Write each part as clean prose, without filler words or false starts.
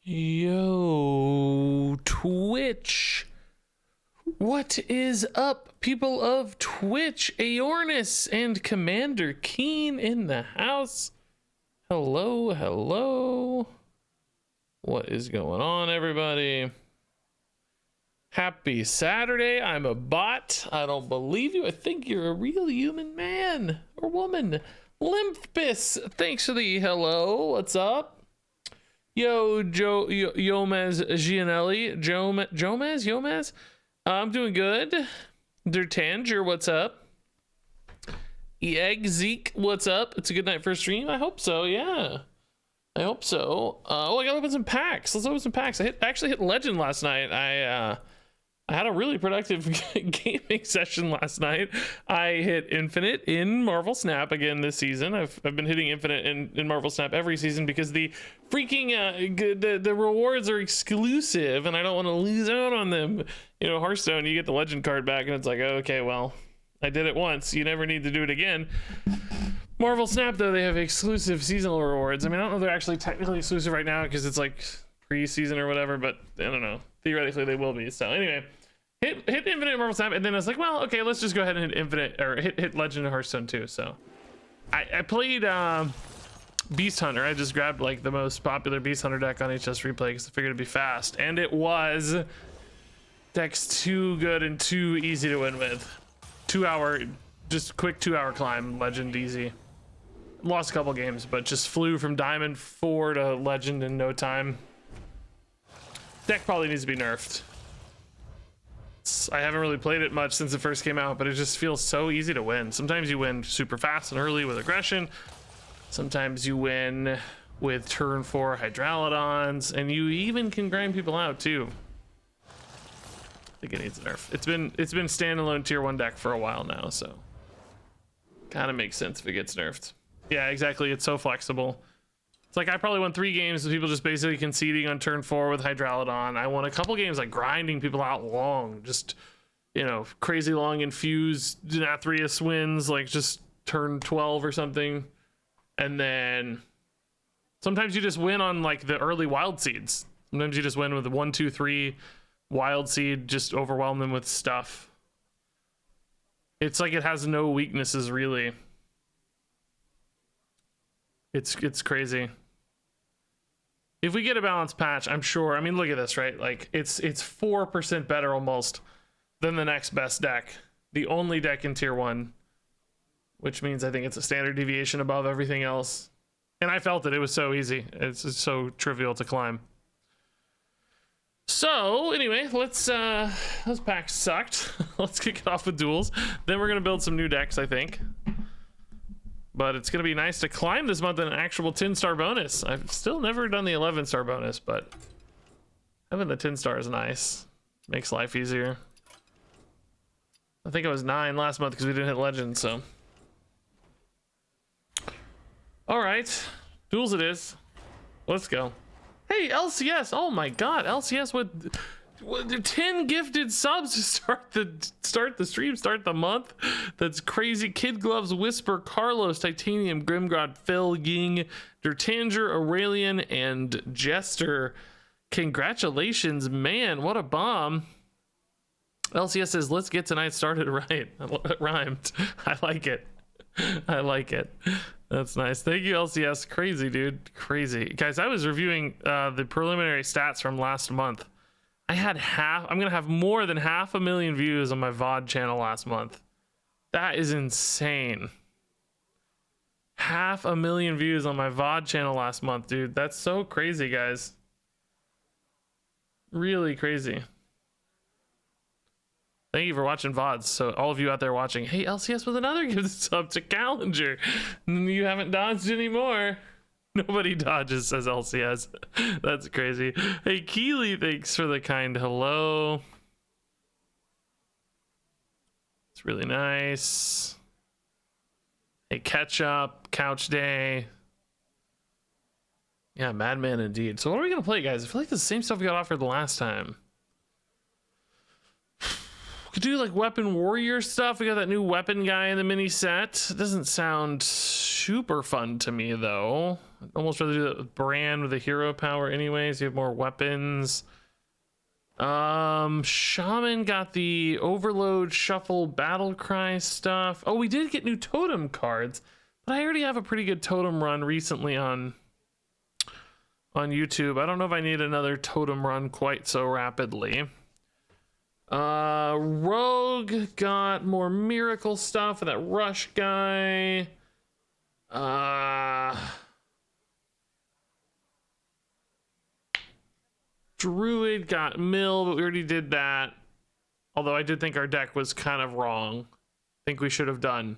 Yo, Twitch. What is up, people of Twitch? Aornis and Commander Keen in the house. Hello, hello. What is going on, everybody? Happy Saturday. I'm a bot. I don't believe you. I think you're a real human man or woman. Lymphbis, thanks for the hello. What's up? Yo, Yomez Gianelli. Yomez? I'm doing good. Dertanger, what's up? Egg Zeke, what's up? It's a good night for a stream. I hope so, yeah. I hope so. Oh, I gotta open some packs. Let's open some packs. I actually hit Legend last night. I had a really productive gaming session last night. I hit Infinite in Marvel Snap again this season. I've been hitting Infinite in Marvel Snap every season because the freaking the rewards are exclusive and I don't want to lose out on them. You know, Hearthstone, you get the Legend card back and it's like, oh, okay, well, I did it once. You never need to do it again. Marvel Snap, though, they have exclusive seasonal rewards. I mean, I don't know if they're actually technically exclusive right now because it's like pre-season or whatever, but I don't know. Theoretically, they will be. So anyway, hit Infinite Marvel Snap, and then I was like, well, okay, let's just go ahead and hit Infinite, or hit Legend of Hearthstone too. So I played Beast Hunter. I just grabbed like the most popular Beast Hunter deck on HS Replay because I figured it'd be fast, and it was. Deck's too good and too easy to win with. 2 hour, just quick 2 hour climb, Legend easy. Lost a couple games, but just flew from Diamond 4 to Legend in no time. Deck probably needs to be nerfed. I haven't really played it much since it first came out, but it just feels so easy to win. Sometimes you win super fast and early with aggression. Sometimes you win with turn 4 Hydralodons, and you even can grind people out too. I think it needs a nerf. It's been standalone tier 1 deck for a while now, so kind of makes sense if it gets nerfed. Yeah, exactly. It's so flexible. It's like I probably won 3 games with people just basically conceding on turn 4 with Hydralodon. I won a couple games like grinding people out long, just, you know, crazy long infused Denathrius wins, like just turn 12 or something. And then sometimes you just win on like the early wild seeds. Sometimes you just win with 1, 2, 3 wild seed, just overwhelm them with stuff. It's like it has no weaknesses really. It's crazy. If we get a balanced patch, I'm sure. I mean, look at this, right? Like it's 4% better almost than the next best deck. The only deck in tier 1, which means I think it's a standard deviation above everything else. And I felt it. It was so easy. It's so trivial to climb. So anyway, let's those packs sucked. Let's kick it off with duels. Then we're gonna build some new decks, I think. But it's gonna be nice to climb this month an actual 10-star bonus. I've still never done the 11-star bonus, but having the 10-star is nice. Makes life easier. I think it was 9 last month because we didn't hit legend, so. All right, duels it is. Let's go. Hey, LCS, oh my god, LCS with 10 gifted subs to start the stream, start the month. That's crazy. Kid Gloves, Whisper, Carlos, Titanium, Grimgod, Phil, Ying, Dertanger, Aurelian, and Jester. Congratulations, man, what a bomb. LCS says, let's get tonight started right. It rhymed. I like it. I like it. That's nice. Thank you, LCS. Crazy, dude. Crazy. Guys, I was reviewing the preliminary stats from last month. I had I'm going to have more than 500,000 views on my VOD channel last month. That is insane. 500,000 views on my VOD channel last month, dude. That's so crazy, guys. Really crazy. Thank you for watching VODs. So all of you out there watching, hey, LCS with another gifted sub to Callinger. You haven't dodged anymore. Nobody dodges, says LCS. That's crazy. Hey, Keely, thanks for the kind hello. It's really nice. Hey, Ketchup, Couch Day. Yeah, Madman indeed. So what are we going to play, guys? I feel like the same stuff we got offered the last time. Could do like weapon warrior stuff. We got that new weapon guy in the mini set. It doesn't sound super fun to me though. almost rather do that with Brand with a hero power anyways. You have more weapons. Shaman got the Overload Shuffle Battle Cry stuff. Oh, we did get new totem cards, but I already have a pretty good totem run recently on YouTube. I don't know if I need another totem run quite so rapidly. Rogue got more miracle stuff with that rush guy. Druid got mill, but we already did that. Although I did think our deck was kind of wrong. I think we should have done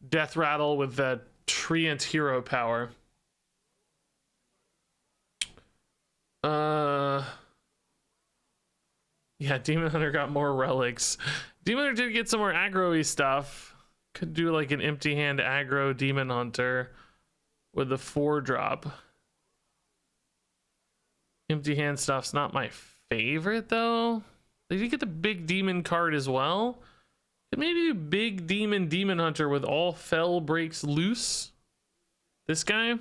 Death Rattle with the Treant hero power. Yeah, Demon Hunter got more relics. Demon Hunter did get some more aggro-y stuff. Could do like an empty hand aggro Demon Hunter with the 4-drop. Empty hand stuff's not my favorite though. They did get the big demon card as well. Could maybe do big demon hunter with all fell breaks loose. This guy.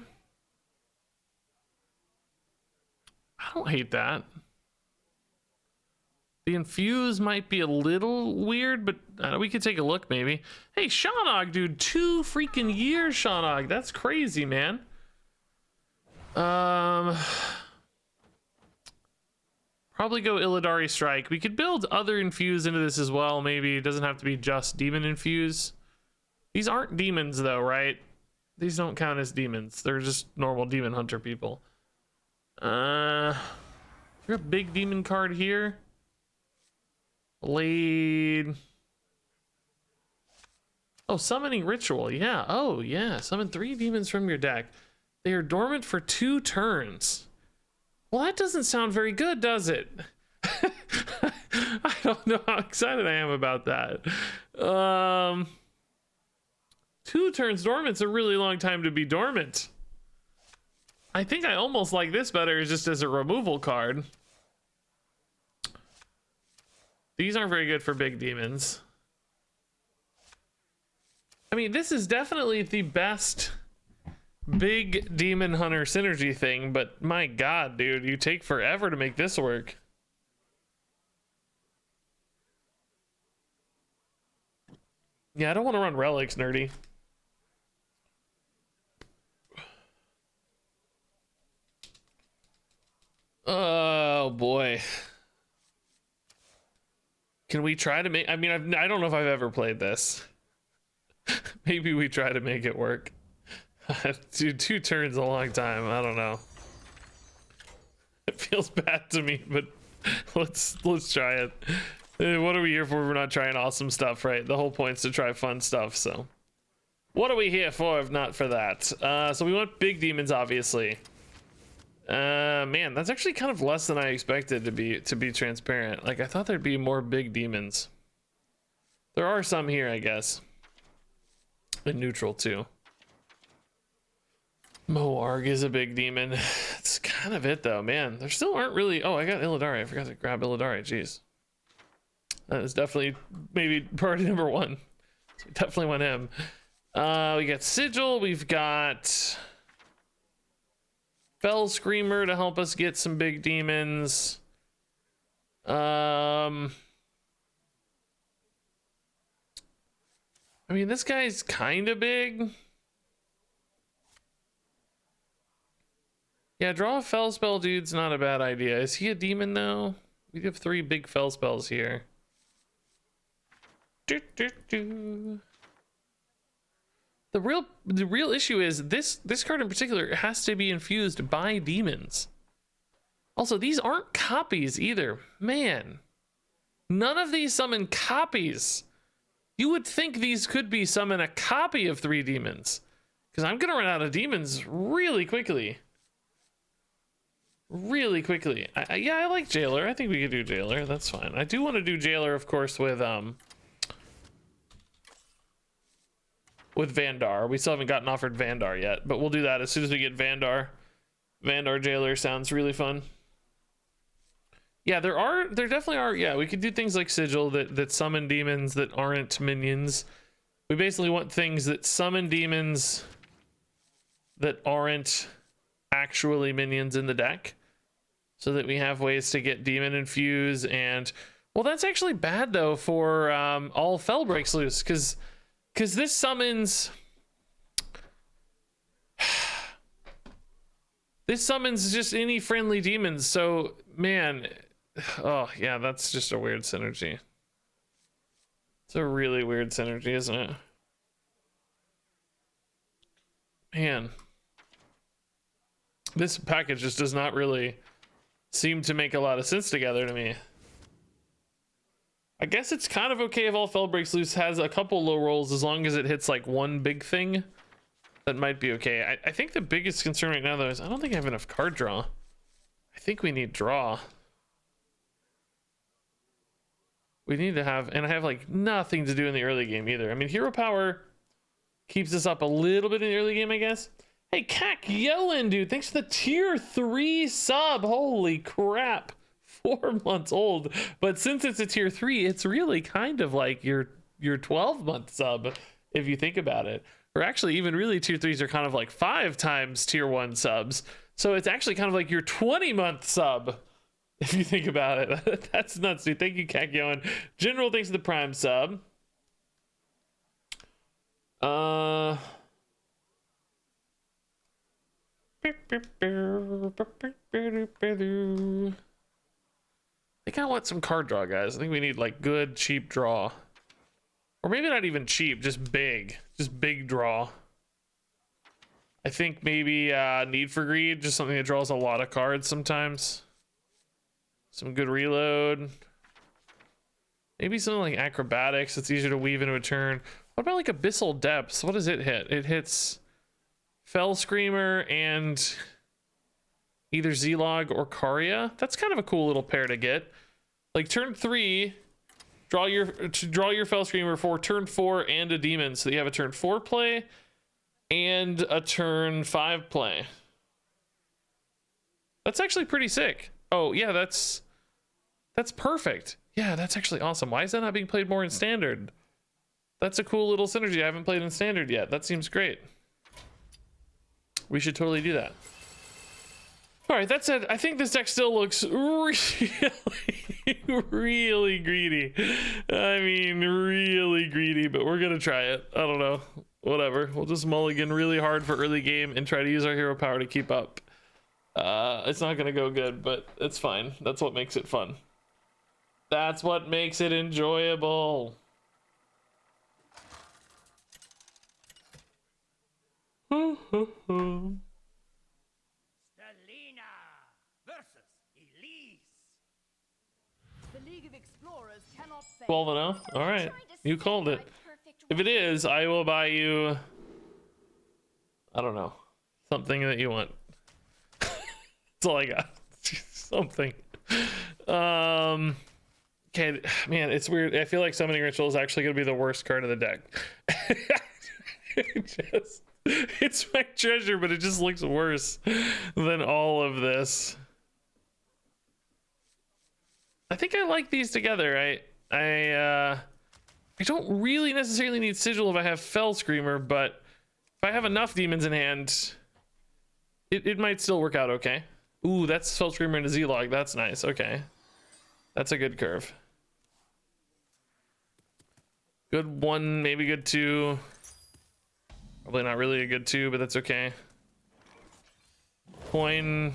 I don't hate that. The infuse might be a little weird, but we could take a look maybe. Hey, Shawnog, dude, 2 freaking years, Shawnog. That's crazy, man. Probably go Illidari Strike. We could build other infuse into this as well. Maybe it doesn't have to be just demon infuse. These aren't demons though, right? These don't count as demons. They're just normal demon hunter people. You're a big demon card here. Blade. Oh, summoning ritual. Yeah. Oh, yeah. Summon 3 demons from your deck. They are dormant for 2 turns. Well, that doesn't sound very good, does it? I don't know how excited I am about that. 2 turns dormant's a really long time to be dormant. I think I almost like this better just as a removal card. These aren't very good for big demons. I mean, this is definitely the best big demon hunter synergy thing, but my god, dude, you take forever to make this work. Yeah, I don't want to run relics, nerdy. Oh boy. Can we try to make, I mean, I don't know if I've ever played this. Maybe we try to make it work. Dude, 2 turns a long time. I don't know. It feels bad to me, but let's try it. What are we here for? We're not trying awesome stuff, right? The whole point's to try fun stuff, so what are we here for if not for that? So we want big demons, obviously. Man, that's actually kind of less than I expected to be transparent. Like, I thought there'd be more big demons. There are some here, I guess. In neutral too. Moarg is a big demon. That's kind of it though, man. There still aren't really. Oh, I got Illidari. I forgot to grab Illidari. Jeez. That is definitely maybe priority number 1. So we definitely want him. We got Sigil. We've got Fell Screamer to help us get some big demons. I mean, this guy's kind of big. Yeah, draw a fell spell, dude's not a bad idea. Is he a demon though? We have 3 big fell spells here. The real issue is this card in particular has to be infused by demons. Also, these aren't copies either. Man, none of these summon copies. You would think these could be summon a copy of 3 demons, because I'm gonna run out of demons really quickly. Really quickly. Yeah, I like Jailer. I think we could do Jailer. That's fine. I do want to do Jailer, of course, with Vandar. We still haven't gotten offered Vandar yet, but we'll do that as soon as we get Vandar. Vandar Jailer sounds really fun. Yeah, there definitely are. Yeah, we could do things like Sigil that summon demons that aren't minions. We basically want things that summon demons that aren't actually minions in the deck, so that we have ways to get demon infuse. And well, that's actually bad though for all Fel breaks loose, because this summons just any friendly demons. So man, oh yeah, that's just a weird synergy. It's a really weird synergy, isn't it? Man, this package just does not really seem to make a lot of sense together to me. I guess it's kind of okay if all Fel breaks loose has a couple low rolls, as long as it hits like one big thing. That might be okay. I think the biggest concern right now though is I don't think I have enough card draw. I think we need draw. We need to have, and I have like nothing to do in the early game either. I mean, hero power keeps us up a little bit in the early game, I guess. Hey, Cack Yellen, dude, thanks for the tier 3 sub. Holy crap. 4 months old. But since it's a tier 3, it's really kind of like your 12-month sub, if you think about it. Or actually, even really, tier 3s are kind of like 5 times tier 1 subs. So it's actually kind of like your 20-month sub, if you think about it. That's nuts, dude. Thank you, Cack Yellen. General, thanks for the prime sub. I think I want some card draw, guys. I think we need like good cheap draw, or maybe not even cheap, just big draw. I think maybe Need for Greed, just something that draws a lot of cards sometimes. Some good reload. Maybe something like Acrobatics. It's easier to weave into a turn. What about like Abyssal Depths? What does it hit? It hits Fel Screamer and either Z-Log or Karya. That's kind of a cool little pair to get. Like turn 3, draw your Fel Screamer for turn 4 and a demon, so you have a turn 4 play and a turn 5 play. That's actually pretty sick. Oh yeah, that's perfect. Yeah, that's actually awesome. Why is that not being played more in standard? That's a cool little synergy I haven't played in standard yet. That seems great. We should totally do that. All right, that said, I think this deck still looks really, really greedy. I mean, really greedy, but we're gonna try it. I don't know, whatever. We'll just mulligan really hard for early game and try to use our hero power to keep up. It's not gonna go good, but it's fine. That's what makes it fun. That's what makes it enjoyable. Stelina versus Elise. The League of Explorers cannot fail. 12-0. All right, you called it. If it is, I will buy you, I don't know, something that you want. That's all I got. Something. Okay, man, it's weird. I feel like Summoning Ritual is actually going to be the worst card of the deck. It's my treasure, but it just looks worse than all of this. I think I like these together. I don't really necessarily need Sigil if I have Fel Screamer, but if I have enough demons in hand, it might still work out okay. Ooh, that's Fel Screamer into Z-Log. That's nice. Okay. That's a good curve. Good 1, maybe good 2. Probably not really a good 2, but that's okay. Coin.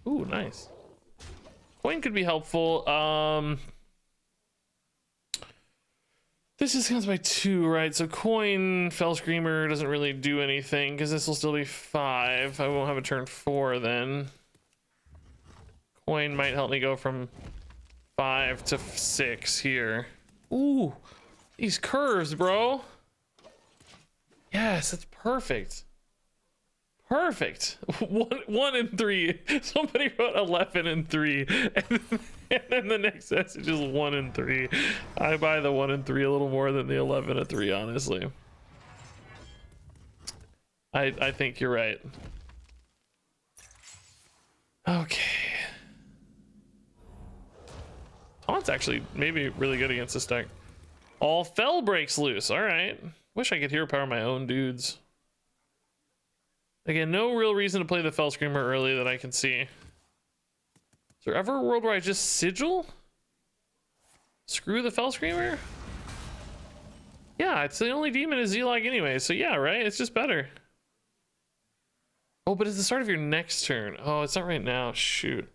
Ooh, nice. Coin could be helpful. This just counts by 2, right? So coin, Fel Screamer doesn't really do anything because this will still be 5. I won't have a turn 4 then. Coin might help me go from 5 to 6 here. Ooh, these curves, bro. Yes, that's perfect. Perfect. 1 and 3. Somebody wrote 11 and 3, and then the next message is 1 and 3. I buy the 1 and 3 a little more than the 11 and 3, honestly. I think you're right. Okay. Taunt's actually maybe really good against this deck. All Fel breaks loose. All right. Wish I could hero power my own dudes. Again, no real reason to play the Fell Screamer early that I can see. Is there ever a world where I just sigil? Screw the Fell Screamer? Yeah, it's the only demon is Z-Log anyway, so yeah, right? It's just better. Oh, but it's the start of your next turn. Oh, it's not right now. Shoot.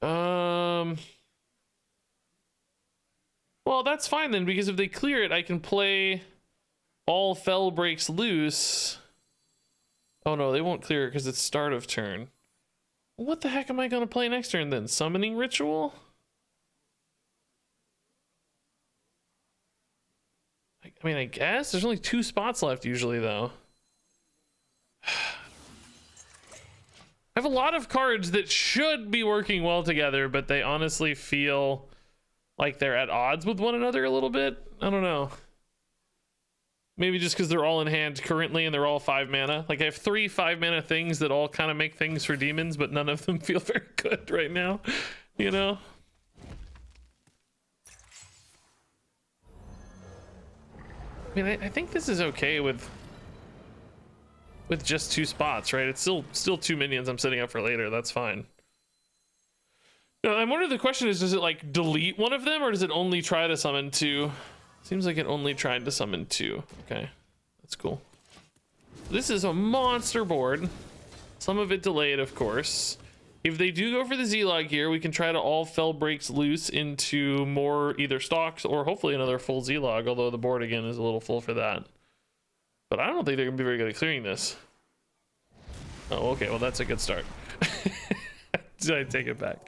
Well, that's fine then, because if they clear it, I can play all Fell Breaks Loose. Oh no, they won't clear it because it's start of turn. What the heck am I going to play next turn then? Summoning Ritual? I mean, I guess there's only 2 spots left usually though. I have a lot of cards that should be working well together, but they honestly feel like they're at odds with one another a little bit. I don't know. Maybe just because they're all in hand currently and they're all 5 mana. Like I have 3 5-mana things that all kind of make things for demons, but none of them feel very good right now, you know? I mean, I think this is okay with just 2 spots, right? It's still 2 minions I'm setting up for later. That's fine. No, I'm wondering, the question is, does it like delete one of them or does it only try to summon 2? Seems like it only tried to summon 2. Okay, that's cool. This is a monster board. Some of it delayed, of course. If they do go for the Z-Log here, we can try to all Fell Breaks Loose into more either stocks or hopefully another full Z-Log, although the board again is a little full for that. But I don't think they're gonna be very good at clearing this. Oh, okay, well that's a good start. Did I take it back?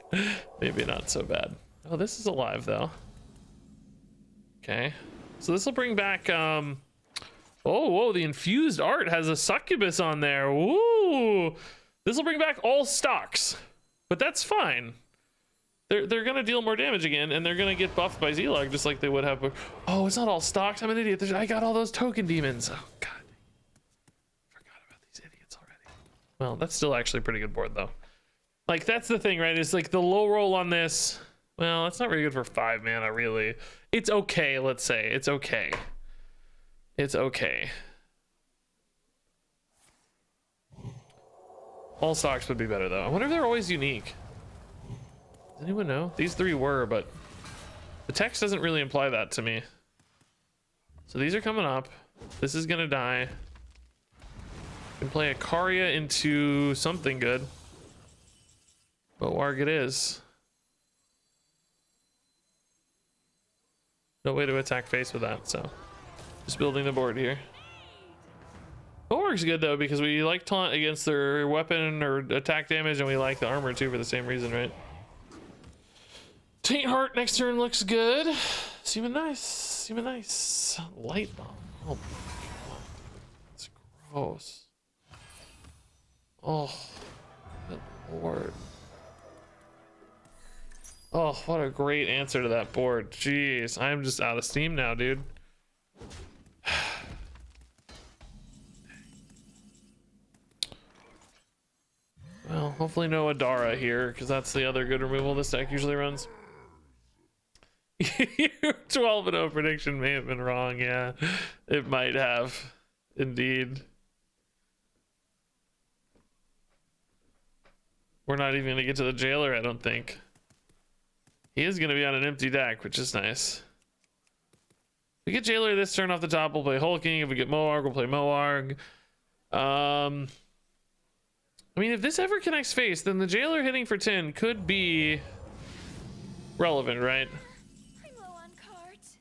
Maybe not so bad. Oh, this is alive though. Okay, so this will bring back oh, whoa, the infused art has a succubus on there. Woo! This will bring back all stocks, but that's fine. They're gonna deal more damage again, and they're gonna get buffed by Z-Log just like they would have. Oh, it's not all stocks. I'm an idiot. I got all those token demons. Oh god, forgot about these idiots already. Well, that's still actually a pretty good board though. Like that's the thing, right? It's like the low roll on this. Well, it's not very good for 5 mana, really. It's okay, let's say. It's okay. It's okay. All stocks would be better, though. I wonder if they're always unique. Does anyone know? These 3 were, but the text doesn't really imply that to me. So these are coming up. This is gonna die. Can play a Karya into something good. But Warg it is. No way to attack face with that, so just building the board here. Warg's good though because we like taunt against their weapon or attack damage, and we like the armor too for the same reason, right? Taint Heart next turn looks good. Seeming nice. Seeming nice. Light bomb. Oh my god, that's gross. Oh, good lord. Oh, what a great answer to that board. Jeez, I'm just out of steam now, dude. Well, hopefully no Adara here, because that's the other good removal this deck usually runs. Your 12-0 prediction may have been wrong, yeah. It might have, indeed. We're not even going to get to the Jailer, I don't think. He is going to be on an empty deck, which is nice. If we get Jailer this turn off the top, we'll play Hulking. If we get Moarg, we'll play Moarg. I mean, if this ever connects face, then the Jailer hitting for 10 could be relevant, right? I'm low on cards.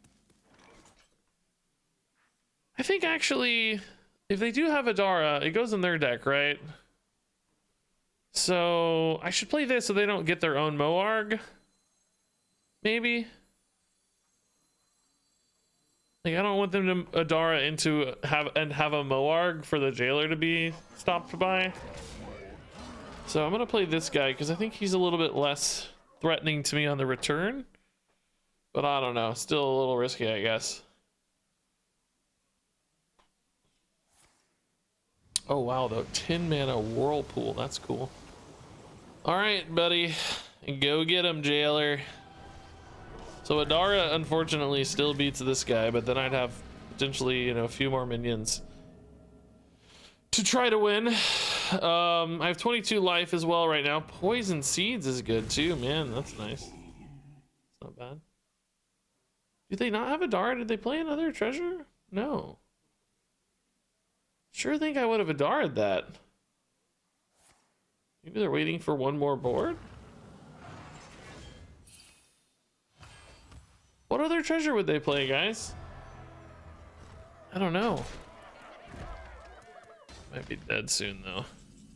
I think actually, if they do have Adara, it goes in their deck, right? So I should play this so they don't get their own Moarg. Maybe. Like I don't want them to Adara into have a Moarg for the Jailer to be stopped by. So I'm gonna play this guy because I think he's a little bit less threatening to me on the return. But I don't know, still a little risky, I guess. Oh wow, though, 10 mana Whirlpool, that's cool. All right, buddy, go get him, Jailer. So Adara unfortunately still beats this guy, but then I'd have potentially, you know, a few more minions to try to win. I have 22 life as well right now. Poison seeds is good too, man. That's nice. It's not bad. Do they not have a Adara? Did they play another treasure? No. Sure think I would have Adara'd that. Maybe they're waiting for one more board? What other treasure would they play, guys? I don't know. Might be dead soon, though.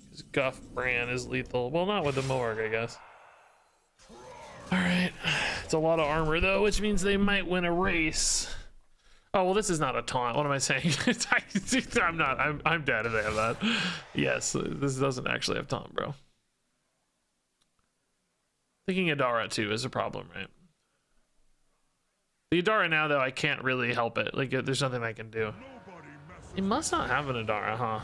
Because Guff Bran is lethal. Well, not with the Morg, I guess. Alright. It's a lot of armor, though, which means they might win a race. Oh, well, this is not a taunt. What am I saying? I'm not. I'm dead if they have that. Yes, this doesn't actually have taunt, bro. Thinking Adara, too, is a problem, right? The Adara now, though, I can't really help it. Like, there's nothing I can do. He must not have an Adara, huh?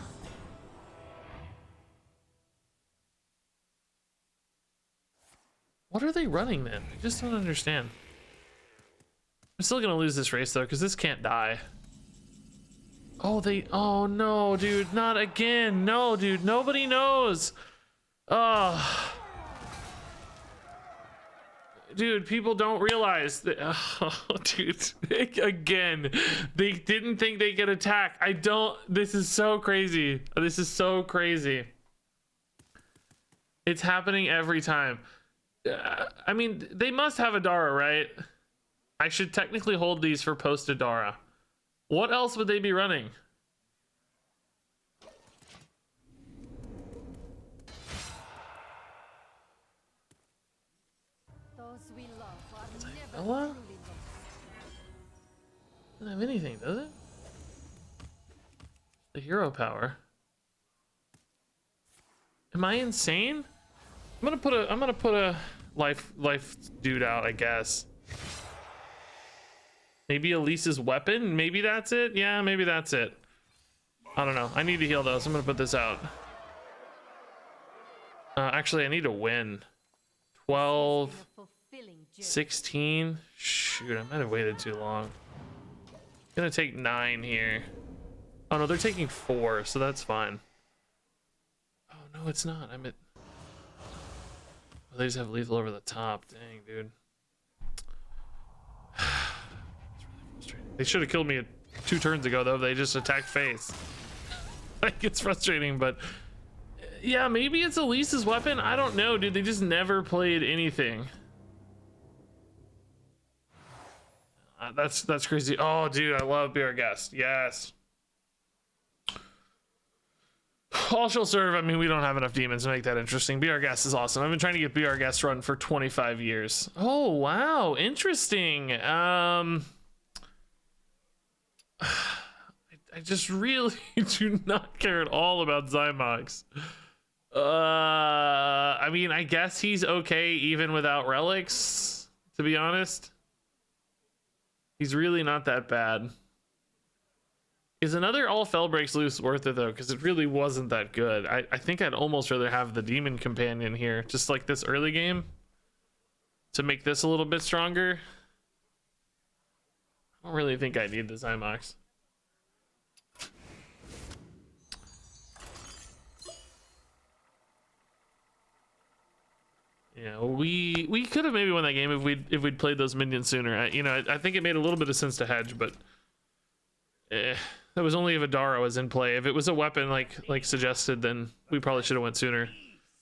What are they running, then? I just don't understand. I'm still gonna lose this race, though, because this can't die. Oh, no, dude. Not again. No, dude. Nobody knows. Oh. Dude, people don't realize that. Oh, dude, again, they didn't think they could attack. This is so crazy. This is so crazy. It's happening every time. I mean, they must have Adara, right? I should technically hold these for post Adara. What else would they be running? Hello? Doesn't have anything, does it? The hero power. Am I insane? I'm gonna put a life dude out, I guess. Maybe Elise's weapon? Maybe that's it? Yeah, maybe that's it. I don't know. I need to heal those. I'm gonna put this out. Actually, I need to win. 12. 16. Shoot, I might have waited too long. Gonna take 9 here. Oh no, they're taking 4, so that's fine. Oh no, it's not. I'm at. Oh, they just have lethal over the top. Dang, dude. It's really frustrating. They should have killed me 2 turns ago, though. They just attacked face. Like, it's frustrating, but yeah, maybe it's Elise's weapon. I don't know, dude. They just never played anything. That's crazy. Oh, dude, I love Be Our Guest. Yes. All shall serve. I mean, we don't have enough demons to make that interesting. Be Our Guest is awesome. I've been trying to get Be Our Guest run for 25 years. Oh, wow. Interesting. I just really do not care at all about Zymox. I mean, I guess he's okay even without relics, to be honest. He's really not that bad. Is another All Fel Breaks Loose worth it, though? Because it really wasn't that good. I think I'd almost rather have the Demon Companion here, just like this early game, to make this a little bit stronger. I don't really think I need the Zymox. Yeah, we could have maybe won that game if we'd played those minions sooner. I think it made a little bit of sense to hedge, but that was only if Adara was in play. If it was a weapon like suggested, then we probably should have went sooner.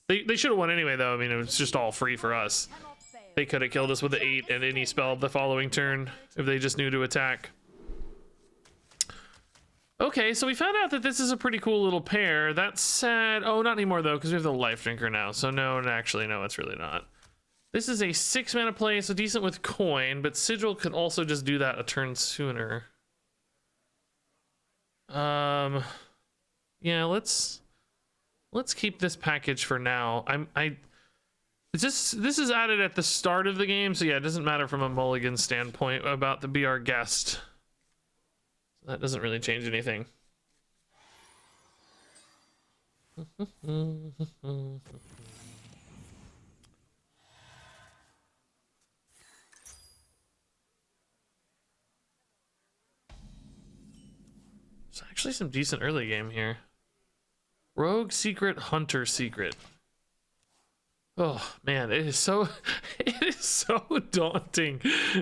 They should have won anyway, though. I mean, it was just all free for us. They could have killed us with the 8 and any spell the following turn if they just knew to attack. Okay, so we found out that this is a pretty cool little pair. That's sad. Oh, not anymore, though, because we have the Life Drinker now. So no, actually, no, it's really not. This is a 6 mana play, so decent with coin, but Sigil could also just do that a turn sooner. Yeah, let's keep this package for now. This is added at the start of the game, so yeah, it doesn't matter from a mulligan standpoint about the Be Our Guest. That doesn't really change anything. There's actually some decent early game here. Rogue secret, hunter secret. Oh man, it is so it is so daunting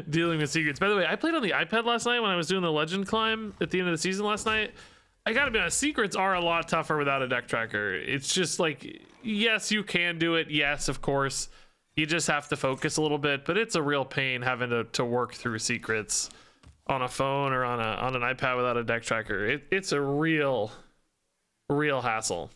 dealing with secrets. By the way, I played on the iPad last night when I was doing the legend climb at the end of the season last night. I gotta be honest, secrets are a lot tougher without a deck tracker. It's just like, yes, you can do it. Yes, of course. You just have to focus a little bit, but it's a real pain having to work through secrets on a phone or on an iPad without a deck tracker. It's a real hassle.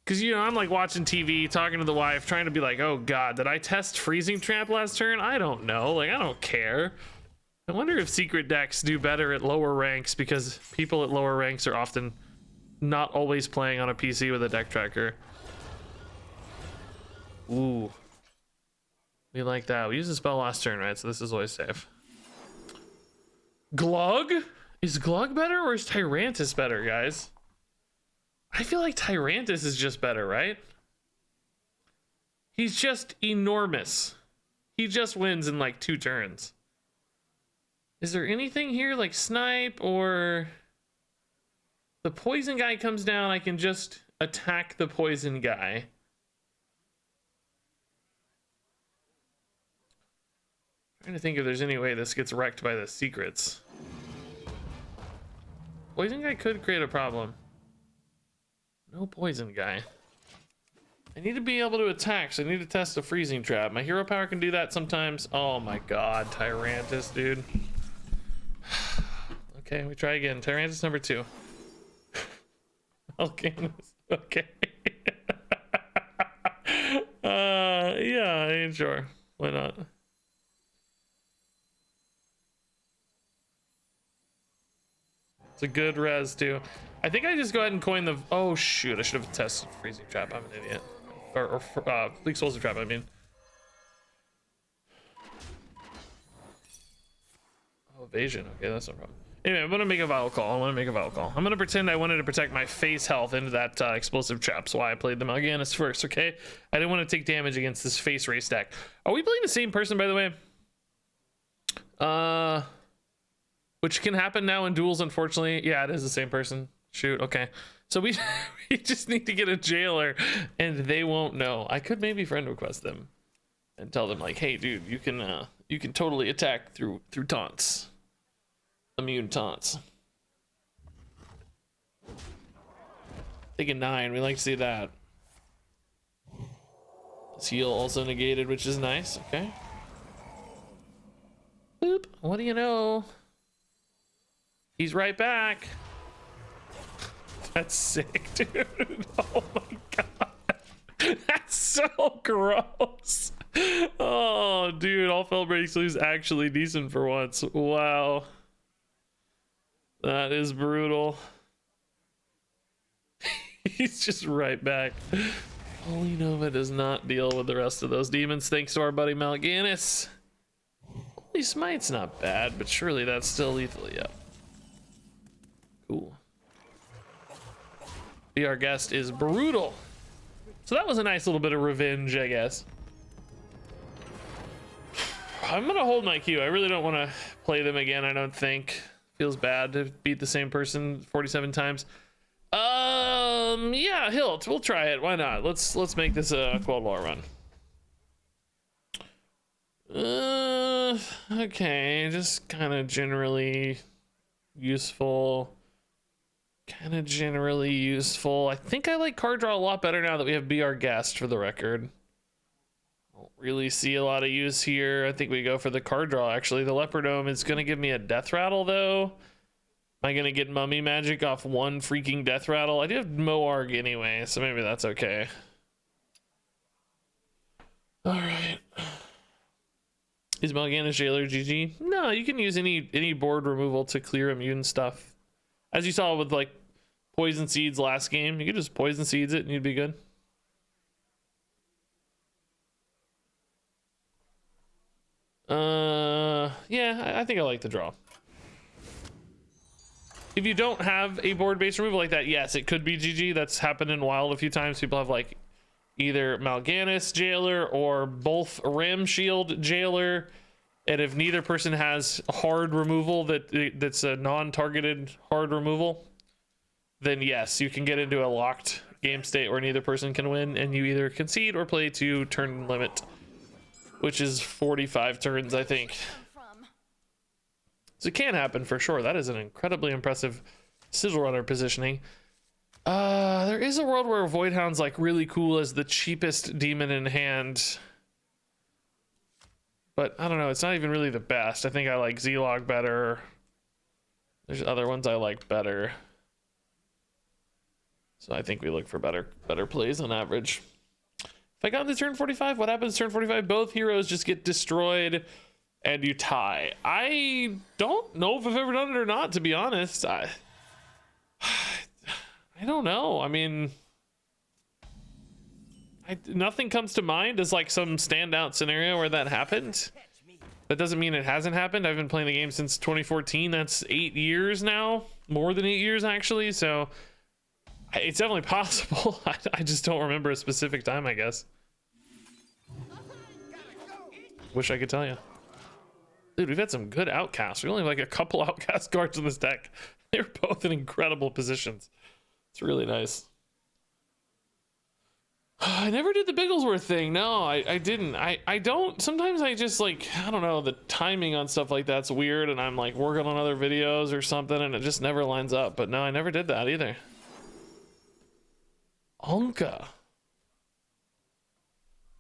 Because, you know, I'm like watching TV, talking to the wife, trying to be like, oh God, did I test freezing trap last turn? I don't know. Like, I don't care. I wonder if secret decks do better at lower ranks because people at lower ranks are often not always playing on a PC with a deck tracker. Ooh. We like that. We used the spell last turn, right? So this is always safe. Glug? Is Glug better or is Tyrantus better, guys? I feel like Tyrantus is just better, right? He's just enormous. He just wins in like 2 turns. Is there anything here like snipe or the poison guy comes down? I can just attack the poison guy. Trying to think if there's any way this gets wrecked by the secrets. Poison guy could create a problem. No poison guy. I need to be able to attack, so I need to test a freezing trap. My hero power can do that sometimes. Oh my god, Tyrantus, dude. Okay, we try again. Tyrantus number 2. Okay. Okay. Yeah, I mean, sure. Why not? It's a good res too. I think I just go ahead and coin the. Oh shoot! I should have tested freezing trap. I'm an idiot. Or Bleak Souls trap. I mean. Oh, evasion. Okay, that's no problem. Anyway, I'm gonna make a vital call. I'm gonna pretend I wanted to protect my face health into that explosive trap. That's why I played the Mal'Ganis first. Okay, I didn't want to take damage against this face race deck. Are we playing the same person, by the way? Which can happen now in duels, unfortunately. Yeah, it is the same person. Shoot, okay. So we just need to get a jailer, and they won't know. I could maybe friend request them and tell them like, hey, dude, you can totally attack through taunts, immune taunts. Taking 9, we like to see that. This heal also negated, which is nice. Okay. Boop. What do you know? He's right back. That's sick, dude. Oh my god. That's so gross. Oh, dude. All fell breaks loose actually decent for once. Wow. That is brutal. He's just right back. Holy Nova does not deal with the rest of those demons thanks to our buddy Mal'Ganis. Holy Smite's not bad, but surely that's still lethal. Yep. Cool. Be Our Guest is brutal. So that was a nice little bit of revenge, I guess. I'm gonna hold my queue. I really don't want to play them again. I don't think. Feels bad to beat the same person 47 times. Yeah, Hilt. We'll try it. Why not? Let's make this a Cold War run. Okay, just kind of generally useful. I think I like card draw a lot better now that we have Be Our Guest, for the record. Don't really see a lot of use here. I think we go for the card draw, actually. The Leopardome is going to give me a Death Rattle, though. Am I going to get Mummy Magic off one freaking Death Rattle? I do have Moarg anyway, so maybe that's okay. Alright. Is Mal'Ganis Jailer GG? No, you can use any board removal to clear immune stuff. As you saw with like Poison Seeds last game, you could just Poison Seeds it and you'd be good. Yeah, I think I like the draw. If you don't have a board-based removal like that, yes, it could be GG. That's happened in Wild a few times. People have like either Mal'Ganis Jailer or both Rim Shield Jailer. And if neither person has hard removal that's a non-targeted hard removal, then yes, you can get into a locked game state where neither person can win, and you either concede or play to turn limit, which is 45 turns, I think. So it can happen for sure. That is an incredibly impressive Sigil Runner positioning. There is a world where Voidhound's like really cool as the cheapest demon in hand. But I don't know, it's not even really the best. I think I like Z-Log better. There's other ones I like better. So I think we look for better plays on average. If I got into turn 45, what happens turn 45? Both heroes just get destroyed and you tie. I don't know if I've ever done it or not, to be honest. I don't know. I mean, nothing comes to mind as like some standout scenario where that happened. That doesn't mean it hasn't happened. I've been playing the game since 2014. That's 8 years now, more than 8 years actually. So it's definitely possible. I just don't remember a specific time, I guess. Wish I could tell you. Dude, we've had some good outcasts. We only have like a couple outcast cards in this deck. They're both in incredible positions. It's really nice. I never did the Bigglesworth thing. No, I didn't. I don't. Sometimes I just like, I don't know, the timing on stuff like that's weird, and I'm like working on other videos or something, and it just never lines up. But no, I never did that either. Onka.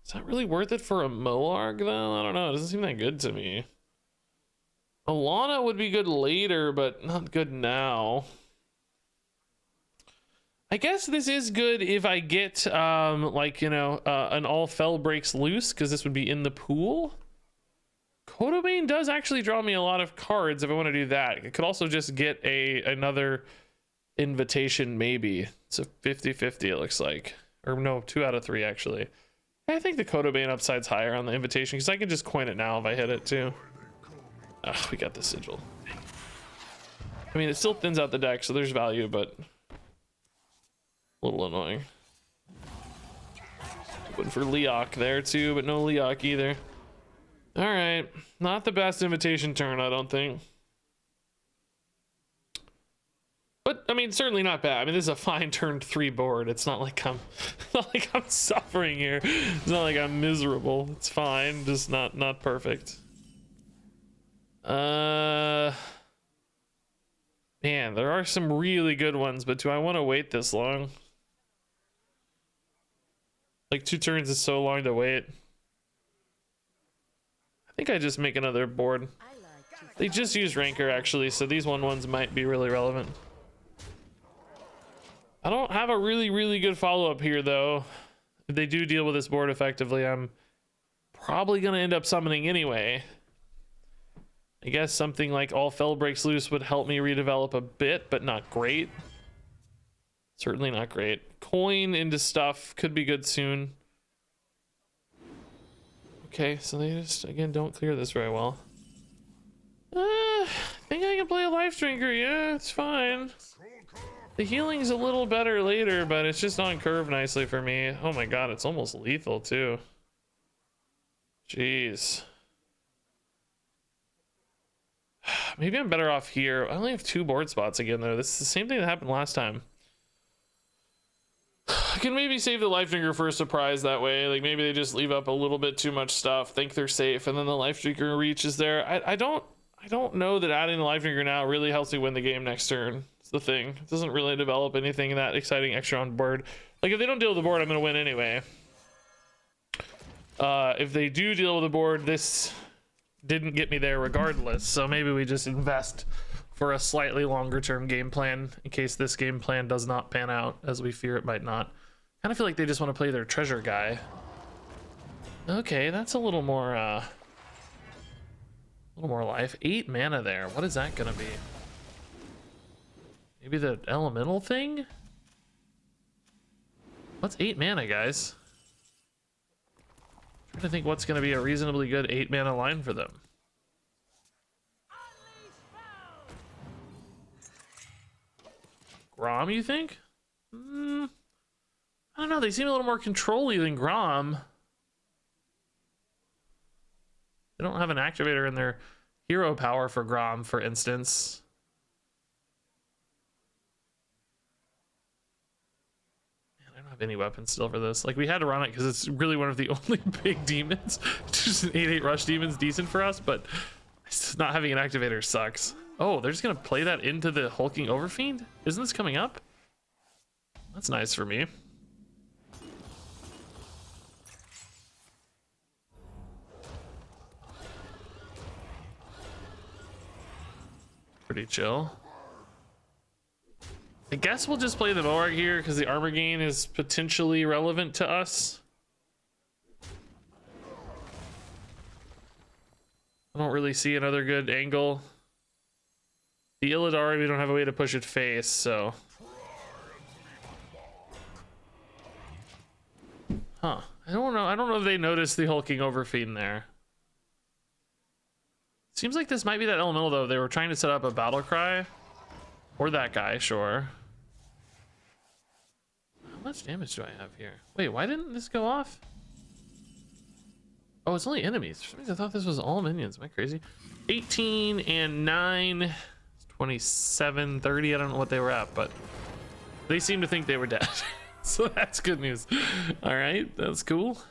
Is that really worth it for a Moarg though? I don't know. It doesn't seem that good to me. Alana would be good later, but not good now. I guess this is good if I get like, you know, an all fell breaks loose, because this would be in the pool. Kodobane does actually draw me a lot of cards if I want to do that. It could also just get another invitation, maybe. It's a 50-50 it looks like, or no, 2 out of 3 actually. I think the Kodobane upside's higher on the invitation, because I can just coin it now if I hit it too. We got the Sigil. I mean, it still thins out the deck, so there's value, but a little annoying. Waiting for Leok there too, but no Leok either. All right, not the best invitation turn, I don't think. But I mean, certainly not bad. I mean, this is a fine turn 3 board. It's not like I'm suffering here. It's not like I'm miserable. It's fine, just not perfect. Man, there are some really good ones, but do I want to wait this long? Like 2 turns is so long to wait. I think I just make another board. They just used Rancor actually, so these 1/1s might be really relevant. I don't have a really good follow-up here though. If they do deal with this board effectively, I'm probably gonna end up summoning anyway. I guess something like All Fell Breaks Loose would help me redevelop a bit, but not great. Certainly not great. Coin into stuff could be good soon. Okay, so they just, again, don't clear this very well. I think I can play a Life Drinker. Yeah, it's fine. The healing's a little better later, but it's just on curve nicely for me. Oh my god, it's almost lethal too. Jeez. Maybe I'm better off here. I only have 2 board spots again though. This is the same thing that happened last time. I can maybe save the Life Drinker for a surprise that way. Like maybe they just leave up a little bit too much stuff, think they're safe, and then the Life Drinker reaches there. I don't know that adding the Life Drinker now really helps me win the game next turn. It's the thing. It doesn't really develop anything that exciting extra on board. Like if they don't deal with the board, I'm gonna win anyway. If they do deal with the board, this didn't get me there regardless, so maybe we just invest for a slightly longer term game plan in case this game plan does not pan out as we fear it might not. Kind of feel like they just want to play their treasure guy. Okay, that's a little more life. 8 mana there. What is that gonna be? Maybe the elemental thing? What's 8 mana, guys? Trying to think what's going to be a reasonably good 8 mana line for them. Grom, you think? I don't know. They seem a little more control-y than Grom. They don't have an activator in their hero power for Grom, for instance. have any weapons still for this. Like, we had to run it because it's really one of the only big demons. Just an 8/8 rush demon's decent for us, but not having an activator sucks. Oh, they're just gonna play that into the hulking overfiend? Isn't this coming up? That's nice for me. Pretty chill. I guess we'll just play the Moarg here because the armor gain is potentially relevant to us. I don't really see another good angle. The Illidari, we don't have a way to push it face, so. Huh. I don't know. I don't know if they noticed the hulking overfiend there. Seems like this might be that elemental, though. They were trying to set up a battle cry. Or that guy, sure. How much damage do I have here? Wait, why didn't this go off? Oh, it's only enemies. For some reason I thought this was all minions. Am I crazy? 18 and 9. 27, 30. I don't know what they were at, but they seem to think they were dead. So that's good news. All right, that's cool.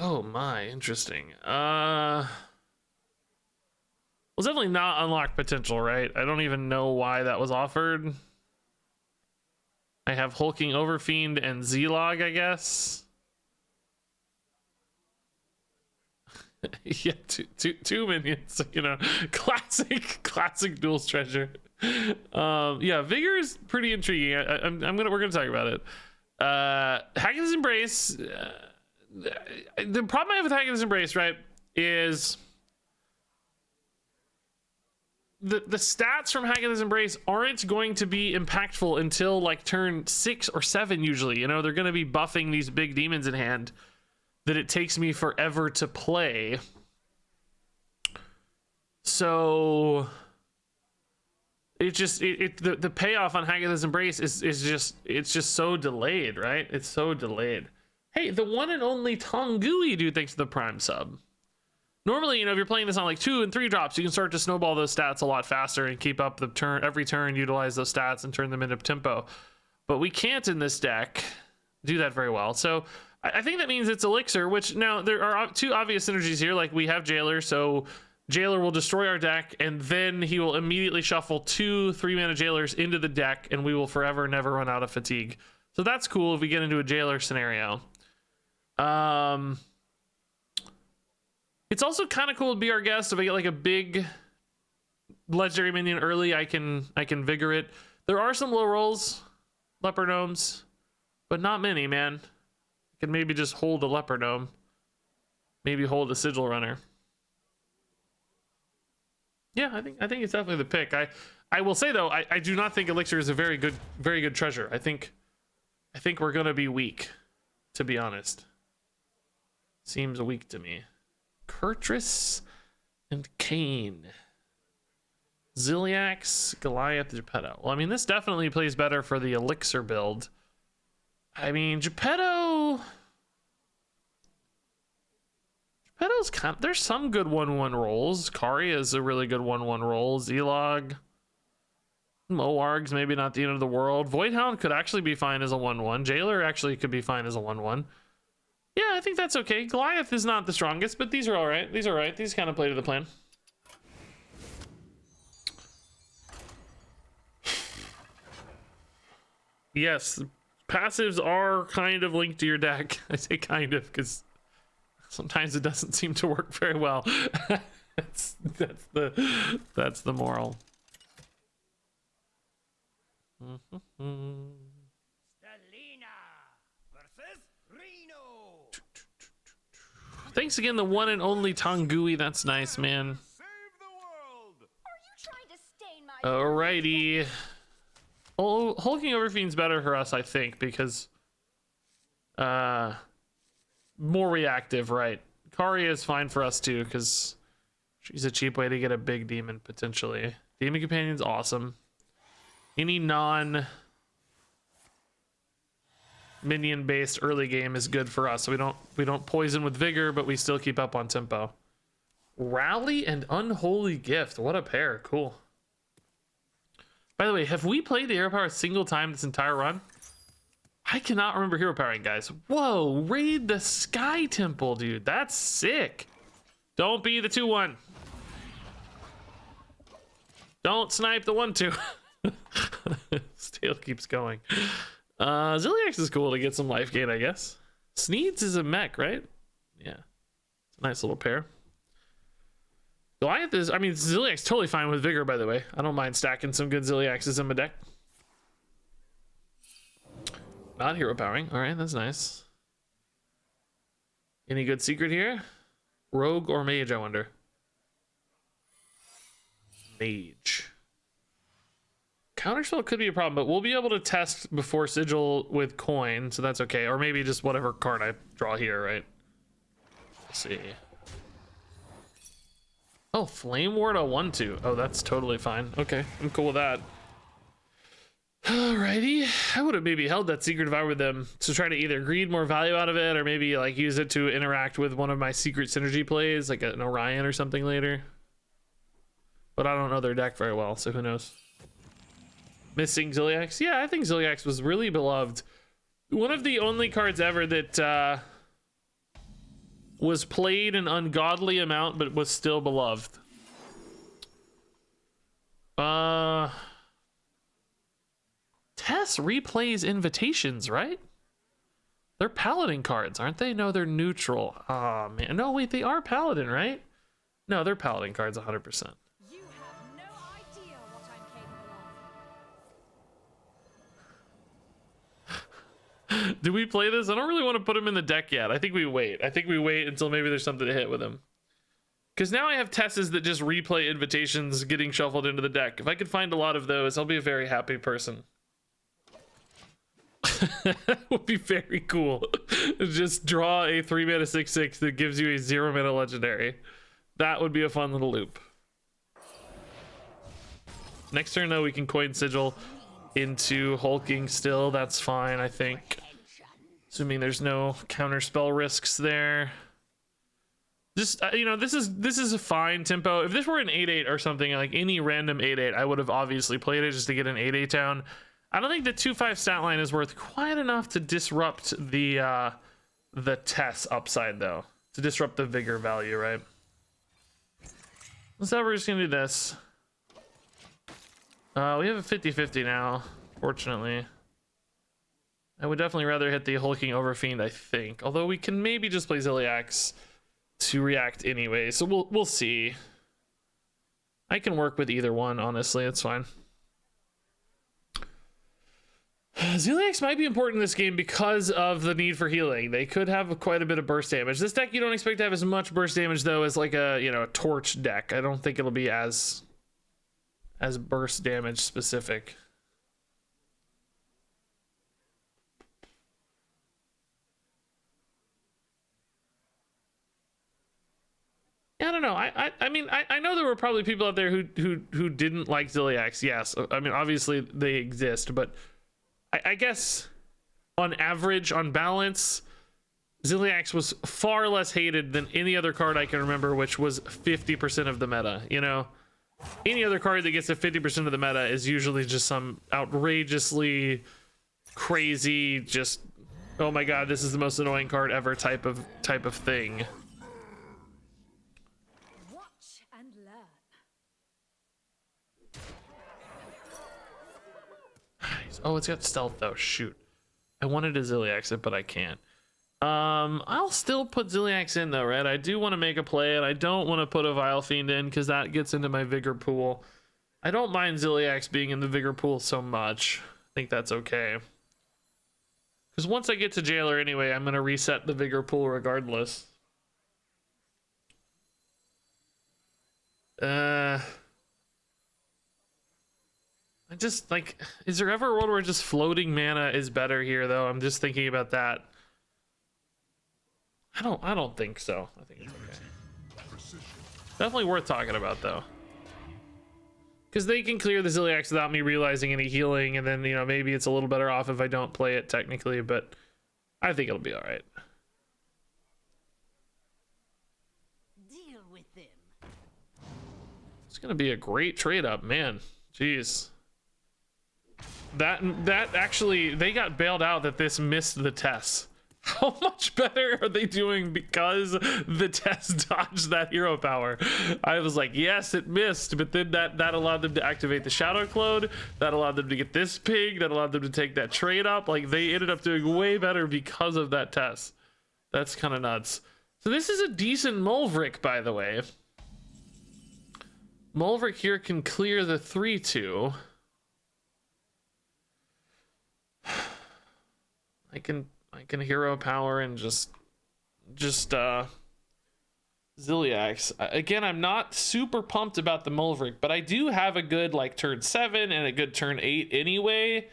Oh my, interesting. Well, it's definitely not unlocked potential, right? I don't even know why that was offered. I have hulking overfiend and Z-Log, I guess. Yeah, two minions, you know, classic Duels treasure. Yeah, Vigor is pretty intriguing. We're gonna talk about it. Haggad's Embrace. The problem I have with Haggad's Embrace, right, is the stats from Haggad's Embrace aren't going to be impactful until like turn 6 or 7 usually. You know, they're going to be buffing these big demons in hand that it takes me forever to play. So it just the payoff on Haggad's Embrace is just so delayed, right? It's so delayed. Hey, the one and only Tongui dude, thanks to the Prime sub. Normally, you know, if you're playing this on like 2 and 3 drops, you can start to snowball those stats a lot faster and keep up the turn every turn, utilize those stats and turn them into tempo. But we can't in this deck do that very well. So I think that means it's Elixir, which now there are 2 obvious synergies here. Like we have Jailer, so Jailer will destroy our deck, and then he will immediately shuffle 2 3-mana Jailers into the deck, and we will forever never run out of fatigue. So that's cool if we get into a Jailer scenario. It's also kind of cool to be our guest. If I get like a big legendary minion early, I can Vigor it. There are some low rolls, Leopard Gnomes, but not many, man. I can maybe just hold a Leopard Gnome. Maybe hold a Sigil Runner. Yeah, I think it's definitely the pick. I will say though, I do not think Elixir is a very good treasure. I think we're gonna be weak, to be honest. Seems weak to me. Kurtrus and Kane. Ziliax, Goliath, Geppetto. Well, I mean, this definitely plays better for the Elixir build. I mean, Geppetto's kind of, there's some good 1/1 rolls. Kari is a really good 1/1 roll. Z-Log. Moarg's maybe not the end of the world. Voidhound could actually be fine as a 1/1. Jailer actually could be fine as a 1/1. Yeah, I think that's okay. Goliath is not the strongest, but these are all right. These are right. These kind of play to the plan. Yes, passives are kind of linked to your deck. I say kind of because sometimes it doesn't seem to work very well. that's the moral. Thanks again, the one and only Tongui. That's nice, man. Alrighty. Oh, hulking overfiend's better for us, I think, because more reactive, right? Kari is fine for us too, because she's a cheap way to get a big demon potentially. Demon Companion's awesome. Any non minion based early game is good for us. So we don't poison with Vigor, but we still keep up on tempo. Rally and Unholy Gift. What a pair. Cool. By the way, have we played the hero power a single time this entire run? I cannot remember hero powering, guys. Whoa, raid the Sky Temple, dude. That's sick. Don't be the 2-1. Don't snipe the 1-2. Still keeps going. Ziliax is cool to get some life gain, I guess. Sneeds is a mech, right? Yeah. It's a nice little pair. Goliath is, I mean, Ziliax totally fine with Vigor, by the way. I don't mind stacking some good Ziliaxes in my deck. Not hero powering. All right, that's nice. Any good secret here? Rogue or mage, I wonder. Mage. Counterspell could be a problem, but we'll be able to test before Sigil with coin, so that's okay. Or maybe just whatever card I draw here, right? Let's see. Oh, Flame Ward a 1/2. Oh, that's totally fine. Okay, I'm cool with that. Alrighty. I would have maybe held that Secret Devour with them to try to either greed more value out of it or maybe like use it to interact with one of my secret synergy plays, like an Orion or something later. But I don't know their deck very well, so who knows. Missing Ziliax? Yeah, I think Ziliax was really beloved. One of the only cards ever that was played an ungodly amount but was still beloved. Tess replays invitations, right? They're paladin cards, aren't they? No, they're neutral. Oh man, no wait, they are paladin, right? No, they're paladin cards 100%. You have no idea what I'm capable of. Do we play this? I don't really want to put him in the deck yet. I think we wait. I think we wait until maybe there's something to hit with him. Because now I have Tesses that just replay invitations getting shuffled into the deck. If I could find a lot of those, I'll be a very happy person. That would be very cool. Just draw a 3-mana 6/6 that gives you a 0-mana legendary. That would be a fun little loop. Next turn, though, we can coin Sigil into hulking still. That's fine, I think. Assuming there's no counter spell risks there. Just you know, this is a fine tempo. If this were an 8/8 or something, like any random 8/8, I would have obviously played it just to get an 8/8 down. I don't think the 2/5 stat line is worth quite enough to disrupt the Tess upside, though. To disrupt the Vigor value, right? So we're just gonna do this. We have a 50-50 now, fortunately. I would definitely rather hit the hulking Overfiend, I think. Although we can maybe just play Ziliax to react anyway, so we'll see. I can work with either one, honestly, it's fine. Ziliax might be important in this game because of the need for healing. They could have quite a bit of burst damage. This deck you don't expect to have as much burst damage though as like a, you know, a torch deck. I don't think it'll be as burst damage specific. I don't know. I mean, I know there were probably people out there who didn't like Ziliax. Yes, I mean obviously they exist, but I guess on average, on balance, Ziliax was far less hated than any other card I can remember, which was 50% of the meta. You know, any other card that gets to 50% of the meta is usually just some outrageously crazy, just oh my god, this is the most annoying card ever type of thing. Oh, it's got stealth though. Shoot, I wanted a Ziliax it, but I can't. I'll still put Ziliax in though, right? I do want to make a play, and I don't want to put a Vile Fiend in because that gets into my Vigor pool. I don't mind Ziliax being in the Vigor pool so much. I think that's okay. Because once I get to Jailer anyway, I'm gonna reset the Vigor pool regardless. I just like, is there ever a world where just floating mana is better here though? I'm just thinking about that. I don't think so. I think it's okay. Definitely worth talking about though. Because they can clear the Ziliax without me realizing any healing, and then, you know, maybe it's a little better off if I don't play it technically, but I think it'll be alright. Deal with them. It's gonna be a great trade up, man. Jeez. That actually, they got bailed out that this missed the test. How much better are they doing because the test dodged that hero power? I was like, yes, it missed, but then that allowed them to activate the Shadow Clone. That allowed them to get this pig. That allowed them to take that trade up. Like, they ended up doing way better because of that test. That's kind of nuts. So this is a decent Mulvrick, by the way. Mulvrick here can clear the 3-2. I can hero power and just Ziliax. Again, I'm not super pumped about the Mulvrick, but I do have a good like turn 7 and a good turn 8 anyway.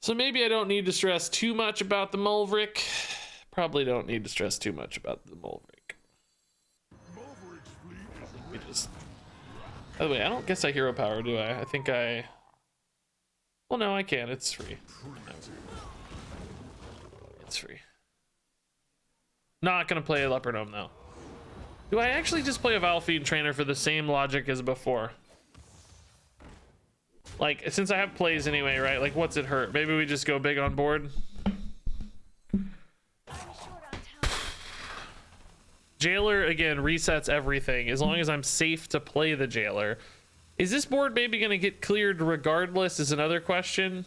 So maybe I don't need to stress too much about the Mulvrick. Probably don't need to stress too much about the Mulvrick. We just. By the way, I don't guess I hero power, do I? I think I. Well, no, I can. It's free. It's free. Not gonna play a Leopard Gnome though. Do I actually just play a Valfiend Trainer for the same logic as before? Like, since I have plays anyway, right? Like, what's it hurt? Maybe we just go big on board. Jailer, again, resets everything as long as I'm safe to play the Jailer. Is this board maybe gonna get cleared regardless is another question.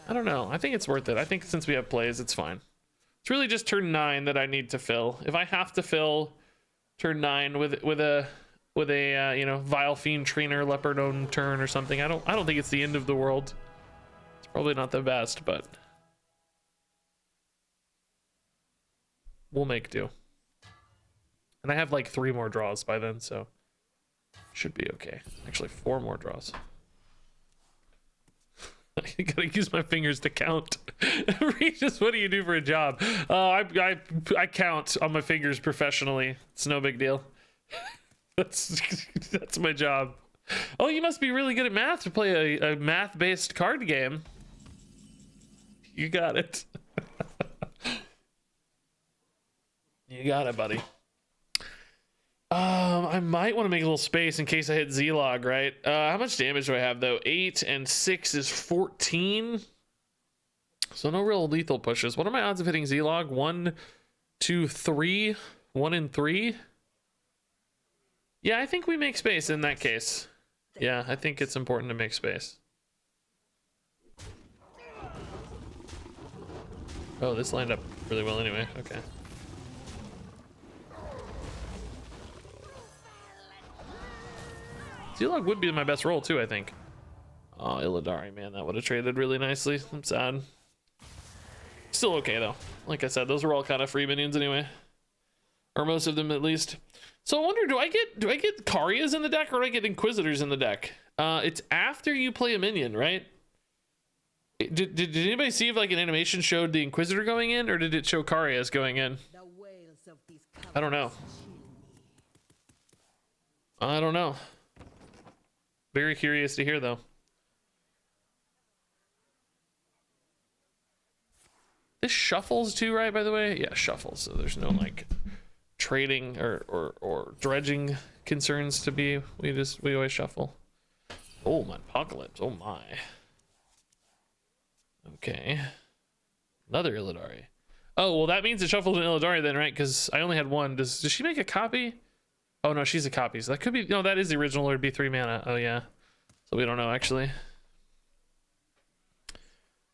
I don't know. I think it's worth it. I think since we have plays, it's fine. It's really just turn 9 that I need to fill. If I have to fill turn 9 with a you know, Vile Fiend Trainer Leopard Gnome turn or something, I don't think it's the end of the world. It's probably not the best, but we'll make do. And I have like 3 more draws by then, so should be okay. Actually, 4 more draws. I gotta use my fingers to count. Regis, what do you do for a job? I count on my fingers professionally. It's no big deal. That's my job. Oh, you must be really good at math to play a math-based card game. You got it. You got it, buddy. I might want to make a little space in case I hit Z-Log, right? How much damage do I have though? 8 and 6 is 14. So no real lethal pushes. What are my odds of hitting Z-Log? 1, 2, 3. 1 in 3. Yeah, I think we make space in that case. Yeah, I think it's important to make space. Oh, this lined up really well anyway. Okay. Z-Log would be my best roll too, I think. Oh, Illidari, man, that would have traded really nicely. I'm sad. Still okay though. Like I said, those were all kind of free minions anyway, or most of them at least. So I wonder, do I get Karias in the deck or do I get Inquisitors in the deck? It's after you play a minion, right? Did anybody see if like an animation showed the Inquisitor going in, or did it show Karias going in? I don't know. I don't know. Very curious to hear though. This shuffles too, right? By the way, yeah, shuffles. So there's no like trading or dredging concerns to be. We always shuffle. Oh my apocalypse! Oh my. Okay. Another Illidari. Oh well, that means it shuffled an Illidari then, right? Because I only had one. Does she make a copy? Oh no, she's a copy. So that could be, no, that is the original, or it'd be 3 mana. Oh yeah. So we don't know actually.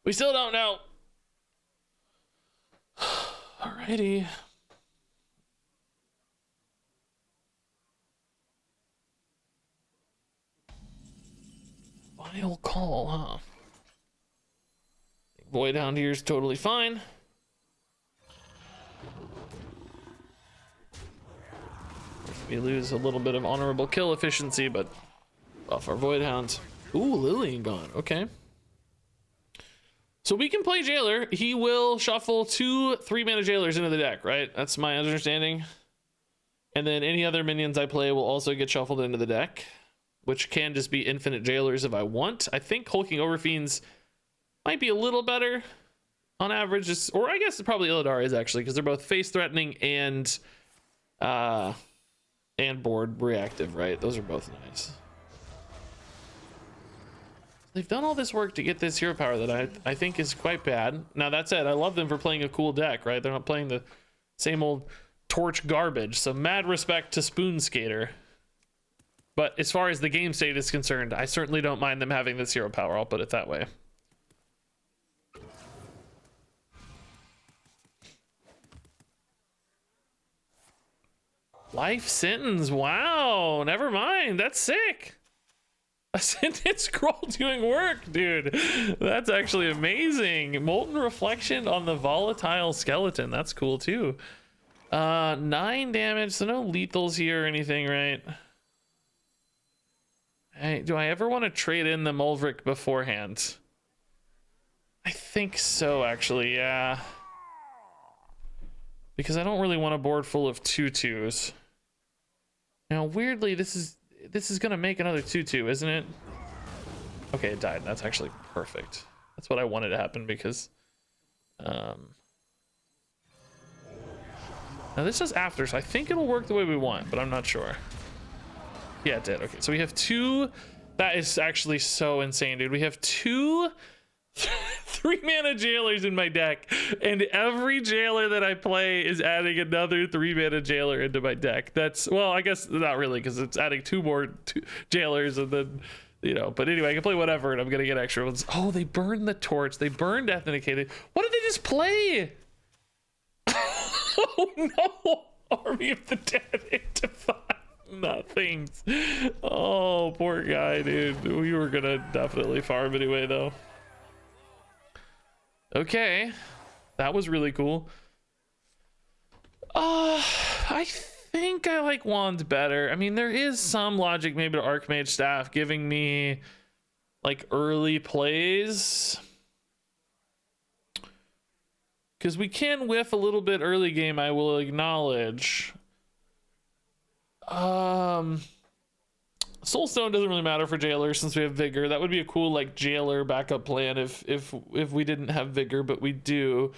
We still don't know. Alrighty. Final call, huh? Void Hound here is totally fine. We lose a little bit of honorable kill efficiency, but buff our Void Hound. Ooh, Lillian gone. Okay. So we can play Jailer. He will shuffle 2 3-mana Jailers into the deck, right? That's my understanding. And then any other minions I play will also get shuffled into the deck, which can just be infinite Jailers if I want. I think Hulking Overfiends might be a little better on average, or I guess probably Illidari is actually, because they're both face threatening and board reactive, right? Those are both nice. They've done all this work to get this hero power that I think is quite bad. Now that said, I love them for playing a cool deck, right? They're not playing the same old torch garbage. So mad respect to Spoon Skater. But as far as the game state is concerned, I certainly don't mind them having this hero power. I'll put it that way. Life sentence. Wow. Never mind. That's sick. A sentence scroll doing work, dude. That's actually amazing. Molten reflection on the volatile skeleton. That's cool too. 9 damage. So no lethals here or anything, right? Hey, do I ever want to trade in the Mulvric beforehand? I think so, actually, yeah. Because I don't really want a board full of 2/2s. Now, weirdly, this is gonna make another 2/2, isn't it? Okay, it died. That's actually perfect. That's what I wanted to happen because now this is after, so I think it'll work the way we want, but I'm not sure. Yeah, it did. Okay, so we have 2. That is actually so insane, dude. We have 2 3-mana jailers in my deck, and every jailer that I play is adding another 3-mana jailer into my deck. That's, well, I guess not really, because it's adding 2 more jailers, and then, you know, but anyway, I can play whatever, and I'm gonna get extra ones. Oh, they burned the torch. They burned Authenticated. What did they just play? Oh no! Army of the Dead into 5 nothings. Oh, poor guy, dude. We were gonna definitely farm anyway, though. Okay, that was really cool. I think I like Wand better. I mean, there is some logic maybe to Archmage Staff giving me like early plays, because we can whiff a little bit early game, I will acknowledge. Soulstone doesn't really matter for Jailer since we have Vigor. That would be a cool like Jailer backup plan if we didn't have Vigor, but we do.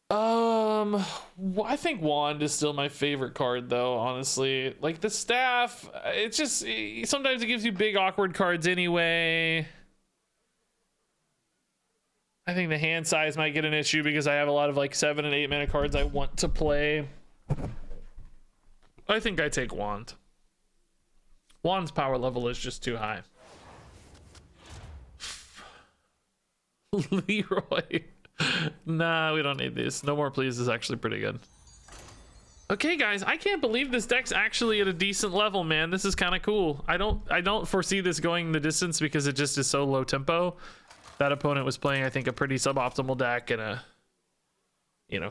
I think Wand is still my favorite card though, honestly. Like the Staff, it's just sometimes it gives you big awkward cards anyway. I think the hand size might get an issue because I have a lot of like 7 and 8 mana cards I want to play. I think I take Wand. Wand's power level is just too high. Leroy. Nah, we don't need these. No more please is actually pretty good. Okay, guys, I can't believe this deck's actually at a decent level, man. This is kind of cool. I don't foresee this going the distance because it just is so low tempo. That opponent was playing, I think, a pretty suboptimal deck and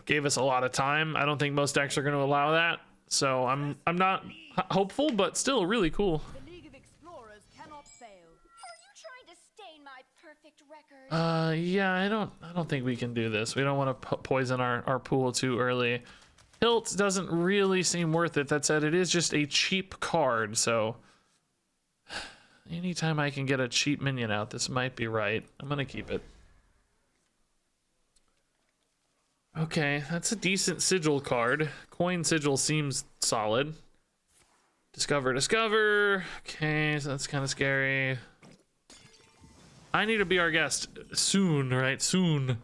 gave us a lot of time. I don't think most decks are going to allow that. So I'm not hopeful, but still really cool. The League of Explorers cannot fail. Are you trying to stain my perfect record? Yeah, I don't think we can do this. We don't want to poison our pool too early. Hilt doesn't really seem worth it. That said, it is just a cheap card, so anytime I can get a cheap minion out, this might be right. I'm gonna keep it. Okay, that's a decent sigil card. Coin sigil seems solid. Discover. Okay, so that's kind of scary. I need to be our guest soon, right? Soon.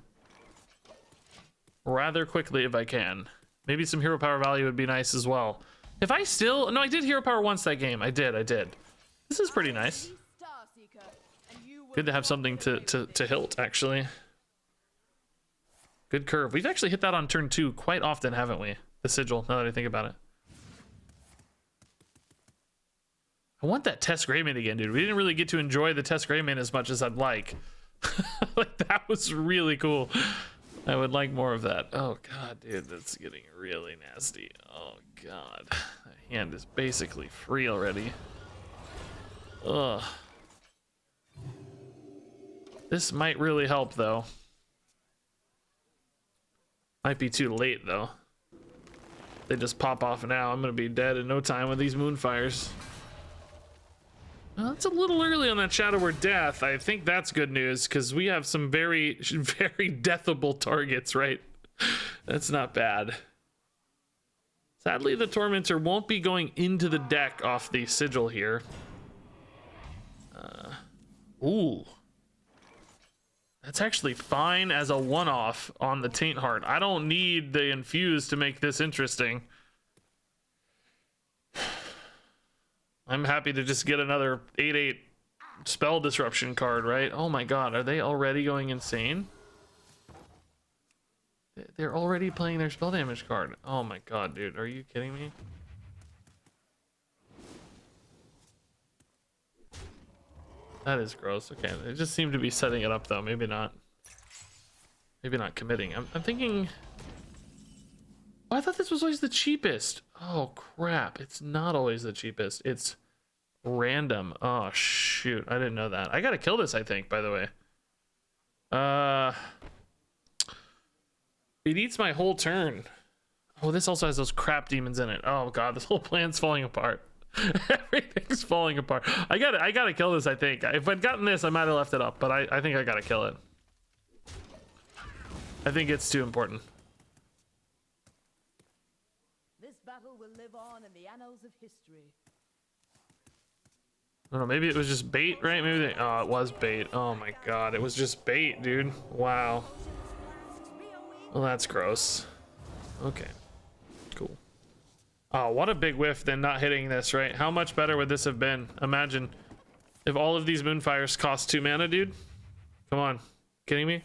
Rather quickly if I can. Maybe some hero power value would be nice as well. If I still... No, I did hero power once that game. I did. This is pretty nice. Good to have something to hilt, actually. Good curve. We've actually hit that on turn 2 quite often, haven't we? The sigil, now that I think about it. I want that Tess Greymane again, dude. We didn't really get to enjoy the Tess Greymane as much as I'd like. Like, that was really cool. I would like more of that. Oh, God, dude, that's getting really nasty. Oh, God. That hand is basically free already. Ugh. This might really help, though. Might be too late, though. They just pop off now. I'm gonna be dead in no time with these Moonfires. Well, that's a little early on that Shadow Word Death. I think that's good news, because we have some very, very deathable targets, right? That's not bad. Sadly, the Tormentor won't be going into the deck off the Sigil here. Ooh. That's actually fine as a one-off on the Taint Heart. I don't need the Infuse to make this interesting. I'm happy to just get another 8/8 spell disruption card, right? Oh my god, are they already going insane? They're already playing their spell damage card. Oh my god, dude, are you kidding me? That is gross. Okay, they just seem to be setting it up though. Maybe not. Maybe not committing. I'm thinking... Oh, I thought this was always the cheapest. Oh crap, it's not always the cheapest. It's random. Oh shoot, I didn't know that. I gotta kill this, I think, by the way. It eats my whole turn. Oh, this also has those crap demons in it. Oh god, this whole plan's falling apart. Everything's falling apart. I gotta kill this, I think. If I'd gotten this, I might have left it up, but I think I gotta kill it. I think it's too important. This battle will live on in the annals of history. I don't know, maybe it was just bait, right? Maybe they... Oh, it was bait. Oh my god, it was just bait, dude. Wow. Well, that's gross. Okay. Cool. Oh, what a big whiff than not hitting this, right? How much better would this have been? Imagine if all of these Moonfires cost 2 mana, dude. Come on. Kidding me?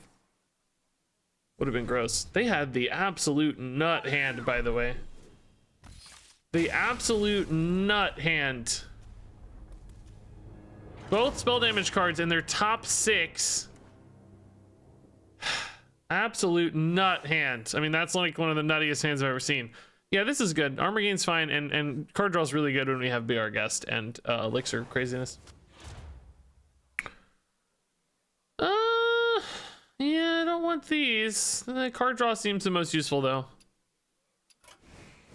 Would have been gross. They had the absolute nut hand, by the way. The absolute nut hand. Both spell damage cards in their top 6. Absolute nut hand. I mean, that's like one of the nuttiest hands I've ever seen. Yeah, this is good. Armor gain's fine, and card draw's really good when we have BR Guest and Elixir craziness. Yeah, I don't want these. The card draw seems the most useful, though.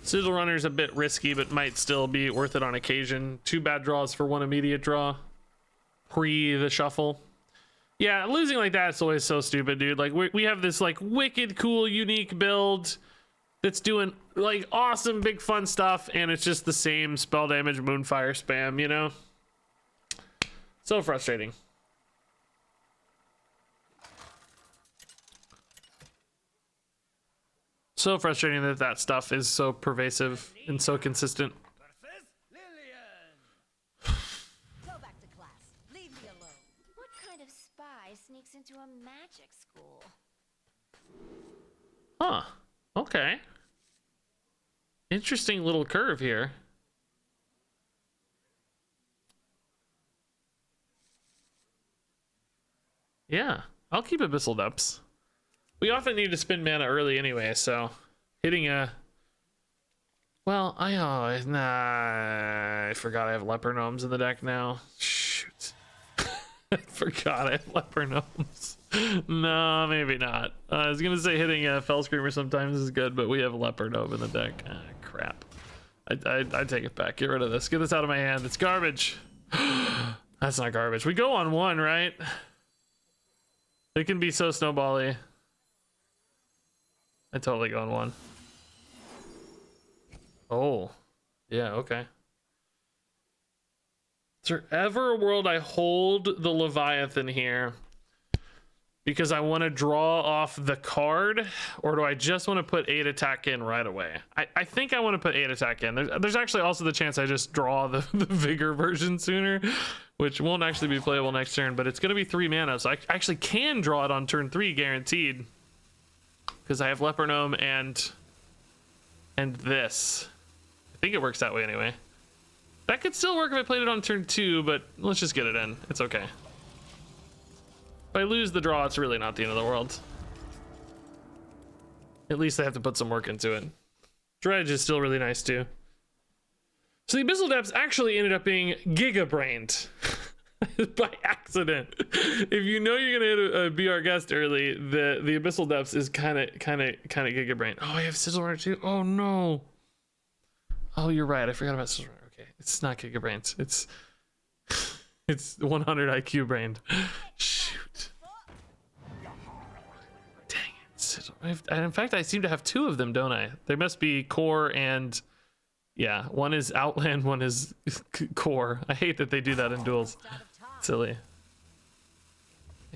Sigil Runner's a bit risky, but might still be worth it on occasion. 2 bad draws for 1 immediate draw. Pre the shuffle. Yeah, losing like that is always so stupid, dude. Like, we have this, like, wicked cool, unique build that's doing, like, awesome, big, fun stuff, and it's just the same spell damage Moonfire spam, you know? So frustrating. So frustrating that that stuff is so pervasive and so consistent. Go back to class. Leave me alone. What kind of spy sneaks into a magic school? Huh. Okay. Interesting little curve here. Yeah, I'll keep Abyssal Depths. We often need to spend mana early anyway, so hitting a... Well, I forgot I have Leper Gnomes in the deck now. Shoot. I forgot I have Leper Gnomes. No, maybe not. I was gonna say hitting a Fell Screamer sometimes is good, but we have Leper Gnome in the deck. Ah, crap. I take it back. Get rid of this. Get this out of my hand. It's garbage. That's not garbage. We go on 1, right? It can be so snowbally. I totally go on 1. Oh, yeah, okay. Is there ever a world I hold the Leviathan here because I want to draw off the card, or do I just want to put 8 attack in right away? I think I want to put 8 attack in. There's actually also the chance I just draw the Vigor version sooner, which won't actually be playable next turn, but it's going to be 3 mana, so I actually can draw it on turn 3 guaranteed. Because I have Leper Gnome and this. I think it works that way anyway. That could still work if I played it on turn 2, but let's just get it in. It's okay. If I lose the draw, it's really not the end of the world. At least I have to put some work into it. Dredge is still really nice too. So the Abyssal Depths actually ended up being Giga-brained. By accident. If you know you're gonna hit a BR Guest early, the Abyssal Depths is kind of Giga Brain. Oh, I have Sigil Runner too. Oh no. Oh, you're right. I forgot about Sigil Runner. Okay, it's not Giga Brains. It's 100 IQ brained. Shoot. Dang it. In fact, I seem to have 2 of them, don't I? They must be core and yeah. One is Outland, one is core. I hate that they do that in duels. Silly.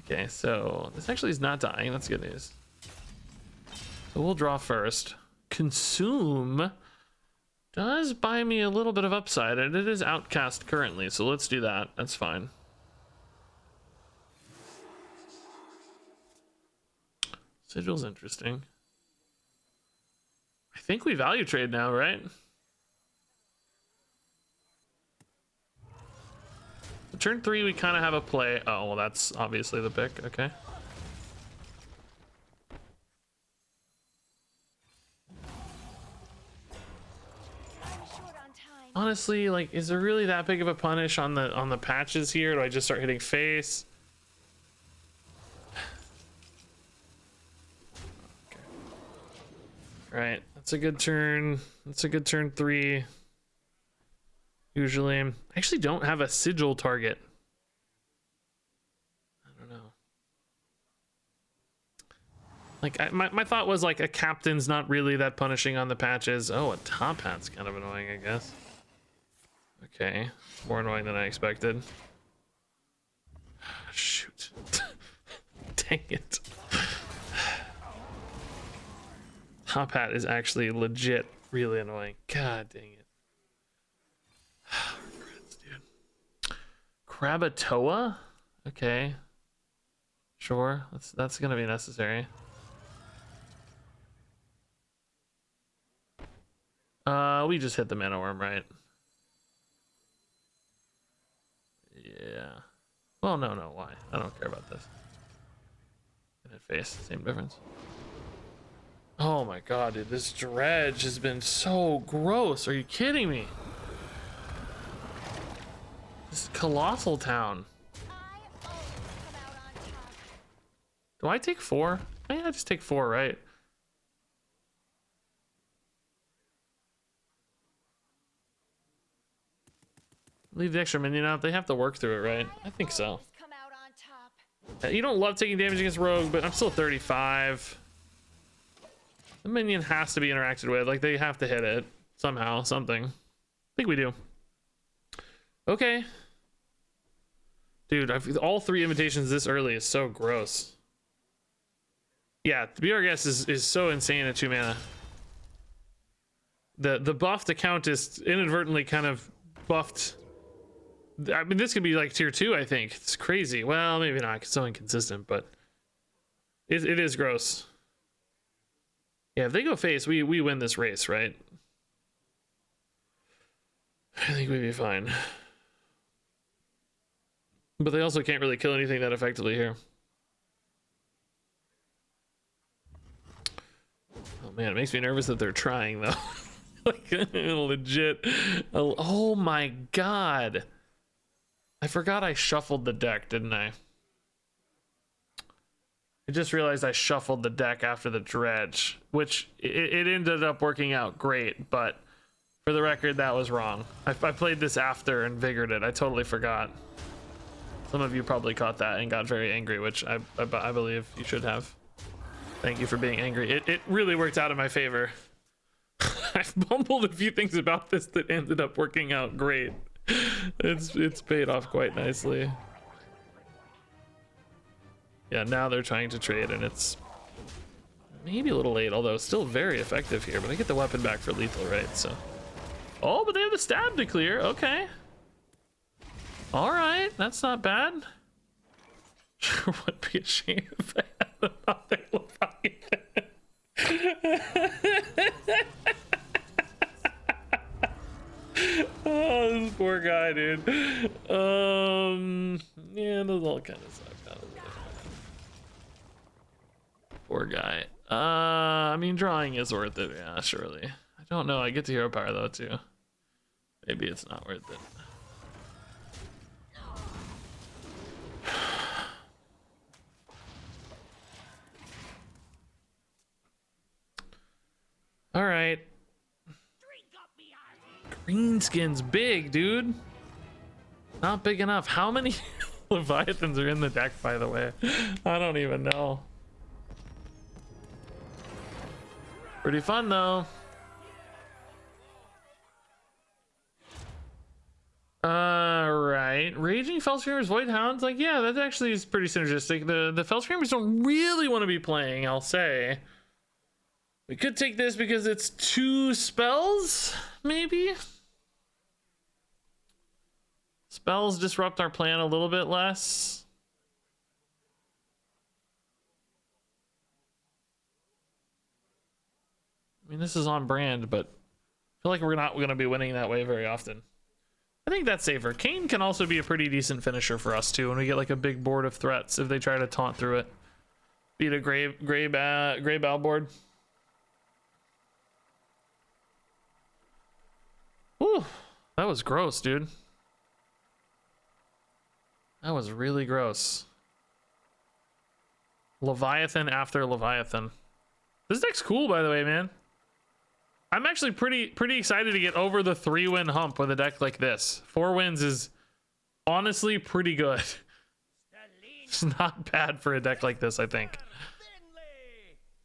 Okay, so this actually is not dying. That's good news. So we'll draw first. Consume does buy me a little bit of upside, and it is outcast currently, so let's do that. That's fine. Sigil's interesting. I think we value trade now, right? Turn 3, we kind of have a play. Oh, well, that's obviously the pick. Okay. Honestly, like, is there really that big of a punish on the patches here? Do I just start hitting face? Okay. Right, that's a good turn. That's a good turn 3. Usually, I actually don't have a sigil target. I don't know. Like, my thought was like a captain's not really that punishing on the patches. Oh, a top hat's kind of annoying, I guess. Okay, more annoying than I expected. Shoot. Dang it. Top hat is actually legit really annoying. God dang it. Regrets, dude. Krakatoa? Okay. Sure, that's gonna be necessary. We just hit the mana worm, right? Yeah. Well, no, why? I don't care about this. Hit face, same difference. Oh my god, dude, this dredge has been so gross. Are you kidding me? This colossal town. Do I take 4? Yeah, I just take 4, right? Leave the extra minion out. They have to work through it, right? I think so. You don't love taking damage against rogue, but I'm still 35. The minion has to be interacted with. Like, they have to hit it somehow, something. I think we do. Okay. Dude, all 3 invitations this early is so gross. Yeah, the Be Our Guest is so insane at 2 mana. The buff to count is inadvertently kind of buffed. I mean, this could be like tier 2, I think. It's crazy. Well, maybe not. It's so inconsistent, but it is gross. Yeah, if they go face, we win this race, right? I think we'd be fine. But they also can't really kill anything that effectively here. Oh man, it makes me nervous that they're trying though. Like, legit. Oh my god. I forgot I shuffled the deck, didn't I? I just realized I shuffled the deck after the dredge, which it ended up working out great, but for the record, that was wrong. I played this after and vigored it. I totally forgot. Some of you probably caught that and got very angry, which I believe you should have. Thank you for being angry. It really worked out in my favor. I've mumbled a few things about this that ended up working out great. It's paid off quite nicely. Yeah, now they're trying to trade and it's maybe a little late, although still very effective here. But I get the weapon back for lethal, right? So, oh, but they have the stab to clear. Okay. All right, that's not bad. Sure would be a shame if I had another Leviathan. Oh, this poor guy, dude. Yeah, those all kind of suck. Poor guy. I mean, drawing is worth it, yeah, surely. I don't know. I get to hero power though too. Maybe it's not worth it. All right. Greenskin's big, dude. Not big enough. How many Leviathans are in the deck, by the way? I don't even know. Pretty fun, though. All right. Raging Lightning, Fell Screamers, Void Hounds, like, yeah, that actually is pretty synergistic. The Fell Screamers don't really want to be playing, I'll say. We could take this because it's 2 spells, maybe? Spells disrupt our plan a little bit less. I mean, this is on brand, but I feel like we're not going to be winning that way very often. I think that's safer. Kayn can also be a pretty decent finisher for us too when we get like a big board of threats if they try to taunt through it. Beat a gray bow board. Whew, that was gross, dude. That was really gross. Leviathan after Leviathan. This deck's cool, by the way, man. I'm actually pretty excited to get over the 3-win hump with a deck like this. 4 wins is honestly pretty good. It's not bad for a deck like this, I think.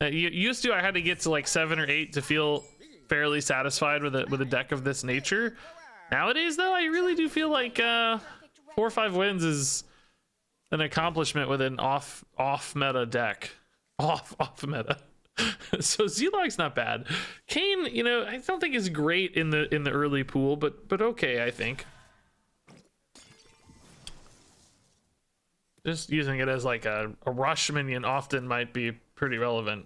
Used to, I had to get to like 7 or 8 to feel fairly satisfied with a deck of this nature. Nowadays, though, I really do feel like 4 or 5 wins is an accomplishment with an off meta deck. Off meta. So Z-Log's not bad. Kayn, you know, I don't think is great in the early pool, but okay, I think. Just using it as like a rush minion often might be pretty relevant.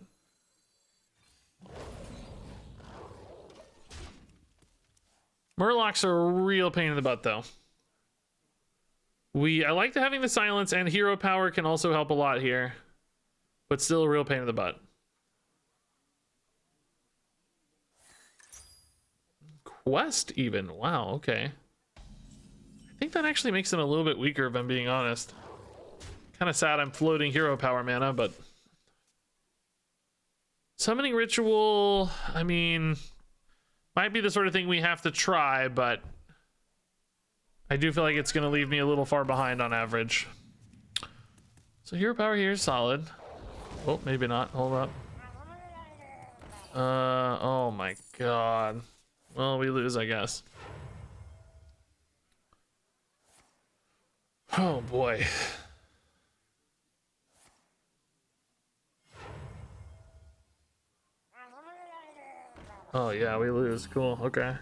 Murlocs are a real pain in the butt, though. I like having the silence, and hero power can also help a lot here, but still a real pain in the butt. Quest even, wow, okay. I think that actually makes them a little bit weaker if I'm being honest. Kind of sad I'm floating hero power mana, but summoning ritual, I mean, might be the sort of thing we have to try, but I do feel like it's going to leave me a little far behind on average. So hero power here is solid. Oh, maybe not. Hold up. Oh my god. Well, we lose, I guess. Oh boy. Oh yeah, we lose. Cool. Okay.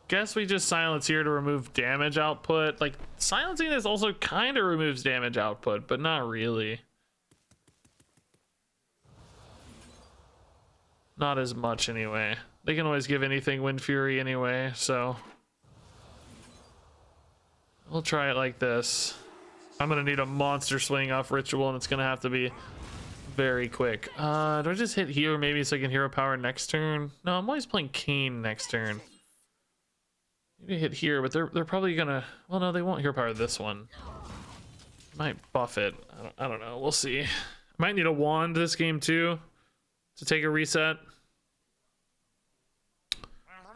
Guess we just silence here to remove damage output. Like, silencing this also kind of removes damage output, but not really. Not as much anyway. They can always give anything Wind Fury anyway, so we'll try it like this. I'm gonna need a monster swing off ritual, and it's gonna have to be very quick. Do I just hit here maybe so I can hero power next turn? No, I'm always playing Kayn next turn. Maybe hit here, but they're probably gonna, well, no, they won't hero power this one. Might buff it. I don't know. We'll see. Might need a wand this game too to take a reset.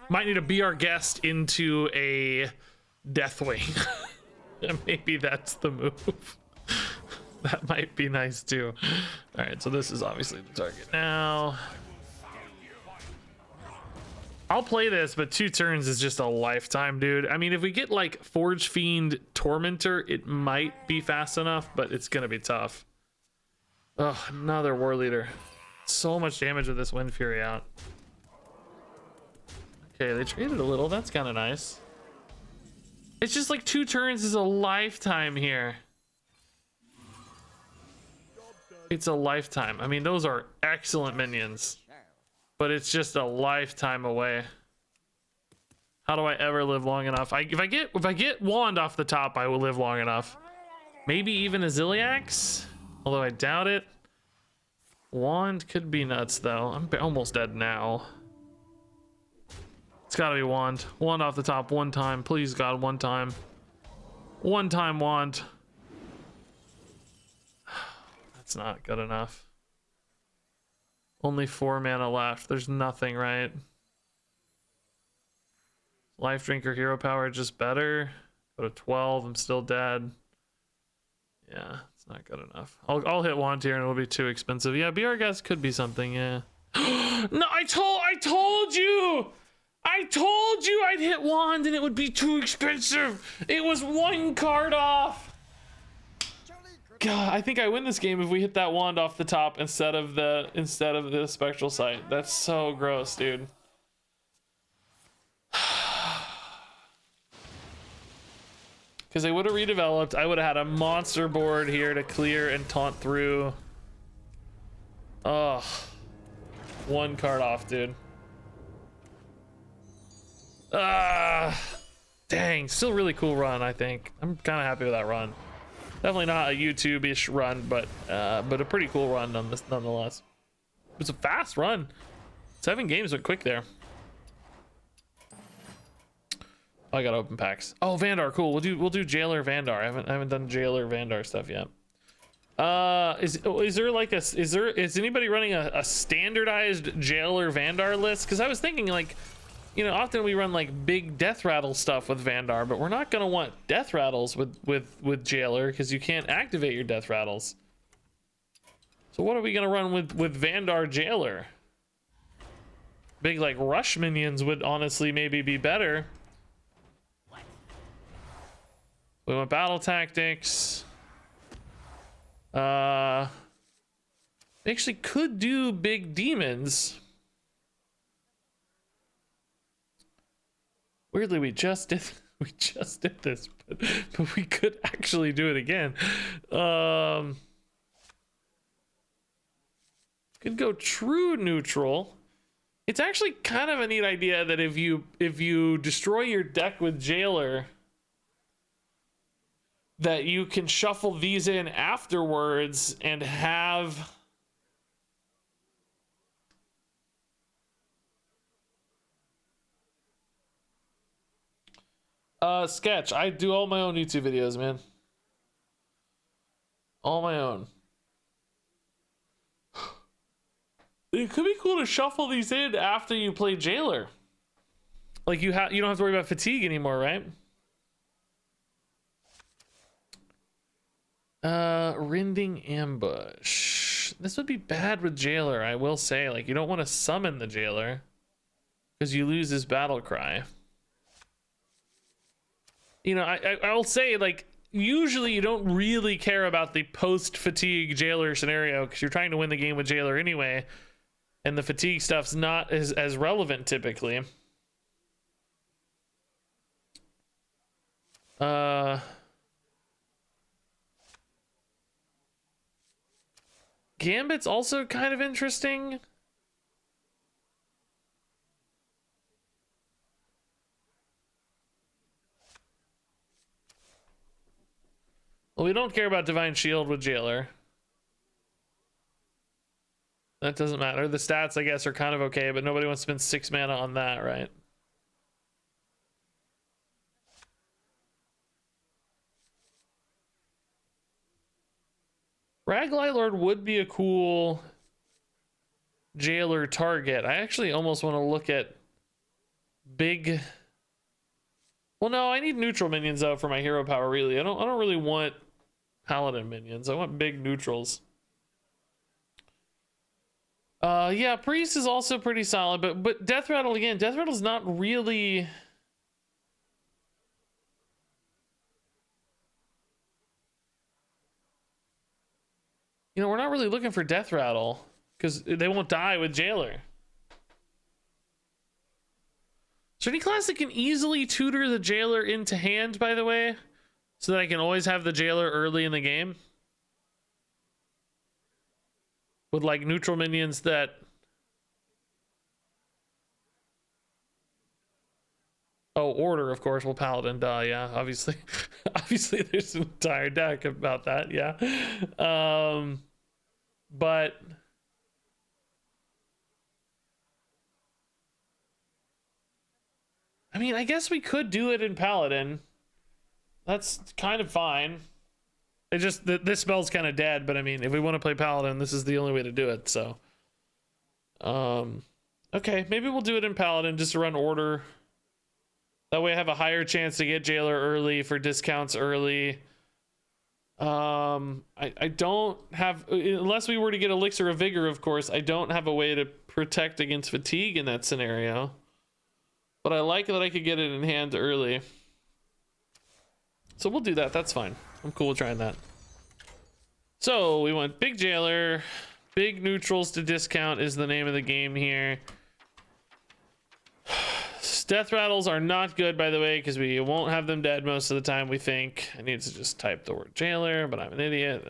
Might need to be our guest into a Deathwing. Maybe that's the move. That might be nice too. All right, so this is obviously the target now. I'll play this, but 2 turns is just a lifetime, dude. I mean, if we get like Forge Fiend Tormentor, it might be fast enough, but it's gonna be tough. Ugh, another War Leader. So much damage with this Wind Fury out. Okay, they traded a little. That's kind of nice. It's just like 2 turns is a lifetime here. It's a lifetime. I mean, those are excellent minions, but it's just a lifetime away. How do I ever live long enough? If I get wand off the top, I will live long enough. Maybe even a Ziliax, although I doubt it. Wand could be nuts though. I'm almost dead now. It's gotta be wand. Wand off the top 1 time, please God, 1 time. 1 time wand. That's not good enough. Only 4 mana left. There's nothing, right? Life Drinker, hero power, just better. Go to 12. I'm still dead. Yeah, it's not good enough. I'll hit wand here and it'll be too expensive. Yeah, BR gas could be something. Yeah. No, I told you. I told you I'd hit wand and it would be too expensive. It was 1 card off. God, I think I win this game if we hit that wand off the top instead of the spectral sight. That's so gross, dude. Because they would have redeveloped. I would have had a monster board here to clear and taunt through. Oh, 1 card off, dude. Dang, still really cool run, I think. I'm kind of happy with that run. Definitely not a YouTube-ish run, but a pretty cool run nonetheless. It was a fast run. 7 games went quick there. Oh, I got open packs. Oh, Vandar, cool. We'll do Jailer Vandar. I haven't done Jailer Vandar stuff yet. Is there like is anybody running a standardized Jailer Vandar list? Because I was thinking, like, you know, often we run like big death rattle stuff with Vandar, but we're not gonna want death rattles with Jailer because you can't activate your death rattles. So what are we gonna run with Vandar Jailer? Big like rush minions would honestly maybe be better. We want battle tactics. We actually could do big demons. Weirdly, we just did this, but we could actually do it again. Could go true neutral. It's actually kind of a neat idea that if you destroy your deck with Jailer, that you can shuffle these in afterwards and have sketch. I do all my own YouTube videos, man. All my own. It could be cool to shuffle these in after you play Jailer. Like you don't have to worry about fatigue anymore, right? Rending Ambush. This would be bad with Jailer, I will say. Like, you don't want to summon the Jailer because you lose his battle cry. You know, I'll say, like, usually you don't really care about the post-fatigue Jailer scenario because you're trying to win the game with Jailer anyway, and the fatigue stuff's not as relevant typically. Gambit's also kind of interesting. Well, we don't care about Divine Shield with Jailer. That doesn't matter. The stats, I guess, are kind of okay, but nobody wants to spend 6 mana on that, right? Raglight Lord would be a cool Jailer target. I actually almost want to look at big... Well, no, I need neutral minions though for my hero power. Really, I don't really want paladin minions. I want big neutrals. Yeah, priest is also pretty solid, but death rattle again. Death rattle's not really. You know, we're not really looking for death rattle because they won't die with Jailer. Is there any class that can easily tutor the Jailer into hand, by the way? So that I can always have the Jailer early in the game? With like neutral minions that... Oh, Order, of course. Well, Paladin, duh, yeah, obviously. Obviously, there's an entire deck about that, yeah. But... I mean, I guess we could do it in Paladin. That's kind of fine. It just, this spell's kind of dead, but I mean, if we want to play Paladin, this is the only way to do it, so. Okay, maybe we'll do it in Paladin just to run Order. That way I have a higher chance to get Jailer early for discounts early. I don't have, unless we were to get Elixir of Vigor, of course, I don't have a way to protect against fatigue in that scenario. But I like that I could get it in hand early. So we'll do that. That's fine. I'm cool with trying that. So we want big jailer, big neutrals to discount is the name of the game here. Death rattles are not good, by the way, because we won't have them dead most of the time, we think. I need to just type the word jailer, but I'm an idiot.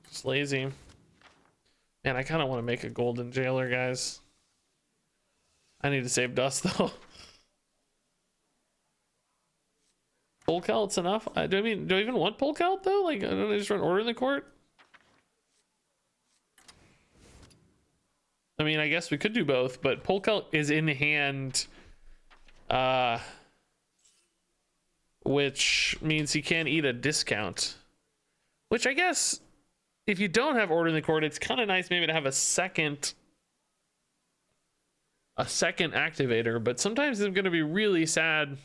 Just lazy. Man, I kind of want to make a golden jailer, guys. I need to save dust, though. Polkelt's enough? Do I even want Polkelt, though? Like, don't I just run Order in the Court? I mean, I guess we could do both, but Polkelt is in hand... which means he can eat a discount, which I guess if you don't have Order in the Court, it's kind of nice maybe to have a second activator, but sometimes it's going to be really sad.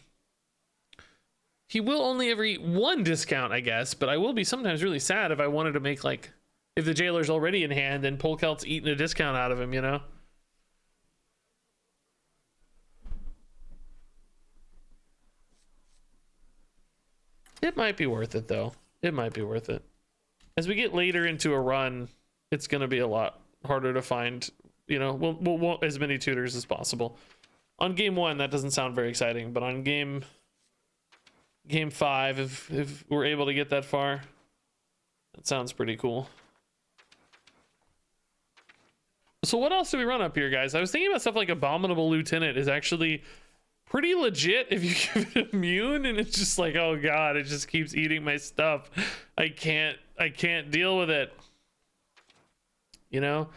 He will only ever eat one discount, I guess, but I will be sometimes really sad if I wanted to make, like, if the jailer's already in hand and Polkelt's eating a discount out of him, you know? It might be worth it, though. It might be worth it. As we get later into a run, it's going to be a lot harder to find, you know, we'll want as many tutors as possible. On game 1, that doesn't sound very exciting, but on game 5, if we're able to get that far, that sounds pretty cool. So what else do we run up here, guys? I was thinking about stuff like Abominable Lieutenant is actually... pretty legit if you give it immune, and it's just like, oh god, it just keeps eating my stuff. I can't deal with it. You know,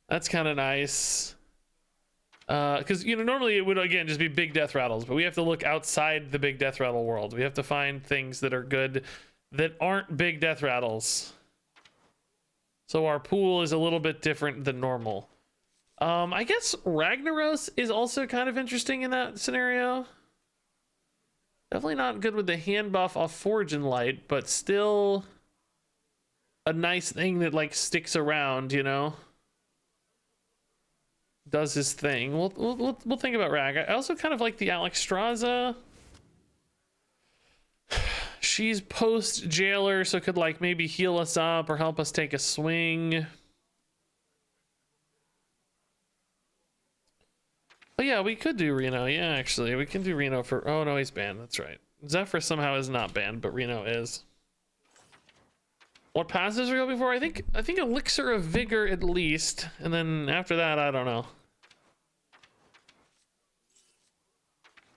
that's kind of nice. Because, you know, normally it would again just be big death rattles, but we have to look outside the big death rattle world. We have to find things that are good that aren't big death rattles. So our pool is a little bit different than normal. I guess Ragnaros is also kind of interesting in that scenario. Definitely not good with the hand buff off Forge and Light, but still a nice thing that, like, sticks around, you know? Does his thing. We'll think about Rag. I also kind of like the Alexstrasza. She's post jailer, so could, like, maybe heal us up or help us take a swing. Oh yeah, we could do Reno. Yeah, actually, we can do Reno for... oh no, he's banned. That's right. Zephyr somehow is not banned, but Reno is. What passes we go before? I think Elixir of Vigor at least, and then after that, I don't know.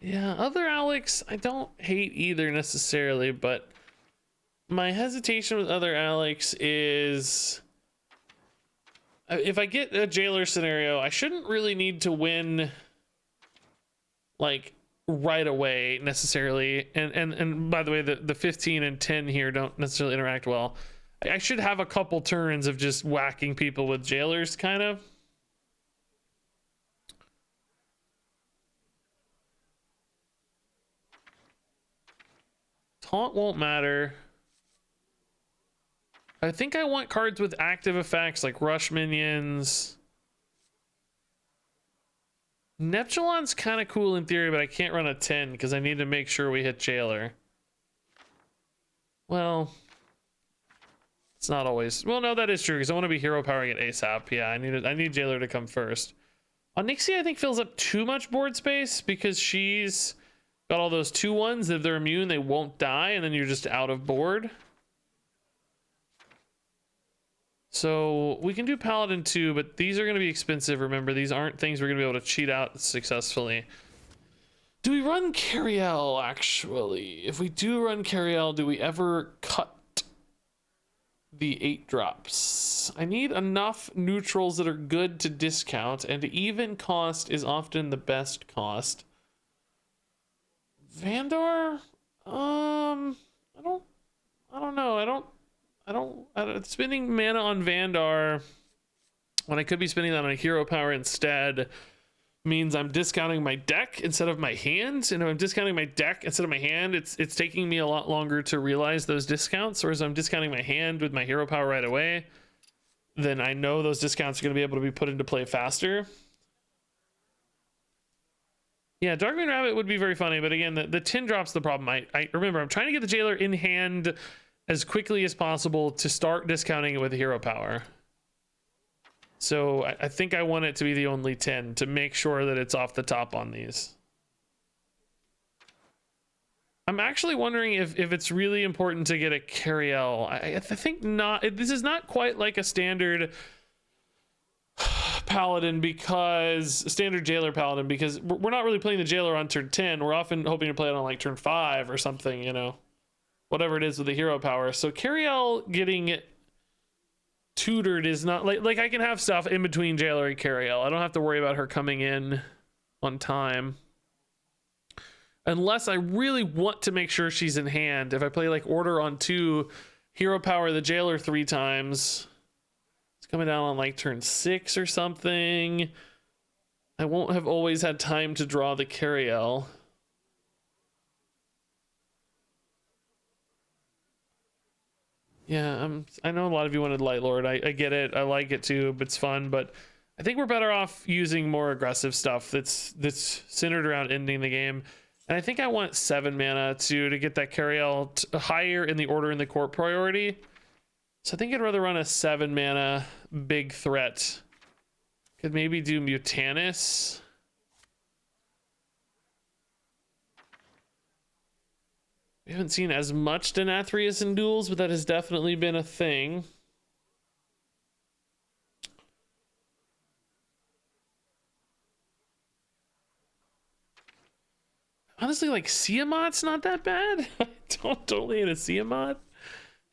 Yeah, other Alex, I don't hate either necessarily, but my hesitation with other Alex is... if I get a jailer scenario, I shouldn't really need to win... like right away necessarily, and by the way, the 15 and 10 here don't necessarily interact well. I should have a couple turns of just whacking people with jailers, kind of. Taunt won't matter. I think I want cards with active effects like rush minions. Neptulon's kind of cool in theory, but I can't run a 10 because I need to make sure we hit jailer. Well, it's not always... well, no, that is true because I want to be hero powering it ASAP. Yeah, I need jailer to come first. Onyxia, I think, fills up too much board space because she's got all those 2/1s that if they're immune, they won't die, and then you're just out of board. So we can do Paladin too, but these are going to be expensive. Remember, these aren't things we're going to be able to cheat out successfully. Do we run Cariel, actually? If we do run Cariel, do we ever cut the 8 drops? I need enough neutrals that are good to discount, and even cost is often the best cost. Vandar? I don't know. Spending mana on Vandar when I could be spending that on a hero power instead means I'm discounting my deck instead of my hand. And if I'm discounting my deck instead of my hand, it's taking me a lot longer to realize those discounts. Whereas I'm discounting my hand with my hero power right away, then I know those discounts are going to be able to be put into play faster. Yeah, Darkwing Rabbit would be very funny, but again, the 10 drop's the problem. I remember, I'm trying to get the Jailer in hand as quickly as possible to start discounting it with hero power. So I think I want it to be the only 10 to make sure that it's off the top on these. I'm actually wondering if it's really important to get a Cariel. I think not. This is not quite like a standard Paladin, because standard Jailer Paladin, because we're not really playing the Jailer on turn 10. We're often hoping to play it on like turn 5 or something, you know, whatever it is with the hero power. So Cariel getting tutored is not like I can have stuff in between Jailer and Cariel. I don't have to worry about her coming in on time. Unless I really want to make sure she's in hand. If I play like Order on 2, hero power the Jailer 3 times. It's coming down on like turn 6 or something. I won't have always had time to draw the Cariel. Yeah, I know a lot of you wanted Light Lord. I get it. I like it too. It's fun, but I think we're better off using more aggressive stuff that's centered around ending the game. And I think I want 7 mana to get that Cariel higher in the Order in the Court priority. So I think I'd rather run a 7 mana big threat. Could maybe do Mutanus. We haven't seen as much Denathrius in Duels, but that has definitely been a thing. Honestly, like Siamot's not that bad. I don't totally hate a Siamot.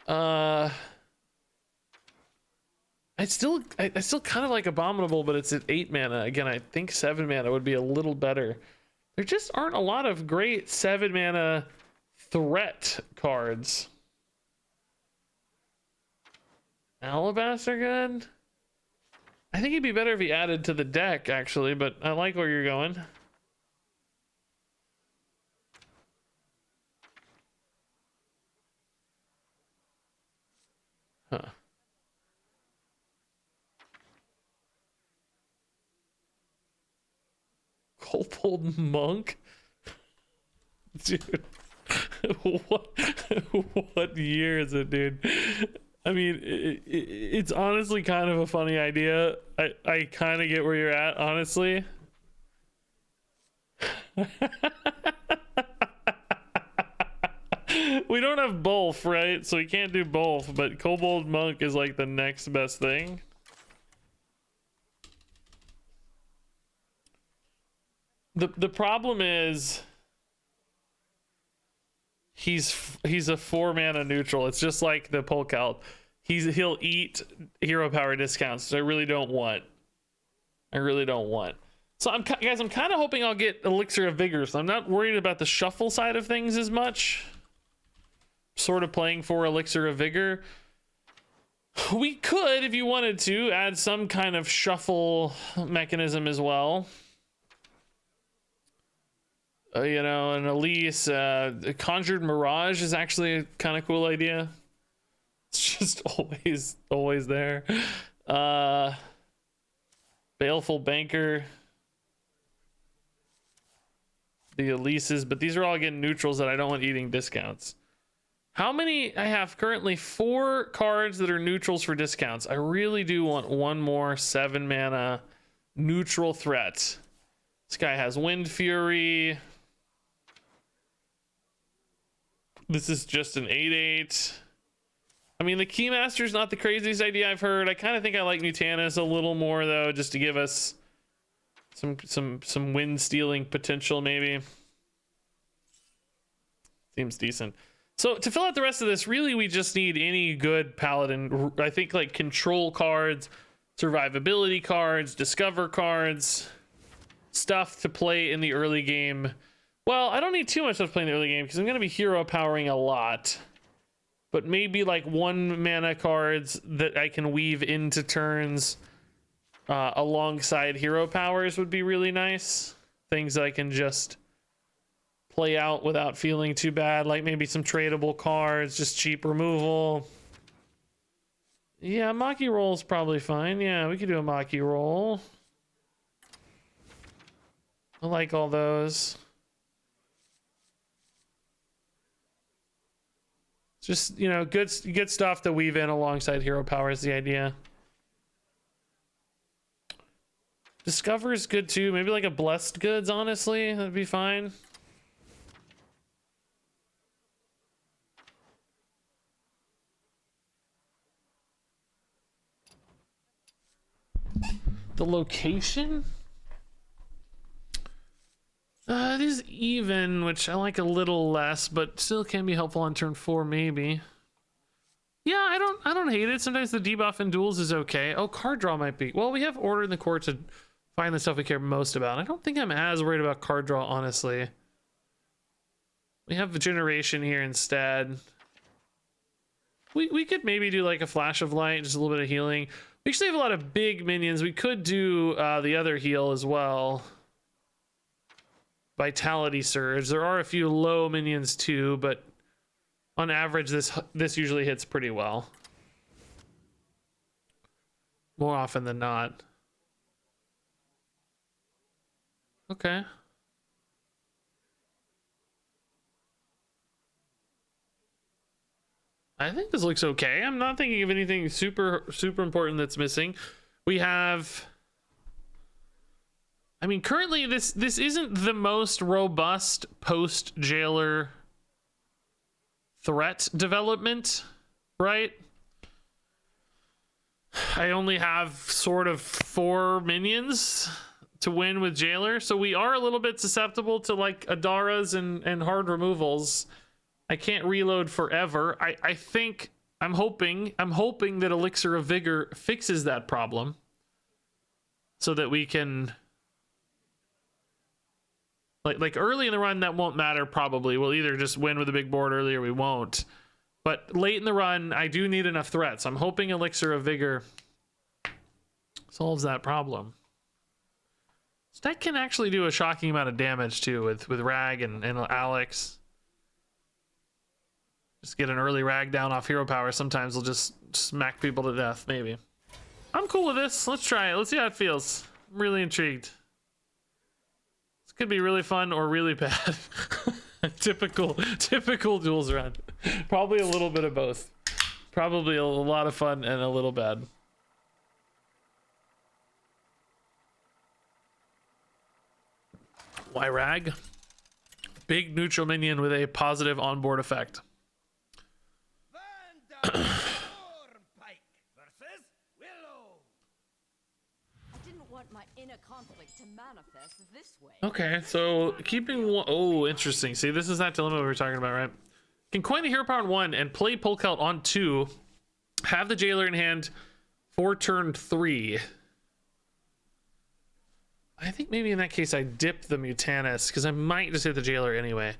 I still kind of like Abominable, but it's at 8 mana. Again, I think 7 mana would be a little better. There just aren't a lot of great 7 mana threat cards. Alabaster good. I think he'd be better if he added to the deck, actually, but I like where you're going. Huh. Kobold Monk? Dude. What year is it, dude? I mean, it's honestly kind of a funny idea. I kind of get where you're at, honestly. We don't have both, right? So we can't do both, but Kobold Monk is like the next best thing. The problem is he's a 4 mana neutral. It's just like the Polkelt. He'll eat hero power discounts, which I really don't want. So I'm kind of hoping I'll get Elixir of Vigor. So I'm not worried about the shuffle side of things as much. Sort of playing for Elixir of Vigor. We could, if you wanted to, add some kind of shuffle mechanism as well. You know, an Elise, Conjured Mirage is actually a kind of cool idea. It's just always there. Baleful Banker. The Elises, but these are all getting neutrals that I don't want eating discounts. How many? I have currently 4 cards that are neutrals for discounts. I really do want one more 7 mana neutral threat. This guy has Wind Fury. This is just an 8/8. I mean, the Keymaster's not the craziest idea I've heard. I kind of think I like Mutanus a little more though, just to give us some wind stealing potential maybe. Seems decent. So to fill out the rest of this, really we just need any good Paladin. I think like control cards, survivability cards, discover cards, stuff to play in the early game. Well, I don't need too much stuff to play in the early game because I'm going to be hero powering a lot. But maybe like 1 mana cards that I can weave into turns. alongside hero powers would be really nice. Things I can just play out without feeling too bad, like maybe some tradable cards, just cheap removal. Yeah, Maki roll is probably fine. Yeah, we could do a Maki roll. I like all those. Just, you know, good stuff to weave in alongside hero power is the idea. Discover is good too. Maybe like a blessed goods, honestly. That'd be fine. The location? It is even, which I like a little less, but still can be helpful on turn 4, maybe. Yeah, I don't hate it. Sometimes the debuff in duels is okay. Oh, card draw might be. Well, we have order in the court to find the stuff we care most about. I don't think I'm as worried about card draw, honestly. We have generation here instead. We could maybe do like a flash of light, just a little bit of healing. We actually have a lot of big minions. We could do the other heal as well. Vitality surge. There are a few low minions too, but on average this usually hits pretty well. More often than not. Okay. I think this looks okay. I'm not thinking of anything super important that's missing. We have, I mean, currently this isn't the most robust post jailer threat development, right? I only have sort of 4 minions to win with jailer, so we are a little bit susceptible to like Adaras and hard removals. I can't reload forever. I think I'm hoping that Elixir of Vigor fixes that problem so that we can like early in the run that won't matter probably. We'll either just win with a big board early or we won't. But late in the run, I do need enough threats. I'm hoping Elixir of Vigor solves that problem. So that can actually do a shocking amount of damage too with Rag and Alex. Just get an early Rag down off hero power. Sometimes we'll just smack people to death, maybe. I'm cool with this. Let's try it. Let's see how it feels. I'm really intrigued. This could be really fun or really bad. Typical duels run. Probably a little bit of both. Probably a lot of fun and a little bad. Why Rag? Big neutral minion with a positive onboard effect. My inner conflict to manifest this way. Okay, so keeping one, oh, interesting. See, this is that dilemma we were talking about, right? Can coin the hero power on 1 and play Polk out on 2. Have the jailer in hand for turn 3. I think maybe in that case I dip the Mutanus because I might just hit the jailer anyway.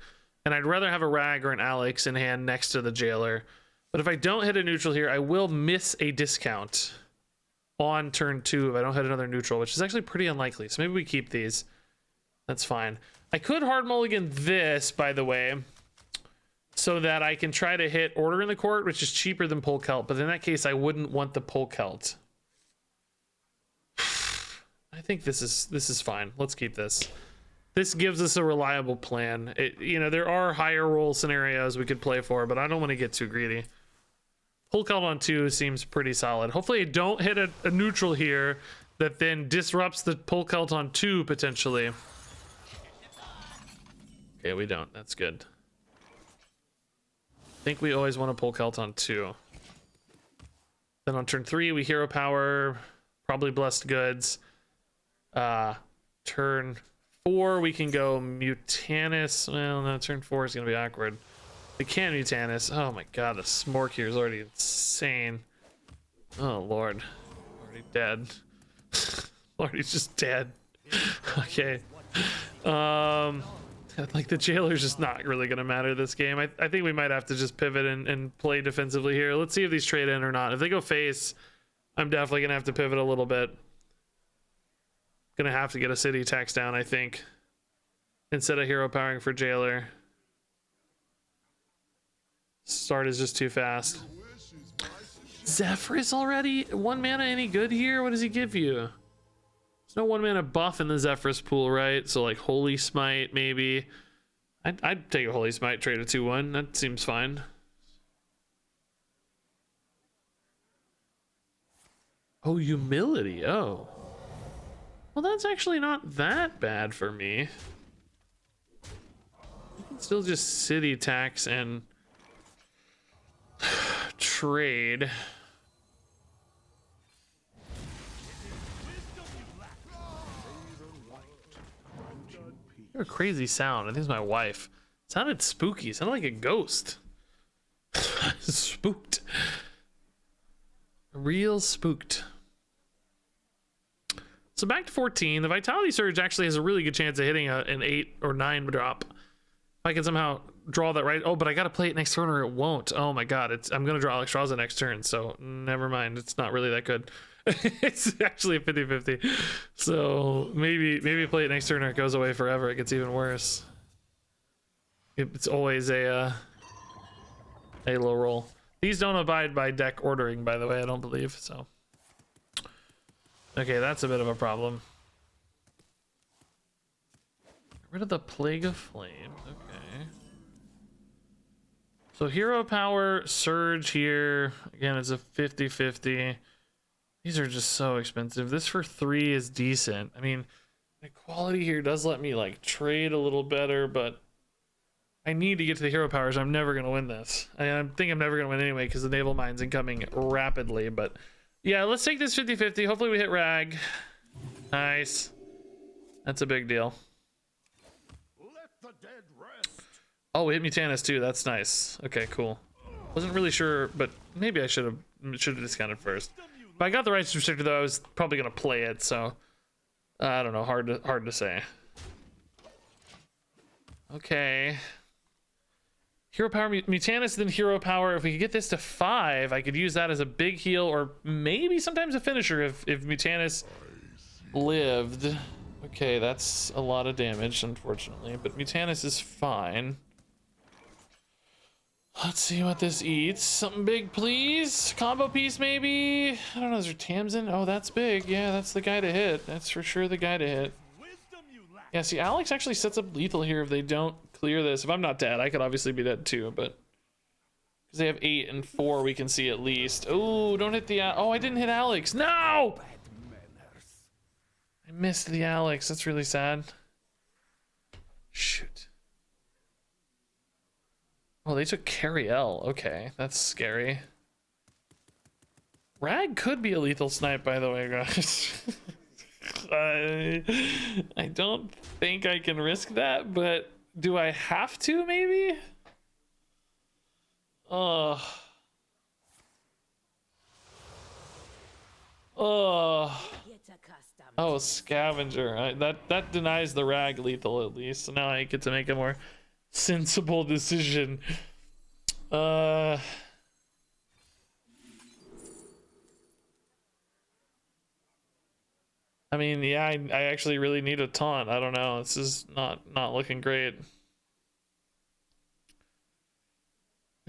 And I'd rather have a Rag or an Alex in hand next to the jailer. But if I don't hit a neutral here, I will miss a discount on turn 2 if I don't hit another neutral, which is actually pretty unlikely. So maybe we keep these. That's fine. I could hard mulligan this, by the way, so that I can try to hit Order in the Court, which is cheaper than Polkelt, but in that case I wouldn't want the Polkelt. I think this is fine. Let's keep this. This gives us a reliable plan. You know, there are higher roll scenarios we could play for, but I don't want to get too greedy. Polkelt on 2 seems pretty solid. Hopefully I don't hit a neutral here that then disrupts the Polkelt on 2 potentially. Okay, we don't. That's good. I think we always want a Polkelt on 2. Then on turn 3 we hero power, probably blessed goods. Turn 4 we can go Mutanus. Well, no, turn 4 is gonna be awkward. We can Mutanus. Oh my god, the Smork here is already insane. Oh lord. Already dead. Lord, he's just dead. Okay. Like the jailer's just not really gonna matter this game. I think we might have to just pivot and play defensively here. Let's see if these trade in or not. If they go face, I'm definitely gonna have to pivot a little bit. Gonna have to get a city tax down, I think, instead of hero powering for jailer. Start is just too fast. Zephyrus already? 1 mana any good here? What does he give you? There's no 1 mana buff in the Zephyrus pool, right? So like Holy Smite, maybe. I'd take a Holy Smite, trade a 2/1. That seems fine. Oh, Humility. Oh. Well, that's actually not that bad for me. You can still just city tax and trade. You're a crazy sound. I think it's my wife. It sounded spooky. It sounded like a ghost. Spooked. Real spooked. So back to 14. The Vitality Surge actually has a really good chance of hitting an 8 or 9 drop. If I can somehow draw that right. Oh, but I gotta play it next turn or it won't. Oh my god, I'm gonna draw Alexstrasza next turn, so never mind. It's not really that good. It's actually a 50-50. So maybe play it next turn or it goes away forever. It gets even worse. It's always a low roll. These don't abide by deck ordering, by the way, I don't believe, so. Okay, that's a bit of a problem. Get rid of the Plague of Flame. Okay. So hero power, surge here. Again, it's a 50-50. These are just so expensive. This for 3 is decent. I mean, the quality here does let me like trade a little better, but I need to get to the hero powers. I'm never gonna win this. I think I'm never gonna win anyway because the naval mine's incoming rapidly, but yeah, let's take this 50-50. Hopefully we hit Rag. Nice. That's a big deal. Let the dead rest. Oh, we hit Mutanus too. That's nice. Okay, cool. Wasn't really sure, but maybe I should have discounted first. If I got the right restrictor though, I was probably gonna play it, so I don't know. Hard to say. Okay. Hero power, Mutanus, then hero power. If we could get this to 5, I could use that as a big heal, or maybe sometimes a finisher if Mutanus lived. Okay, that's a lot of damage, unfortunately, but Mutanus is fine. Let's see what this eats. Something big, please. Combo piece, maybe. I don't know. Is there Tamsin? Oh, that's big. Yeah, that's the guy to hit. That's for sure the guy to hit. Yeah, see, Alex actually sets up lethal here if they don't clear this. If I'm not dead, I could obviously be dead too, but because they have 8 and 4, we can see at least. Oh, don't hit the. Oh, I didn't hit Alex. No! I missed the Alex. That's really sad. Shoot. Oh, they took Cariel. Okay, that's scary. Rag could be a lethal snipe, by the way, guys. I don't think I can risk that, but do I have to, maybe? Oh, scavenger. That denies the Rag lethal at least, so now I get to make a more sensible decision. I mean, yeah, I actually really need a taunt. I don't know. This is not looking great.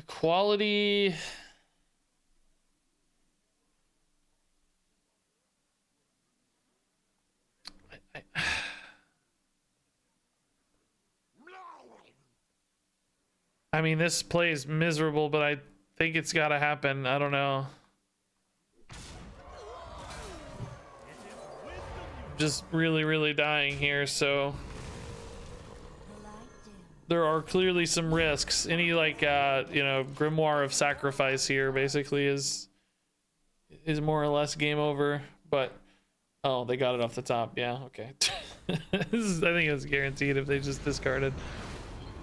Quality. I mean, this play is miserable, but I think it's got to happen. I don't know. Just really dying here, so there are clearly some risks. Any like you know, grimoire of sacrifice here basically is more or less game over, but oh, they got it off the top. Yeah, okay. I think it's guaranteed if they just discarded.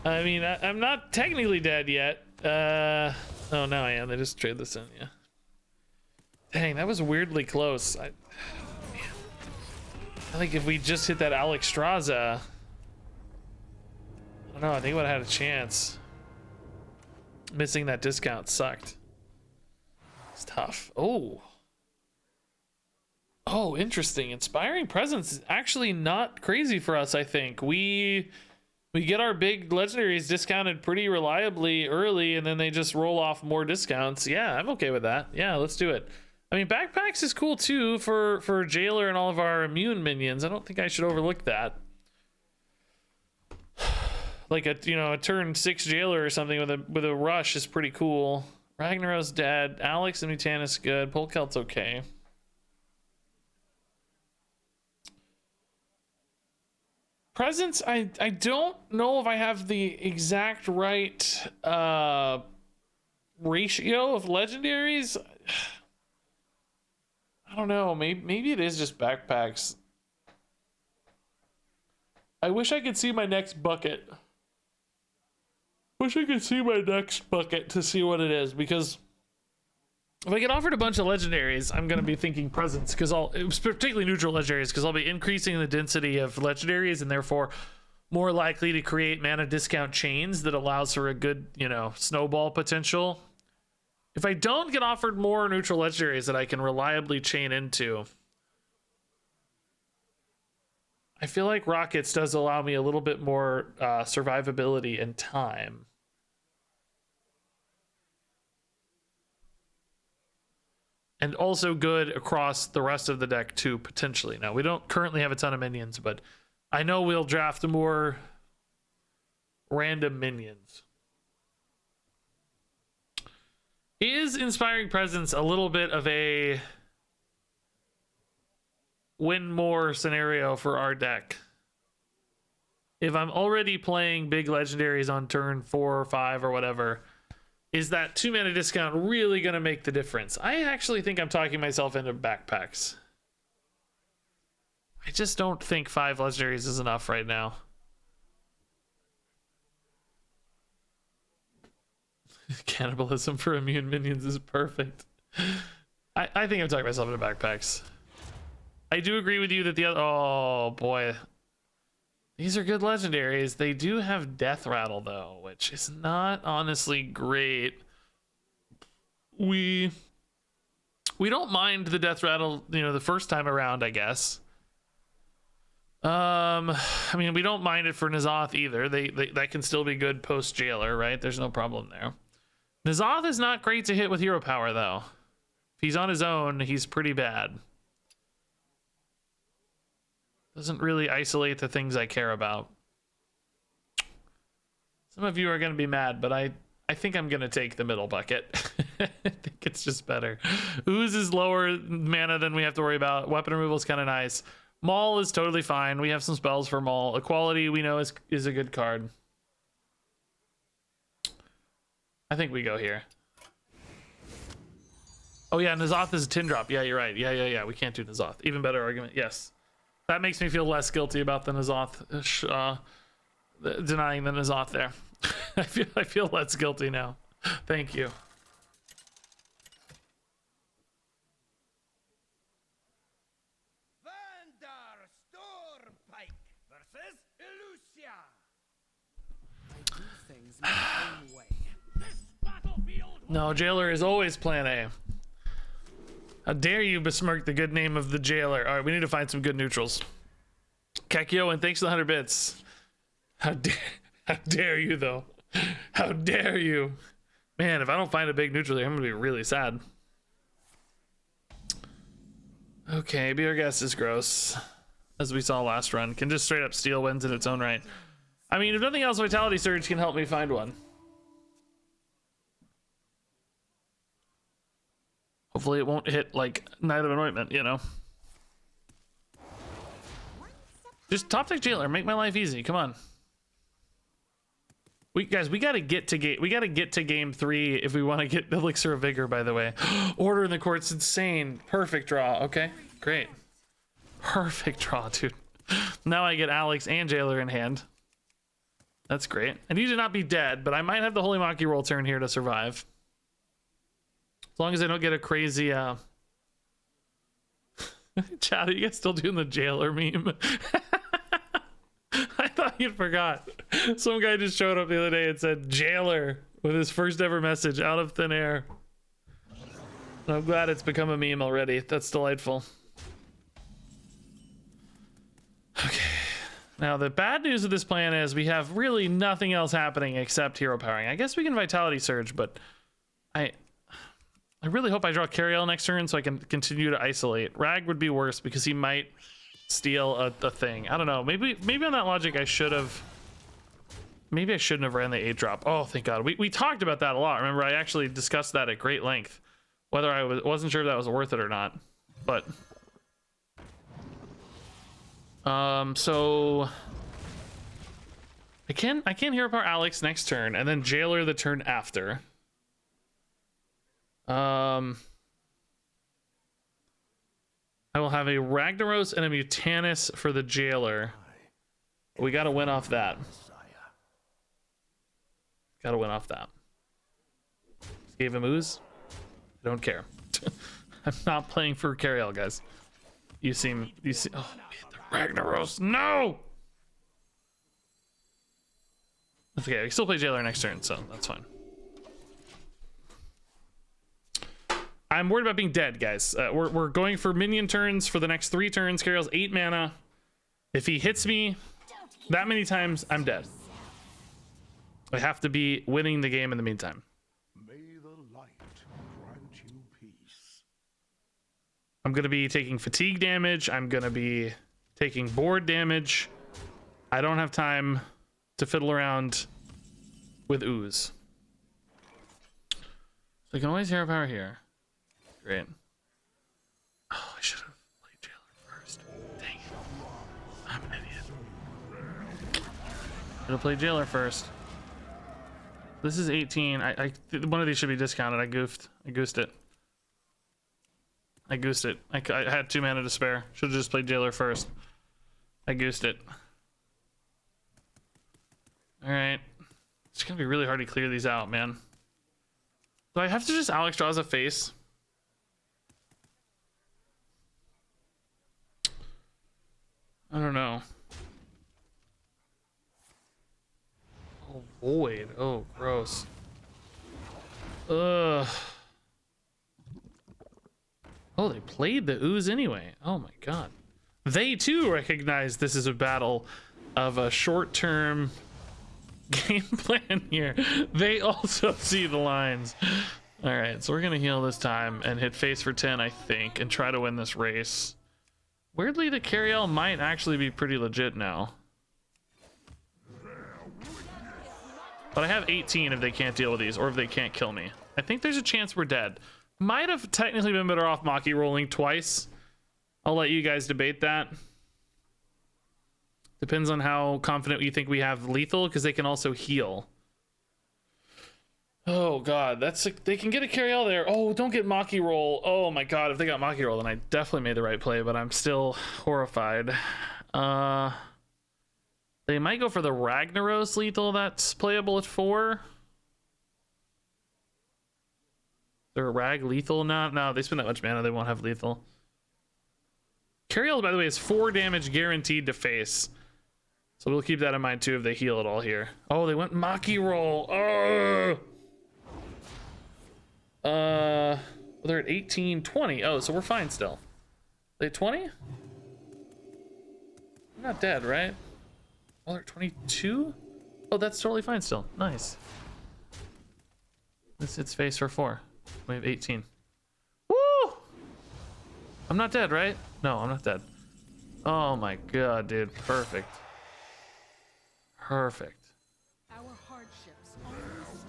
I mean, I'm not technically dead yet. Oh, now I am. They just trade this in. Yeah, dang, that was weirdly close. I think if we just hit that Alexstrasza, I don't know, I think I would have had a chance. Missing that discount sucked. It's tough. Oh. Oh, interesting. Inspiring Presence is actually not crazy for us, I think. We get our big legendaries discounted pretty reliably early, and then they just roll off more discounts. Yeah, I'm okay with that. Yeah, let's do it. I mean, backpacks is cool too for Jailer and all of our immune minions. I don't think I should overlook that. Like a turn 6 Jailer or something with a rush is pretty cool. Ragnarok's dead. Alex and Mutanus good. Polkelt's okay. Presence, I don't know if I have the exact right ratio of legendaries. I don't know. Maybe it is just backpacks. I wish I could see my next bucket. Wish I could see my next bucket to see what it is, because if I get offered a bunch of legendaries, I'm going to be thinking presence, because particularly neutral legendaries, because I'll be increasing the density of legendaries and therefore more likely to create mana discount chains that allows for a good, snowball potential. If I don't get offered more neutral legendaries that I can reliably chain into, I feel like Rockets does allow me a little bit more survivability and time. And also good across the rest of the deck too, potentially. Now, we don't currently have a ton of minions, but I know we'll draft more random minions. Is Inspiring Presence a little bit of a win more scenario for our deck? If I'm already playing big legendaries on turn 4 or 5 or whatever, is that 2 mana discount really going to make the difference? I actually think I'm talking myself into backpacks. I just don't think 5 legendaries is enough right now. Cannibalism for immune minions is perfect. I think I'm talking myself into backpacks. I do agree with you that the other... Oh, boy. These are good legendaries. They do have Death Rattle, though, which is not honestly great. We don't mind the Death Rattle, the first time around, I guess. I mean, we don't mind it for N'Zoth either. That can still be good post-Jailer, right? There's no problem there. N'Zoth is not great to hit with hero power, though. If he's on his own, he's pretty bad. Doesn't really isolate the things I care about. Some of you are going to be mad, but I think I'm going to take the middle bucket. I think it's just better. Ooze is lower mana than we have to worry about. Weapon removal is kind of nice. Maul is totally fine. We have some spells for Maul. Equality, we know, is a good card. I think we go here. Oh yeah, N'Zoth is a tin drop. Yeah, you're right. Yeah. We can't do N'Zoth. Even better argument. Yes. That makes me feel less guilty about the N'Zoth, denying the N'Zoth there. I feel less guilty now. Thank you. Vandar Stormpike versus Elusia. I do things my own way. This battlefield. No, Jailer is always plan A. How dare you besmirk the good name of the Jailer? All right, we need to find some good neutrals. Kakio, and thanks for the 100 bits. How dare you, though? How dare you? Man, if I don't find a big neutral here, I'm going to be really sad. Okay, Be Our Guest is gross. As we saw last run. Can just straight up steal wins in its own right. I mean, if nothing else, Vitality Surge can help me find one. Hopefully it won't hit, like, Night of Anointment, Just top deck Jailer, make my life easy. Come on. We gotta get to game 3 if we want to get Elixir of Vigor, by the way. Order in the Court's insane. Perfect draw. Okay, great. Perfect draw, dude. Now I get Alex and Jailer in hand. That's great. I need to not be dead, but I might have the Holy Maki roll turn here to survive. As long as I don't get a crazy, Chad, are you guys still doing the Jailer meme? I thought you forgot. Some guy just showed up the other day and said Jailer with his first ever message out of thin air. And I'm glad it's become a meme already. That's delightful. Now, the bad news of this plan is we have really nothing else happening except hero powering. I guess we can Vitality Surge, but I really hope I draw Cariel next turn so I can continue to isolate. Rag would be worse because he might steal a thing. I don't know. Maybe on that logic, I should have. Maybe I shouldn't have ran the 8-drop. Oh, thank God. We talked about that a lot. Remember, I actually discussed that at great length. Whether I wasn't sure if that was worth it or not. But so I can hero power Alex next turn and then Jailer the turn after. I will have a Ragnaros and a Mutanus for the Jailer. We got to win off that. Got to win off that. Just gave him ooze. I don't care. I'm not playing for Cariel, guys. You see. Oh, the Ragnaros. No. That's okay. I can still play Jailer next turn, so that's fine. I'm worried about being dead, guys. We're going for minion turns for the next 3 turns. Cariel's 8 mana. If he hits me that many times, I'm dead. I have to be winning the game in the meantime. May the light grant you peace. I'm going to be taking fatigue damage. I'm going to be taking board damage. I don't have time to fiddle around with ooze. So I can always hero power here. Great. Oh, I should have played Jailer first. Dang it. I'm an idiot. Should have played Jailer first. This is 18. One of these should be discounted. I goofed it. I had 2 mana to spare. Should have just played Jailer first. I goosed it. All right. It's gonna be really hard to clear these out, man. Do I have to just Alex draws a face? I don't know. Oh, void. Oh, gross. Ugh. Oh, they played the ooze anyway. Oh my God. They too recognize this is a battle of a short-term game plan here. They also see the lines. All right, so we're gonna heal this time and hit face for 10, I think, and try to win this race. Weirdly, the Cariel might actually be pretty legit now. But I have 18 if they can't deal with these, or if they can't kill me. I think there's a chance we're dead. Might have technically been better off Maki rolling twice. I'll let you guys debate that. Depends on how confident you think we have lethal, because they can also heal. Oh God, that's they can get a Cariel there. Oh, don't get Maki roll. Oh my God, if they got Maki roll, then I definitely made the right play, but I'm still horrified. They might go for the Ragnaros lethal that's playable at 4. They're Rag lethal? No, they spend that much mana, they won't have lethal. Cariel, by the way, is 4 damage guaranteed to face. So we'll keep that in mind too if they heal at all here. Oh, they went Maki roll. Oh! Well, they're at 18, 20. Oh, so we're fine still. They at 20? They're not dead, right? Oh, they're 22? Oh, that's totally fine still. Nice. This hits face for 4. We have 18. Woo! I'm not dead, right? No, I'm not dead. Oh my God, dude. Perfect. Perfect. Our hardships only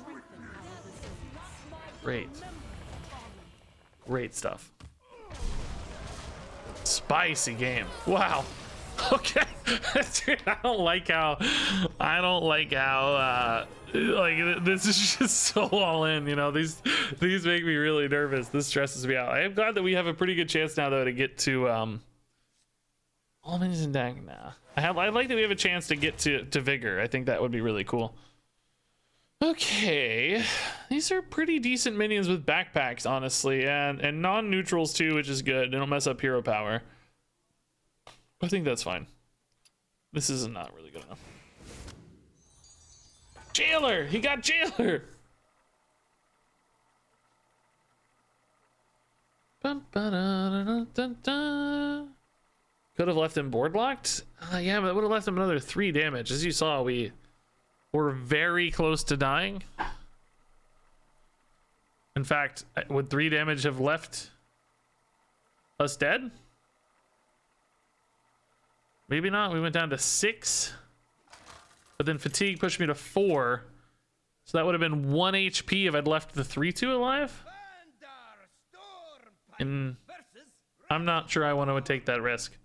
strengthen our resilience. Great. Great stuff. Spicy game. Wow. Okay. Dude, I don't like how like this is just so all in, you know. These make me really nervous. This stresses me out. I am glad that we have a pretty good chance now though to get to all minions in deck. Nah. I like that we have a chance to get to Vigor. I think that would be really cool. Okay, these are pretty decent minions with backpacks, honestly, and non-neutrals too, which is good. They don't mess up hero power. I think that's fine. This is not really good enough. Jailer! He got Jailer! Could have left him board locked. Yeah, but it would have left him another 3 damage. As you saw, we were very close to dying. In fact, would 3 damage have left us dead? Maybe not. We went down to 6. But then fatigue pushed me to 4. So that would have been 1 HP if I'd left the 3-2 alive. And I'm not sure I want to take that risk.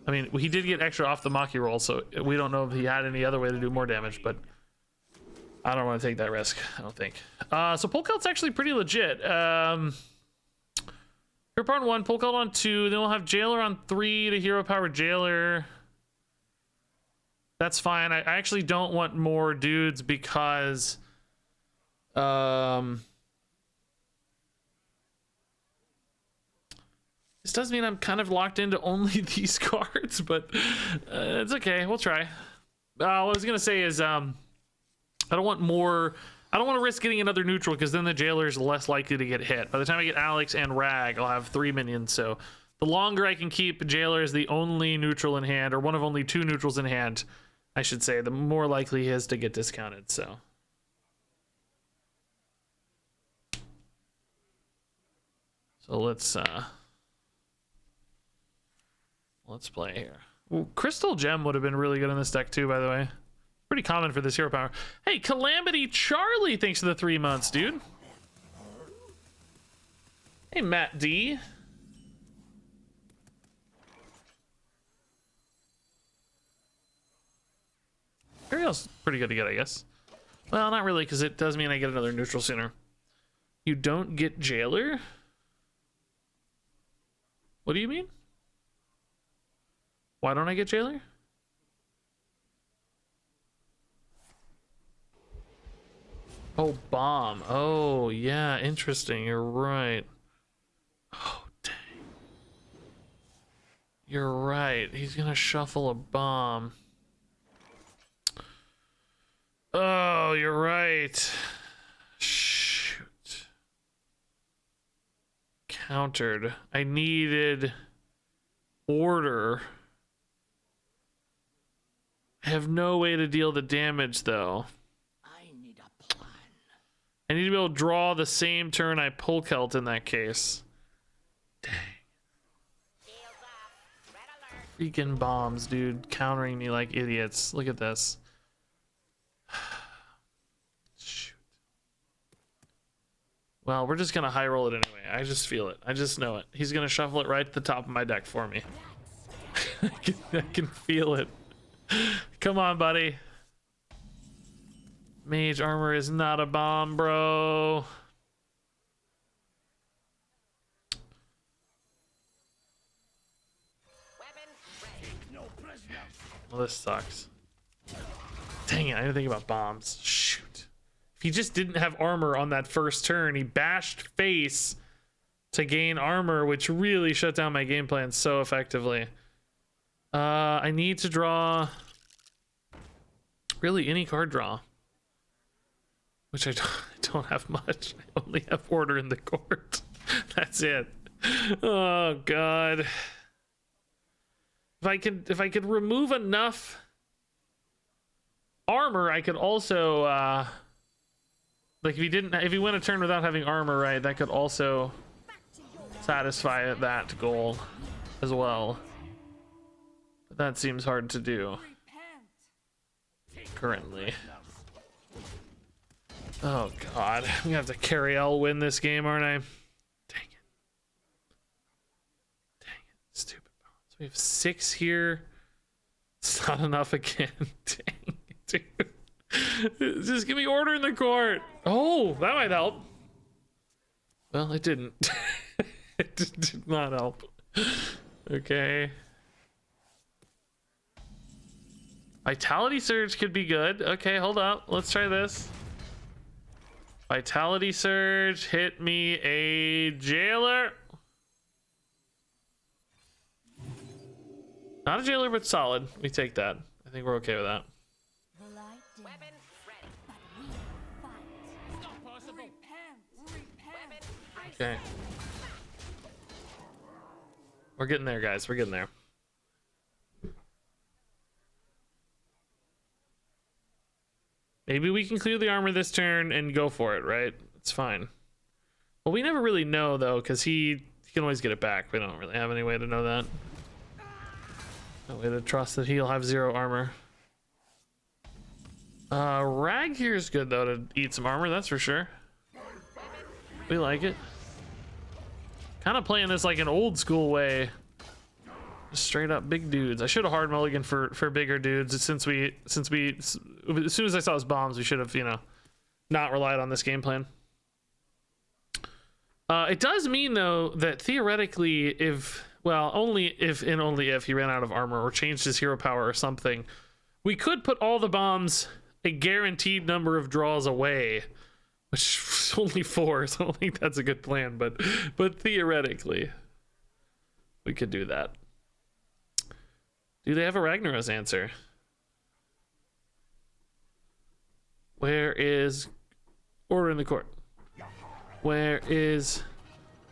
I mean, he did get extra off the Maki roll, so we don't know if he had any other way to do more damage, but I don't want to take that risk, I don't think. So Polk Out's actually pretty legit. Hero Power on 1, Polk Out on 2, then we'll have Jailer on 3 to Hero Power Jailer. That's fine. I actually don't want more dudes because this does mean I'm kind of locked into only these cards, but it's okay. We'll try. What I was gonna say is I don't want to risk getting another neutral because then the Jailer's less likely to get hit. By the time I get Alex and Rag, I'll have 3 minions. So the longer I can keep Jailer as the only neutral in hand, or one of only 2 neutrals in hand, I should say, the more likely he is to get discounted. So let's play here. Ooh, Crystal Gem would have been really good in this deck too, by the way. Pretty common for this hero power. Hey, Calamity Charlie, thanks for the 3 months, dude. Hey, Matt D. Ariel's pretty good to get, I guess. Well, not really, because it does mean I get another neutral sooner. You don't get Jailer? What do you mean? Why don't I get Jailer? Oh, bomb. Oh, yeah, interesting. You're right. Oh, dang. You're right. He's gonna shuffle a bomb. Oh, you're right. Shoot. Countered. I needed order. I have no way to deal the damage, though. I need a plan. I need to be able to draw the same turn I pull Celt in that case. Dang. Freaking bombs, dude. Countering me like idiots. Look at this. Shoot. Well, we're just gonna high roll it anyway. I just feel it. I just know it. He's gonna shuffle it right to the top of my deck for me. I can feel it. Come on, buddy. Mage armor is not a bomb, bro. Well, this sucks. Dang it, I didn't think about bombs. Shoot. If he just didn't have armor on that first turn, he bashed face to gain armor, which really shut down my game plan so effectively. I need to draw really any card draw, which I don't have much. I only have order in the court. That's it. Oh god. If I could remove enough armor, I could also like if he went a turn without having armor, right, that could also satisfy that goal as well. But that seems hard to do currently. Oh god, I'm gonna have to carry L win this game, aren't I? Dang it. Dang it. Stupid. So we have 6 here. It's not enough again. Dang it, dude. Just give me order in the court. Oh, that might help. Well, it didn't. It did not help. Okay. Vitality Surge could be good. Okay, hold up. Let's try this. Vitality Surge, hit me a Jailer. Not a Jailer, but solid. We take that. I think we're okay with that. Weapon ready. Not possible. Weapon Okay. We're getting there, guys. We're getting there. Maybe we can clear the armor this turn and go for it, right? It's fine. Well, we never really know, though, because he can always get it back. We don't really have any way to know that. No way to trust that he'll have 0 armor. Rag here is good, though, to eat some armor, that's for sure. We like it. Kind of playing this like an old school way. Just straight up big dudes. I should have hard mulligan for bigger dudes as soon as I saw his bombs, we should have, you know, not relied on this game plan. It does mean, though, that theoretically, only if he ran out of armor or changed his hero power or something, we could put all the bombs a guaranteed number of draws away, which is only 4, so I don't think that's a good plan, but theoretically, we could do that. Do they have a Ragnaros answer? Where is Order in the Court? Where is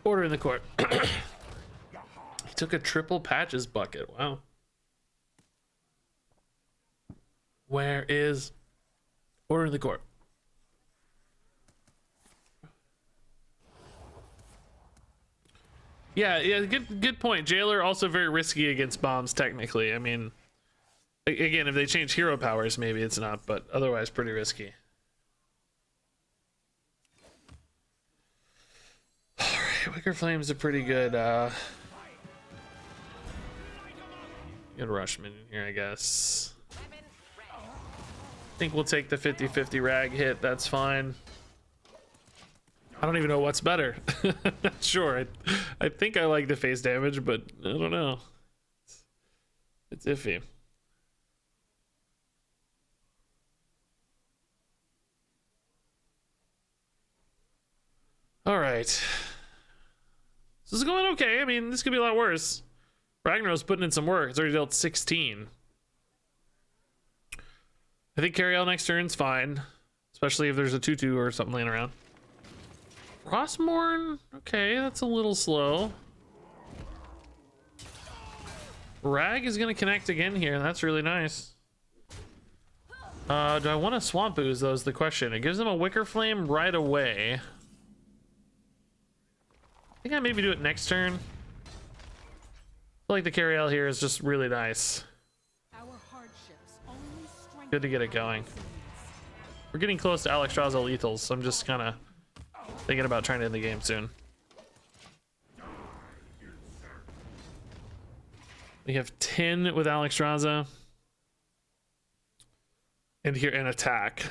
Order in the Court? He took a triple patches bucket. Wow. Where is Order in the Court? Yeah, good point. Jailer also very risky against bombs, technically. I mean, again, if they change hero powers, maybe it's not, but otherwise pretty risky. Alright, Wicker Flame's a pretty good, good rush minion here, I guess. I think we'll take the 50-50 rag hit, that's fine. I don't even know what's better. Not sure. I think I like the face damage, but I don't know. It's iffy. All right. This is going okay. I mean, this could be a lot worse. Ragnar's putting in some work. It's already dealt 16. I think carry out next turn's fine, especially if there's a 2/2 or something laying around. Frostmourne, okay, that's a little slow. Rag is gonna connect again here, and that's really nice. Do I want to Swamp Ooze, though, is the question. It gives them a Wicker Flame right away. I think I maybe do it next turn. I feel like the carry out here is just really nice. Good to get it going. We're getting close to Alexstrasza lethals, so I'm just kind of thinking about trying to end the game soon. We have 10 with Alexstrasza. And here an attack.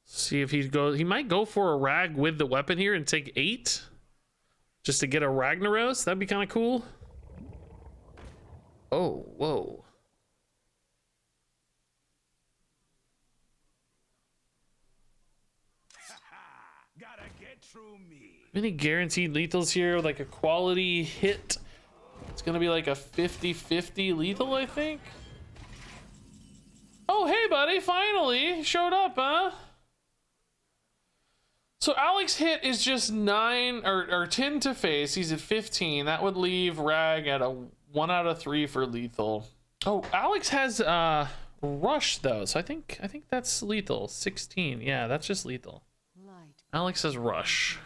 See if he goes. He might go for a rag with the weapon here and take 8. Just to get a Ragnaros. That'd be kind of cool. Oh, whoa. Gotta get through me. Any guaranteed lethals here, like a quality hit? It's gonna be like a 50-50 lethal, I think. Oh, hey, buddy, finally showed up, huh? So Alex hit is just 9 or 10 to face. He's at 15. That would leave Rag at a 1 out of 3 for lethal. Oh, Alex has rush though, so I think that's lethal. 16. Yeah, that's just lethal. Alex has rush,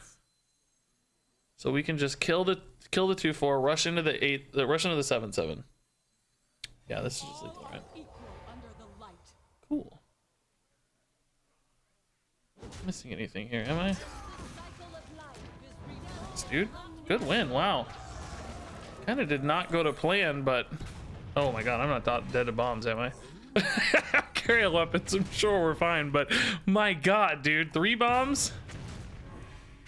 so we can just kill the 2/4, rush into the 8, rush into the 7/7. Yeah, this is just lethal, right? Cool. Missing anything here, am I? Thanks, dude. Good win. Wow. Kind of did not go to plan, but oh my god, I'm not dead to bombs, am I? Carry weapons, I'm sure we're fine, but my god, dude, 3 bombs?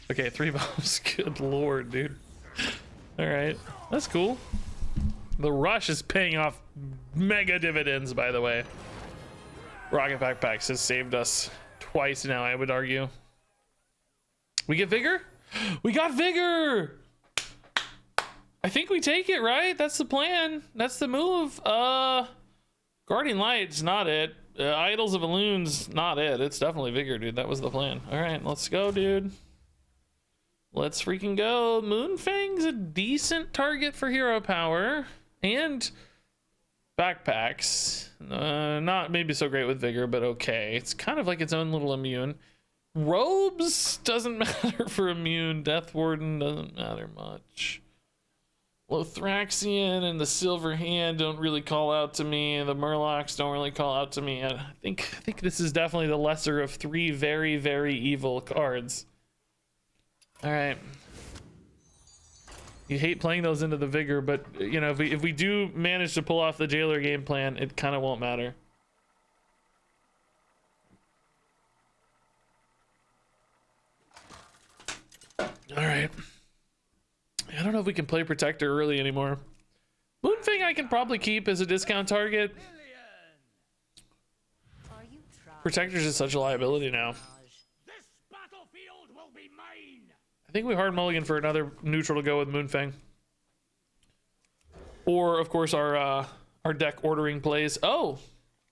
Okay, 3 bombs. Good lord, dude. All right, that's cool. The rush is paying off mega dividends, by the way. Rocket Backpacks has saved us twice now, I would argue. We get Vigor? We got Vigor! I think we take it, right? That's the plan. That's the move. Guardian Light's not it. Idols of Balloons, not it. It's definitely Vigor, dude. That was the plan. All right, let's go, dude. Let's freaking go. Moonfang's a decent target for hero power and backpacks. Not maybe so great with Vigor, but okay. It's kind of like its own little immune. Robes doesn't matter for immune. Death Warden doesn't matter much. Lothraxian and the Silver Hand don't really call out to me. The Murlocs don't really call out to me. I think this is definitely the lesser of three very, very evil cards. All right. You hate playing those into the Vigor, but you know, if we do manage to pull off the Jailer game plan, it kind of won't matter. All right. I don't know if we can play Protector early anymore. Moonfang I can probably keep as a discount target. Protector's is such a liability now. This battlefield will be mine. I think we hard mulligan for another neutral to go with Moonfang. Or of course our deck ordering plays. Oh,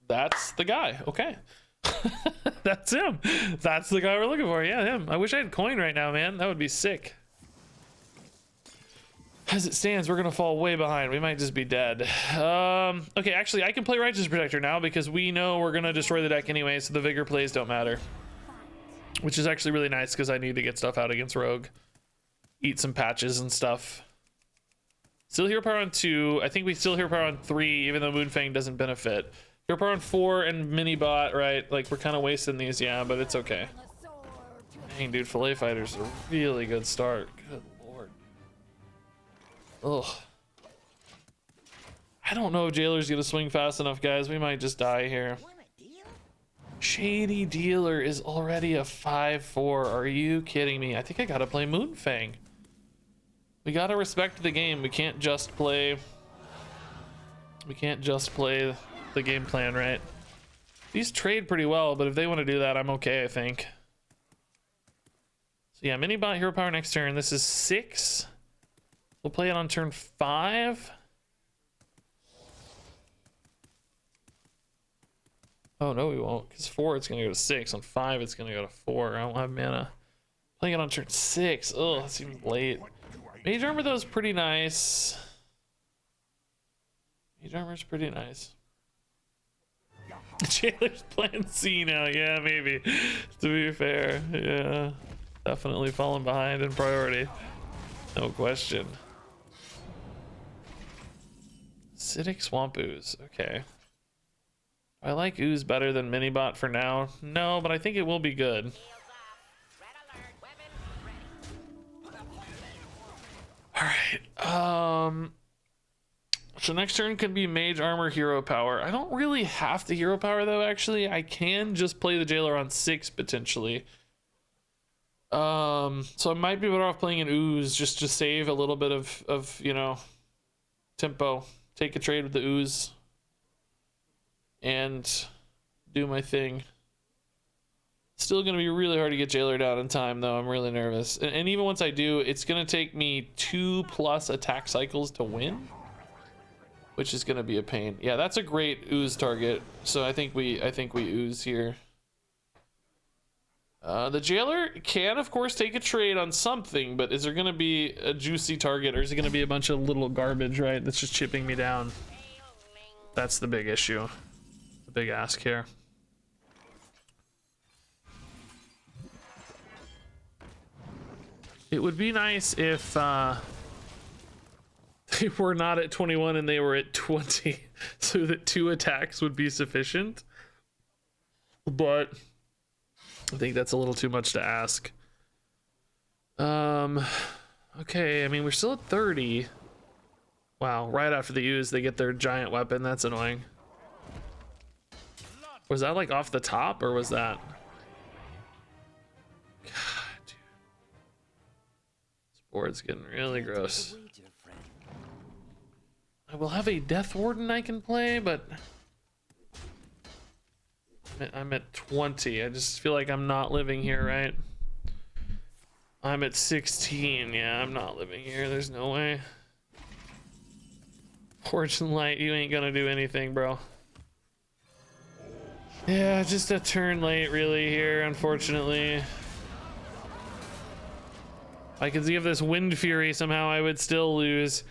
that's the guy. Okay. That's him. That's the guy we're looking for. Yeah, him. I wish I had coin right now, man. That would be sick. As it stands, we're gonna fall way behind. We might just be dead. Okay, actually, I can play Righteous Protector now because we know we're gonna destroy the deck anyway, so the Vigor plays don't matter. Which is actually really nice because I need to get stuff out against Rogue. Eat some patches and stuff. Still hero power on 2. I think we still hero power on 3, even though Moonfang doesn't benefit. Hero power on 4 and mini bot, right? Like, we're kind of wasting these, yeah, but it's okay. Dang, dude, Fillet Fighter's a really good start. Good lord. Ugh. I don't know if Jailer's gonna swing fast enough, guys. We might just die here. Shady Dealer is already a 5/4. Are you kidding me? I think I gotta play Moonfang. We gotta respect the game. We can't just play the game plan, right? These trade pretty well, but if they want to do that, I'm okay, I think. So yeah, mini bot hero power next turn. This is 6. We'll play it on turn 5. Oh no, we won't, because 4 it's gonna go to 6. On 5 it's gonna go to 4. I don't have mana. Playing it on turn 6. Oh, that seems late. Mage Armor though is pretty nice. Mage Armor's pretty nice. Jailer's playing C now. Yeah, maybe. To be fair, yeah, definitely falling behind in priority. No question. Acidic Swamp Ooze. Okay. I like Ooze better than Minibot for now. No, but I think it will be good. Alright. So next turn could be Mage Armor hero power. I don't really have to hero power though, actually. I can just play the Jailer on 6 potentially. So I might be better off playing an Ooze just to save a little bit of you know, tempo. Take a trade with the Ooze and do my thing. Still gonna be really hard to get Jailer down in time though. I'm really nervous. And even once I do, it's gonna take me 2+ attack cycles to win, which is gonna be a pain. Yeah, that's a great Ooze target. So I think we Ooze here. The Jailer can of course take a trade on something, but is there gonna be a juicy target, or is it gonna be a bunch of little garbage, right? That's just chipping me down. That's the big issue. The big ask here. It would be nice if they were not at 21 and they were at 20, so that 2 attacks would be sufficient. But I think that's a little too much to ask. Okay, I mean, we're still at 30. Wow, right after the use, they get their giant weapon. That's annoying. Was that like off the top, or was that? God, dude. This board's getting really gross. I will have a Death Warden I can play, but I'm at 20. I just feel like I'm not living here, right? I'm at 16. Yeah, I'm not living here. There's no way. Fortune Light, you ain't gonna do anything, bro. Yeah, just a turn late really here, unfortunately. I could give this Wind Fury somehow, I would still lose.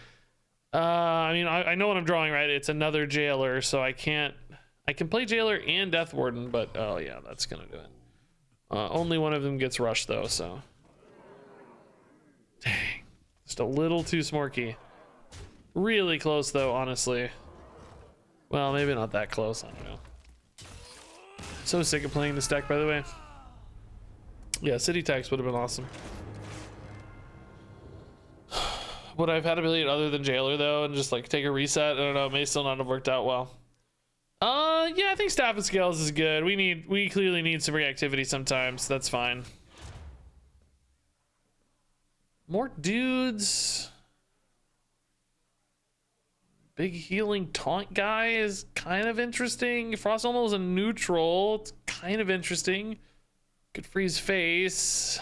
I mean, I know what I'm drawing, right? It's another Jailer, so I can play Jailer and Death Warden, but oh yeah, that's gonna do it. Only one of them gets rushed though, so. Dang, just a little too smorky. Really close though, honestly. Well, maybe not that close, I don't know. So sick of playing this deck, by the way. Yeah, City Tax would have been awesome. Would I've had ability other than Jailer though, and just like take a reset? I don't know, it may still not have worked out well. Yeah, I think Staff of Scales is good. We clearly need some reactivity sometimes. That's fine. More dudes. Big healing taunt guy is kind of interesting. Frost Elmo is a neutral. It's kind of interesting. Could freeze face.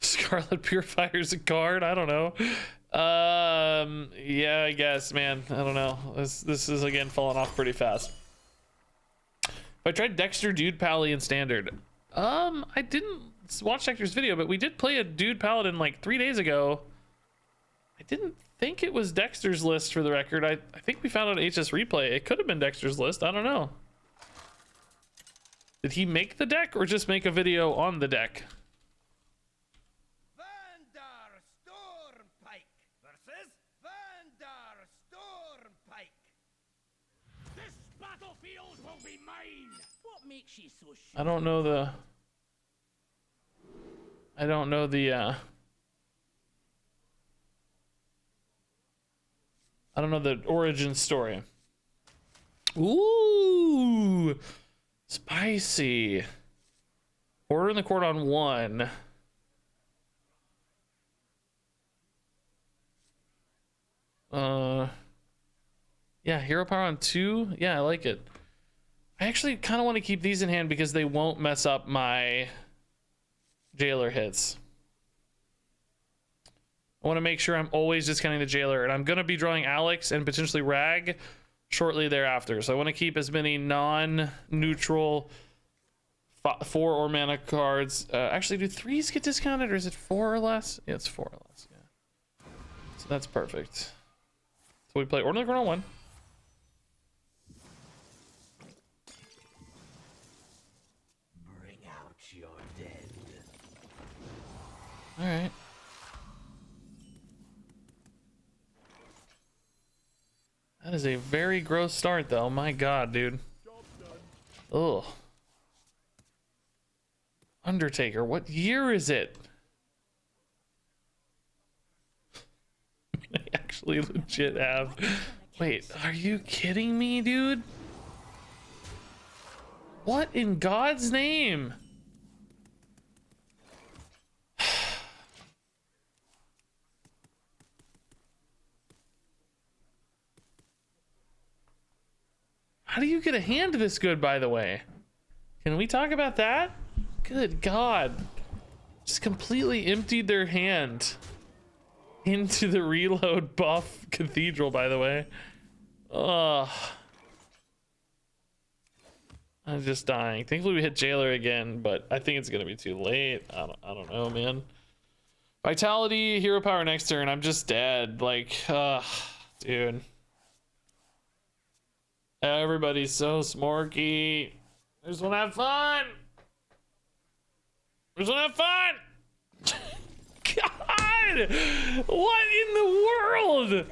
Scarlet Purifier's a card. I don't know. Yeah, I guess, man. I don't know. This is again falling off pretty fast. If I tried Dexter Dude Pally in Standard, I didn't watch Dexter's video, but we did play a Dude Paladin like 3 days ago. I didn't think it was Dexter's list for the record. I think we found out HS Replay. It could have been Dexter's list. I don't know. Did he make the deck or just make a video on the deck? Makes you so sure? I don't know the I don't know the origin story. Ooh, spicy. Order in the Court on 1. Yeah, Hero Power on 2. Yeah, I like it. I actually kind of want to keep these in hand because they won't mess up my Jailer hits. I want to make sure I'm always discounting the Jailer, and I'm going to be drawing Alex and potentially Rag shortly thereafter. So I want to keep as many non-neutral 4 or mana cards. Actually, do 3s get discounted, or is it 4 or less? Yeah, it's 4 or less. Yeah. So that's perfect. So we play Order in the Court on 1. All right. That is a very gross start, though. My God, dude. Ugh. Undertaker. What year is it? I actually legit have. Wait, are you kidding me, dude? What in God's name? How do you get a hand this good, by the way? Can we talk about that? Good God. Just completely emptied their hand into the reload buff cathedral, by the way. Ugh. I'm just dying. Thankfully we hit Jailer again, but I think it's gonna be too late. I don't know, man. Vitality, Hero Power next turn. I'm just dead. Like, dude. Everybody's so smorky. I just want to have fun. I just want to have fun. God, what in the world?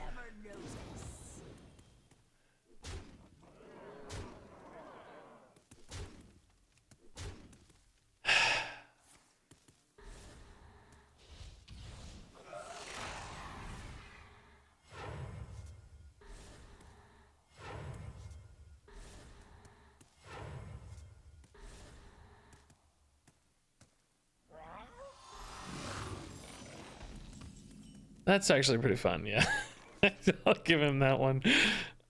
That's actually pretty fun, yeah. I'll give him that one.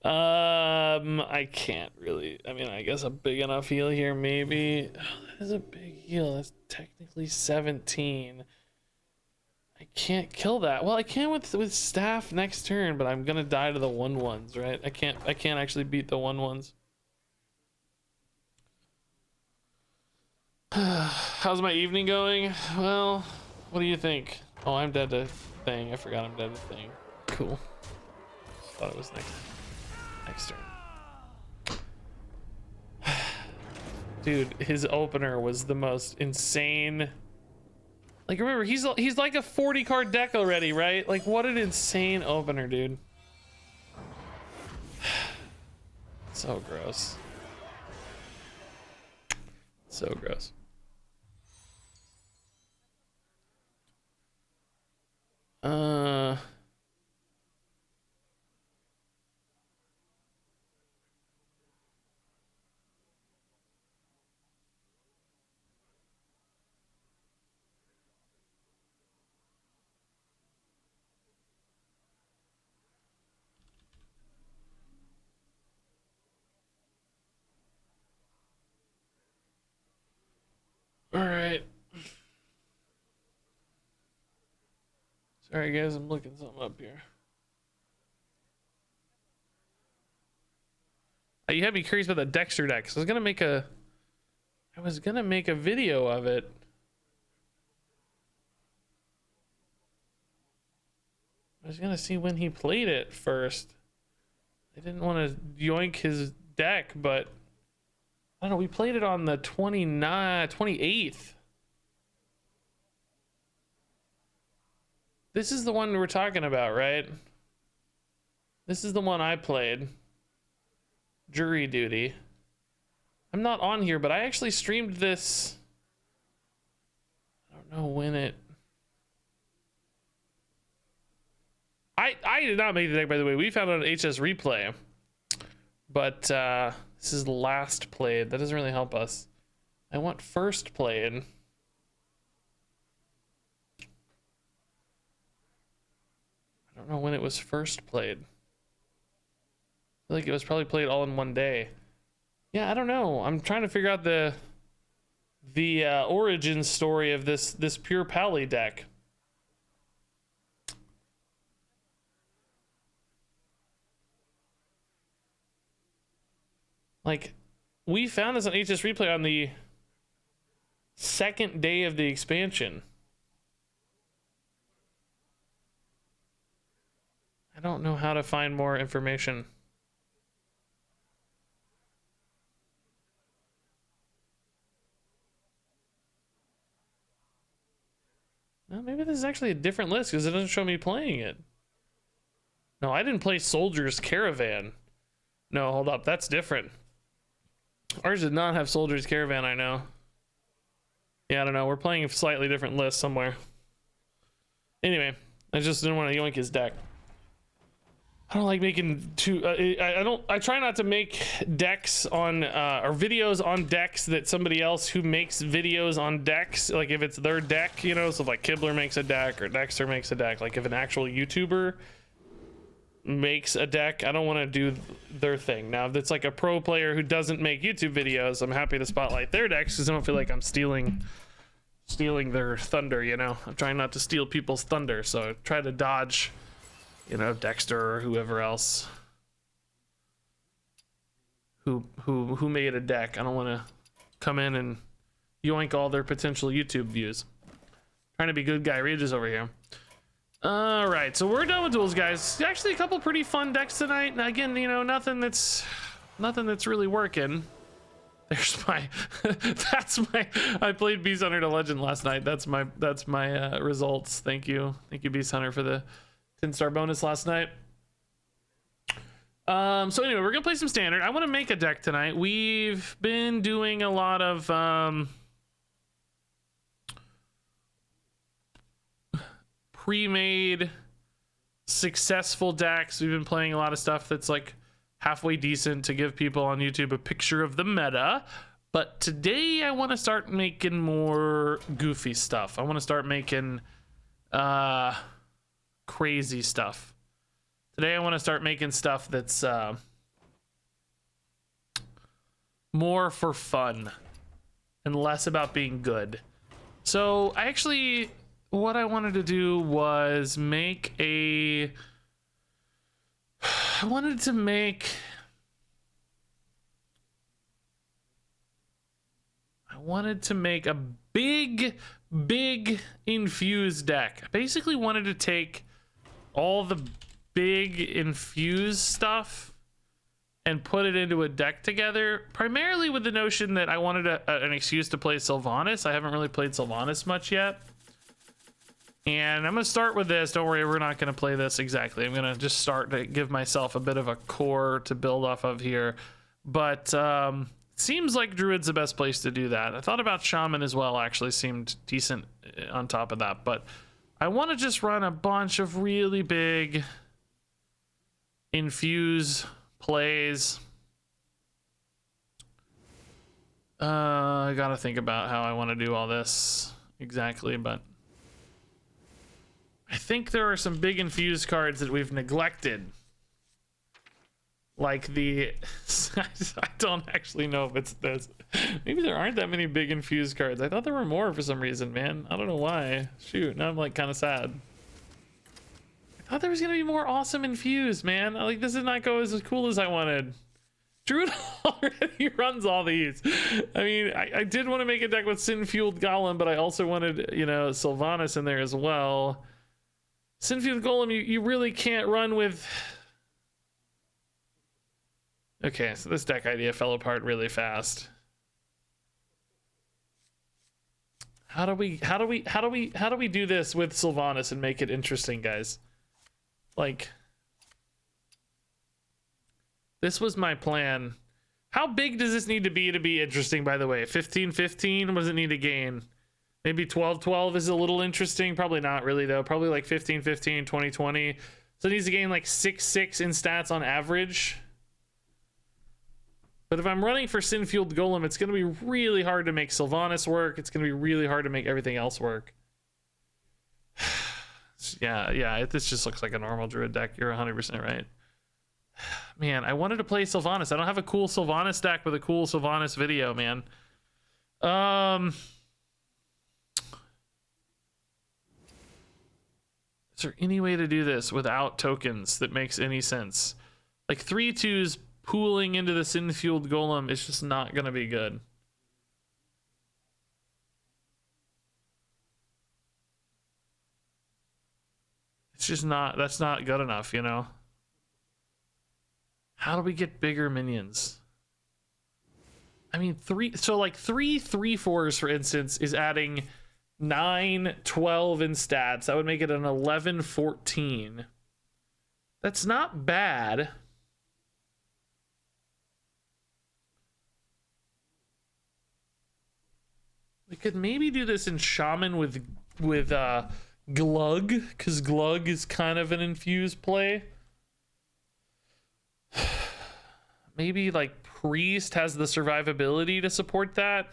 I can't really. I mean, I guess a big enough heal here, maybe. Oh, that is a big heal. That's technically 17. I can't kill that. Well, I can with staff next turn, but I'm gonna die to the 1/1s, right? I can't actually beat the 1/1s. How's my evening going? Well, What do you think? Oh, I'm dead to thing. I forgot I'm dead to thing. Cool. Thought it was next turn. Dude, his opener was the most insane. Like, remember, he's like a 40 card deck already, right? Like, what an insane opener, dude. So gross. So gross. All right. Sorry guys, I'm looking something up here. You had me curious about the Dexter deck. So I was gonna make a video of it. I was gonna see when he played it first. I didn't want to yoink his deck, but I don't know. We played it on the 28th. This is the one we're talking about, right? This is the one I played. Jury Duty. I'm not on here, but I actually streamed this. I don't know when it. I did not make the deck, by the way. We found it on HS Replay. But this is last played. That doesn't really help us. I want first played. I don't know when it was first played. I feel like it was probably played all in one day. Yeah, I don't know. I'm trying to figure out the origin story of this pure Pally deck. Like, we found this on HS Replay on the second day of the expansion. I don't know how to find more information. Well, maybe this is actually a different list because it doesn't show me playing it. No, I didn't play Soldier's Caravan. No, hold up. That's different. Ours did not have Soldier's Caravan, I know. Yeah, I don't know. We're playing a slightly different list somewhere. Anyway, I just didn't want to yoink his deck. I don't like making I try not to make decks on or videos on decks that somebody else who makes videos on decks, like if it's their deck, you know, so if like Kibler makes a deck or Dexter makes a deck, like if an actual YouTuber makes a deck, I don't want to do their thing. Now if it's like a pro player who doesn't make YouTube videos, I'm happy to spotlight their decks because I don't feel like I'm stealing their thunder, you know. I'm trying not to steal people's thunder, so I try to dodge, you know, Dexter or whoever else who made a deck. I don't want to come in and yoink all their potential YouTube views. Trying to be good guy Regis over here. All right, so we're done with duels, guys. Actually, a couple pretty fun decks tonight. Now, again, you know, nothing that's really working. There's my I played Beast Hunter to Legend last night. That's my results. Thank you Beast Hunter, for the 10-star bonus last night. So anyway, we're gonna play some standard. I want to make a deck tonight. We've been doing a lot of pre-made successful decks. We've been playing a lot of stuff that's like halfway decent to give people on YouTube a picture of the meta. But today I want to start making more goofy stuff. I want to start making crazy stuff. Today I want to start making stuff that's more for fun and less about being good. So what I wanted to do was I wanted to make I wanted to make a big infused deck. I basically wanted to take all the big infused stuff and put it into a deck together, primarily with the notion that I wanted an excuse to play Sylvanas. I haven't really played Sylvanas much yet. And I'm going to start with this. Don't worry, we're not going to play this exactly. I'm going to just start to give myself a bit of a core to build off of here. But seems like Druid's the best place to do that. I thought about Shaman as well, actually seemed decent on top of that. But I want to just run a bunch of really big infuse plays. I got to think about how I want to do all this exactly, but I think there are some big infused cards that we've neglected. Like the... I don't actually know if it's this. Maybe there aren't that many big infused cards. I thought there were more for some reason, man. I don't know why. Shoot, now I'm like kind of sad. I thought there was going to be more awesome infused, man. Like, this did not go as cool as I wanted. Druid already runs all these. I mean, I did want to make a deck with Sin-Fueled Golem, but I also wanted, you know, Sylvanas in there as well. Sin-Fueled Golem, you really can't run with... Okay, so this deck idea fell apart really fast. How do we do this with Sylvanas and make it interesting, guys? Like, this was my plan. How big does this need to be interesting, by the way? 15-15? What does it need to gain? Maybe 12-12 is a little interesting. Probably not really, though. Probably like 15-15, 20-20. So it needs to gain like 6-6 in stats on average. But if I'm running for Sin-Fueled Golem, it's going to be really hard to make Sylvanas work. It's going to be really hard to make everything else work. Yeah, this just looks like a normal Druid deck. You're 100% right. Man, I wanted to play Sylvanas. I don't have a cool Sylvanas deck with a cool Sylvanas video, man. Is there any way to do this without tokens that makes any sense? Like 3/2s pooling into the Sin-Fueled Golem is just not going to be good. It's just not, that's not good enough, you know? How do we get bigger minions? I mean, three 3/4s, for instance, is adding 9-12 in stats. That would make it an 11-14. That's not bad. We could maybe do this in Shaman with Glug, because Glug is kind of an infused play. Maybe like Priest has the survivability to support that.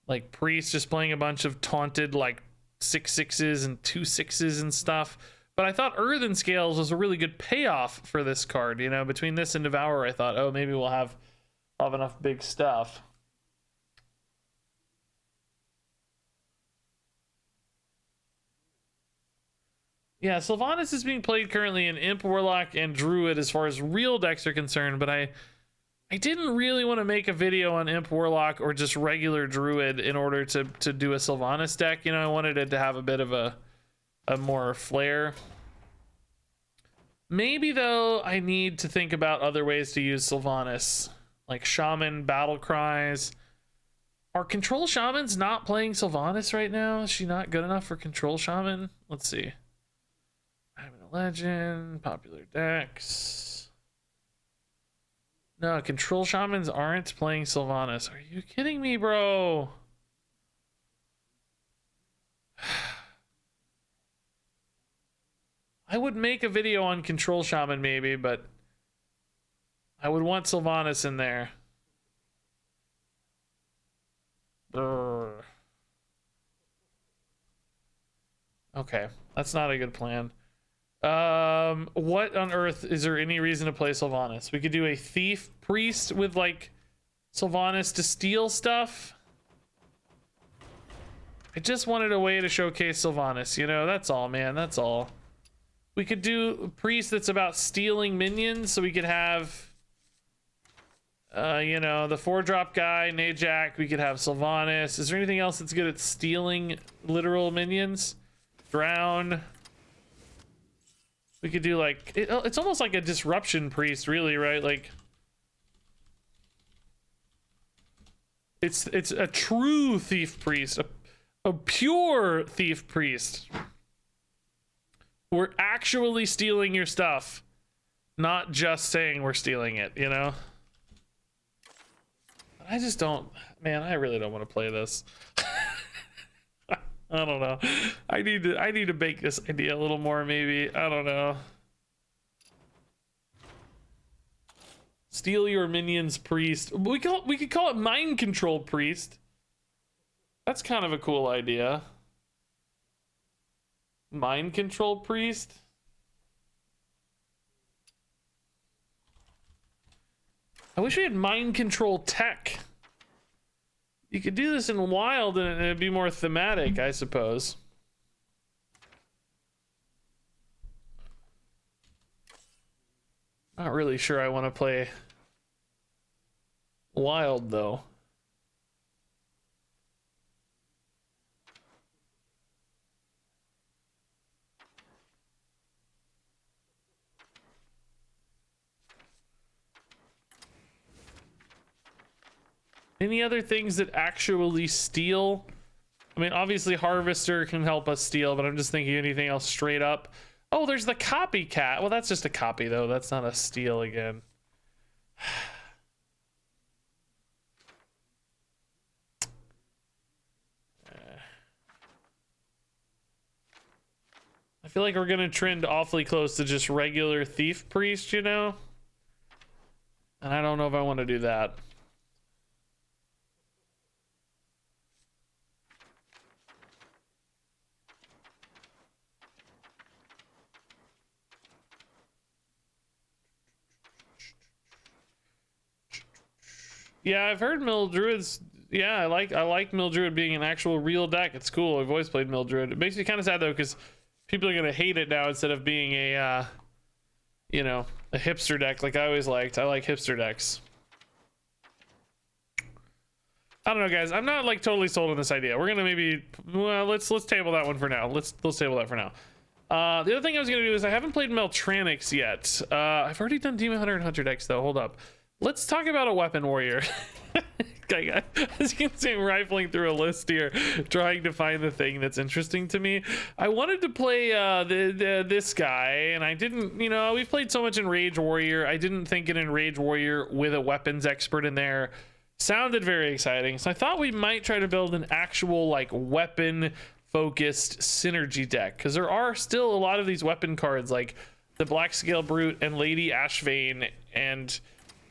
Like Priest just playing a bunch of taunted like 6/6s and 2/6s and stuff. But I thought Earthen Scales was a really good payoff for this card. You know, between this and Devourer, I thought, oh, maybe we'll have enough big stuff. Yeah, Sylvanas is being played currently in Imp, Warlock, and Druid as far as real decks are concerned, but I didn't really want to make a video on Imp, Warlock, or just regular Druid in order to do a Sylvanas deck. You know, I wanted it to have a bit of a more flair. Maybe, though, I need to think about other ways to use Sylvanas, like Shaman, Battle Cries. Are Control Shamans not playing Sylvanas right now? Is she not good enough for Control Shaman? Let's see. I'm a Legend, popular decks. No, Control Shamans aren't playing Sylvanas. Are you kidding me, bro? I would make a video on Control Shaman maybe, but I would want Sylvanas in there. Brr. Okay, that's not a good plan. What on earth, is there any reason to play Sylvanas? We could do a Thief Priest with like Sylvanas to steal stuff. I just wanted a way to showcase Sylvanas, you know, that's all, man, that's all. We could do a Priest that's about stealing minions, so we could have You know, the 4-drop guy, Najak, we could have Sylvanas. Is there anything else that's good at stealing literal minions? Drown. We could do like, it's almost like a disruption priest, really, right? Like, it's a true thief priest, a pure thief priest. We're actually stealing your stuff, not just saying we're stealing it, you know? I just don't, man, I really don't want to play this. I don't know. I need to bake this idea a little more, maybe. I don't know. Steal your minions priest. We could call it mind control priest. That's kind of a cool idea. Mind control priest. I wish we had mind control tech. You could do this in wild and it'd be more thematic, I suppose. Not really sure I want to play wild though. Any other things that actually steal? I mean, obviously Harvester can help us steal, but I'm just thinking anything else straight up. Oh, there's the copycat. Well, that's just a copy though. That's not a steal again. I feel like we're gonna trend awfully close to just regular thief priest, you know? And I don't know if I want to do that. Yeah, I've heard Mill Druids. Yeah, I like Mill Druid being an actual real deck. It's cool. I've always played Mill Druid. It makes me kind of sad though, because people are gonna hate it now instead of being a, you know, a hipster deck like I always liked. I like hipster decks. I don't know, guys. I'm not like totally sold on this idea. We're gonna maybe, well, let's table that one for now. Let's table that for now. The other thing I was gonna do is I haven't played Meltranics yet. I've already done Demon Hunter and Hunter decks though. Hold up. Let's talk about a weapon warrior. Okay, as you can see, I'm rifling through a list here, trying to find the thing that's interesting to me. I wanted to play this guy, and I didn't. You know, we've played so much in Rage Warrior. I didn't think it in Rage Warrior with a weapons expert in there sounded very exciting. So I thought we might try to build an actual like weapon focused synergy deck, because there are still a lot of these weapon cards like the Black Scale Brute and Lady Ashvane, and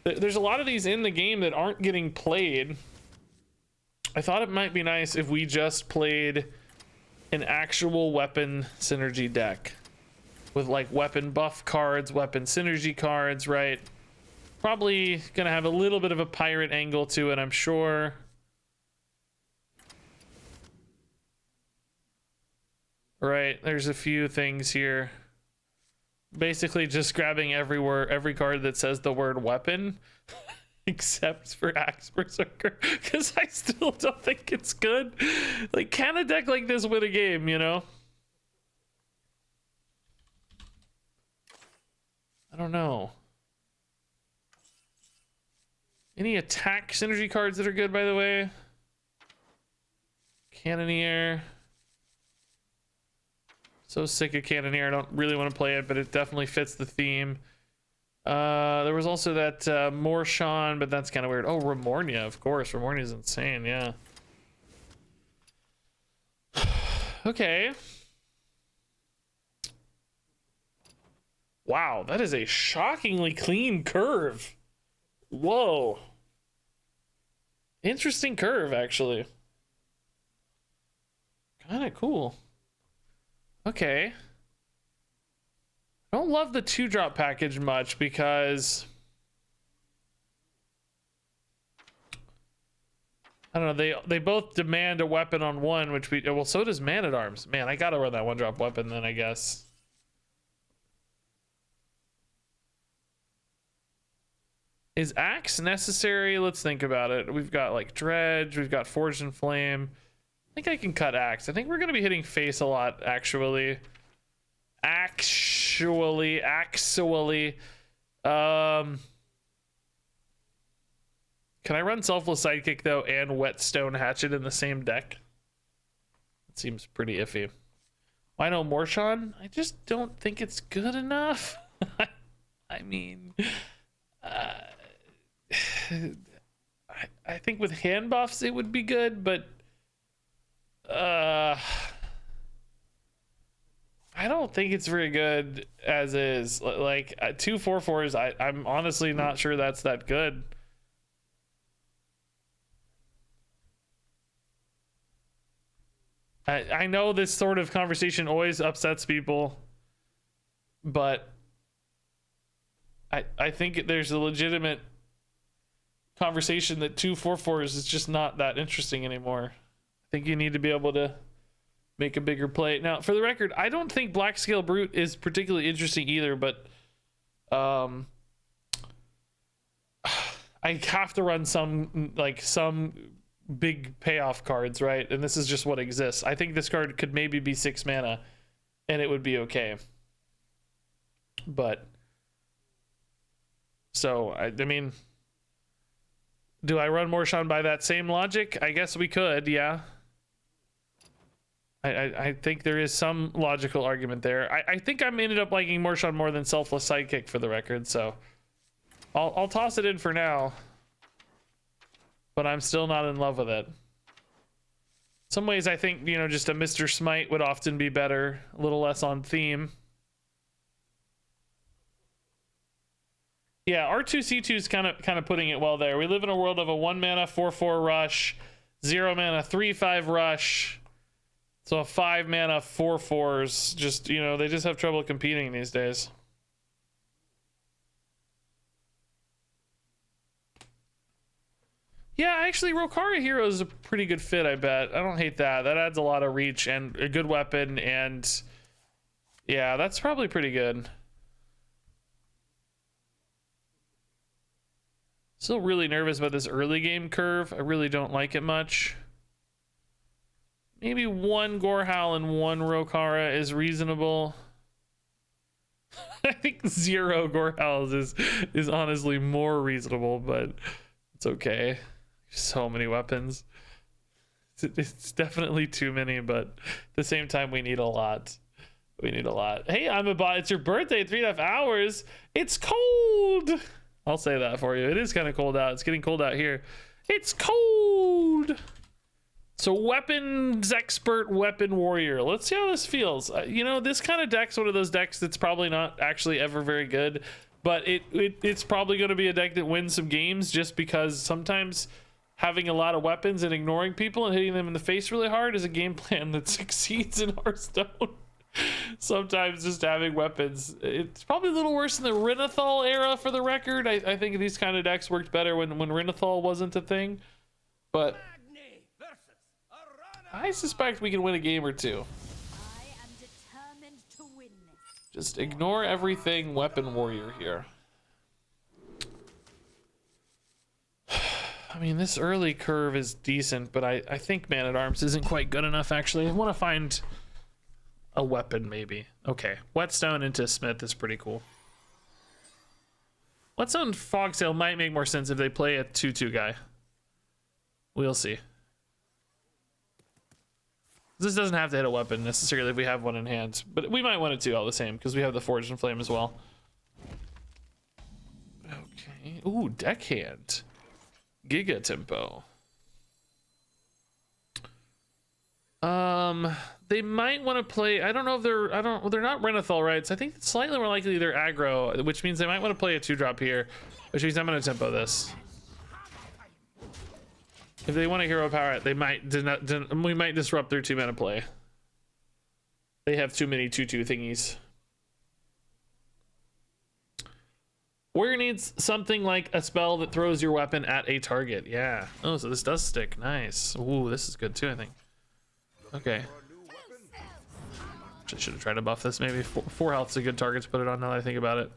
there's a lot of these in the game that aren't getting played. I thought it might be nice if we just played an actual weapon synergy deck with like weapon buff cards, weapon synergy cards, right? Probably gonna have a little bit of a pirate angle to it, I'm sure. Right, there's a few things here. Basically just grabbing every card that says the word weapon except for Axe Berserker, because I still don't think it's good. Like, can a deck like this win a game, you know? I don't know. Any attack synergy cards that are good, by the way? Cannoneer. So sick of Cannoneer. I don't really want to play it, but it definitely fits the theme. There was also that Morshan, but that's kind of weird. Oh, Remornia, of course. Remornia is insane, yeah. Okay. Wow, that is a shockingly clean curve. Whoa. Interesting curve, actually. Kind of cool. Okay. I don't love the 2-drop package much because I don't know, they both demand a weapon on one, which we, well, so does Man at Arms. Man, I gotta run that 1-drop weapon then, I guess. Is axe necessary? Let's think about it. We've got like dredge, we've got forged and flame. I think I can cut axe. I think we're gonna be hitting face a lot, actually. Actually. Can I run Selfless Sidekick though and Whetstone Hatchet in the same deck? It seems pretty iffy. Why no Morshan? I just don't think it's good enough. I mean, I think with hand buffs it would be good, but I don't think it's very good as is. Like 2 4/4s, I'm honestly not sure that's that good. I know this sort of conversation always upsets people, but I think there's a legitimate conversation that 2 4/4s is just not that interesting anymore. I think you need to be able to make a bigger play. Now, for the record, I don't think Black Scale Brute is particularly interesting either, but I have to run some big payoff cards, right? And this is just what exists. I think this card could maybe be 6 mana and it would be okay. But so I mean, do I run Morshan by that same logic? I guess we could, yeah. I think there is some logical argument there. I think I'm ended up liking Morshan more than Selfless Sidekick, for the record, so I'll toss it in for now. But I'm still not in love with it. Some ways I think, you know, just a Mr. Smite would often be better, a little less on theme. Yeah, R2C2 is kind of putting it well there. We live in a world of a 1 mana 4/4 rush, 0 mana 3/5 rush. So a 5 mana 4/4s, just, you know, they just have trouble competing these days. Yeah, actually, Rokara Hero is a pretty good fit, I bet. I don't hate that. That adds a lot of reach and a good weapon, and yeah, that's probably pretty good. Still really nervous about this early game curve. I really don't like it much. Maybe 1 Gorehowl and 1 Rokara is reasonable. I think 0 Gorehowls is honestly more reasonable, but it's okay. So many weapons. It's definitely too many, but at the same time, we need a lot. We need a lot. Hey, I'm a bot. It's your birthday, 3.5 hours. It's cold. I'll say that for you. It is kind of cold out. It's getting cold out here. It's cold. So weapons expert, weapon warrior. Let's see how this feels. You know, this kind of deck's one of those decks that's probably not actually ever very good, but it's probably going to be a deck that wins some games just because sometimes having a lot of weapons and ignoring people and hitting them in the face really hard is a game plan that succeeds in Hearthstone. Sometimes just having weapons, it's probably a little worse in the Renathal era, for the record. I think these kind of decks worked better when Renathal wasn't a thing, but I suspect we can win a game or two. I am determined to win this. Just ignore everything weapon warrior here. I mean, this early curve is decent, but I think Man-at-Arms isn't quite good enough, actually. I want to find a weapon, maybe. Okay, Whetstone into Smith is pretty cool. Whetstone Fogsail might make more sense if they play a 2/2 guy. We'll see. This doesn't have to hit a weapon necessarily if we have one in hand, but we might want it to all the same because we have the Forged and Flame as well. Okay. Ooh, Deckhand. Giga Tempo. They might want to play. I don't know if they're. They're not Renathal, right? So I think it's slightly more likely they're aggro, which means they might want to play a 2-drop here, which means I'm going to tempo this. If they want to hero power it, they might. We might disrupt their 2-mana play. They have too many 2/2 thingies. Warrior needs something like a spell that throws your weapon at a target. Yeah. Oh, so this does stick. Nice. Ooh, this is good too, I think. Okay. I should have tried to buff this maybe. 4 health is a good target to put it on now that I think about it.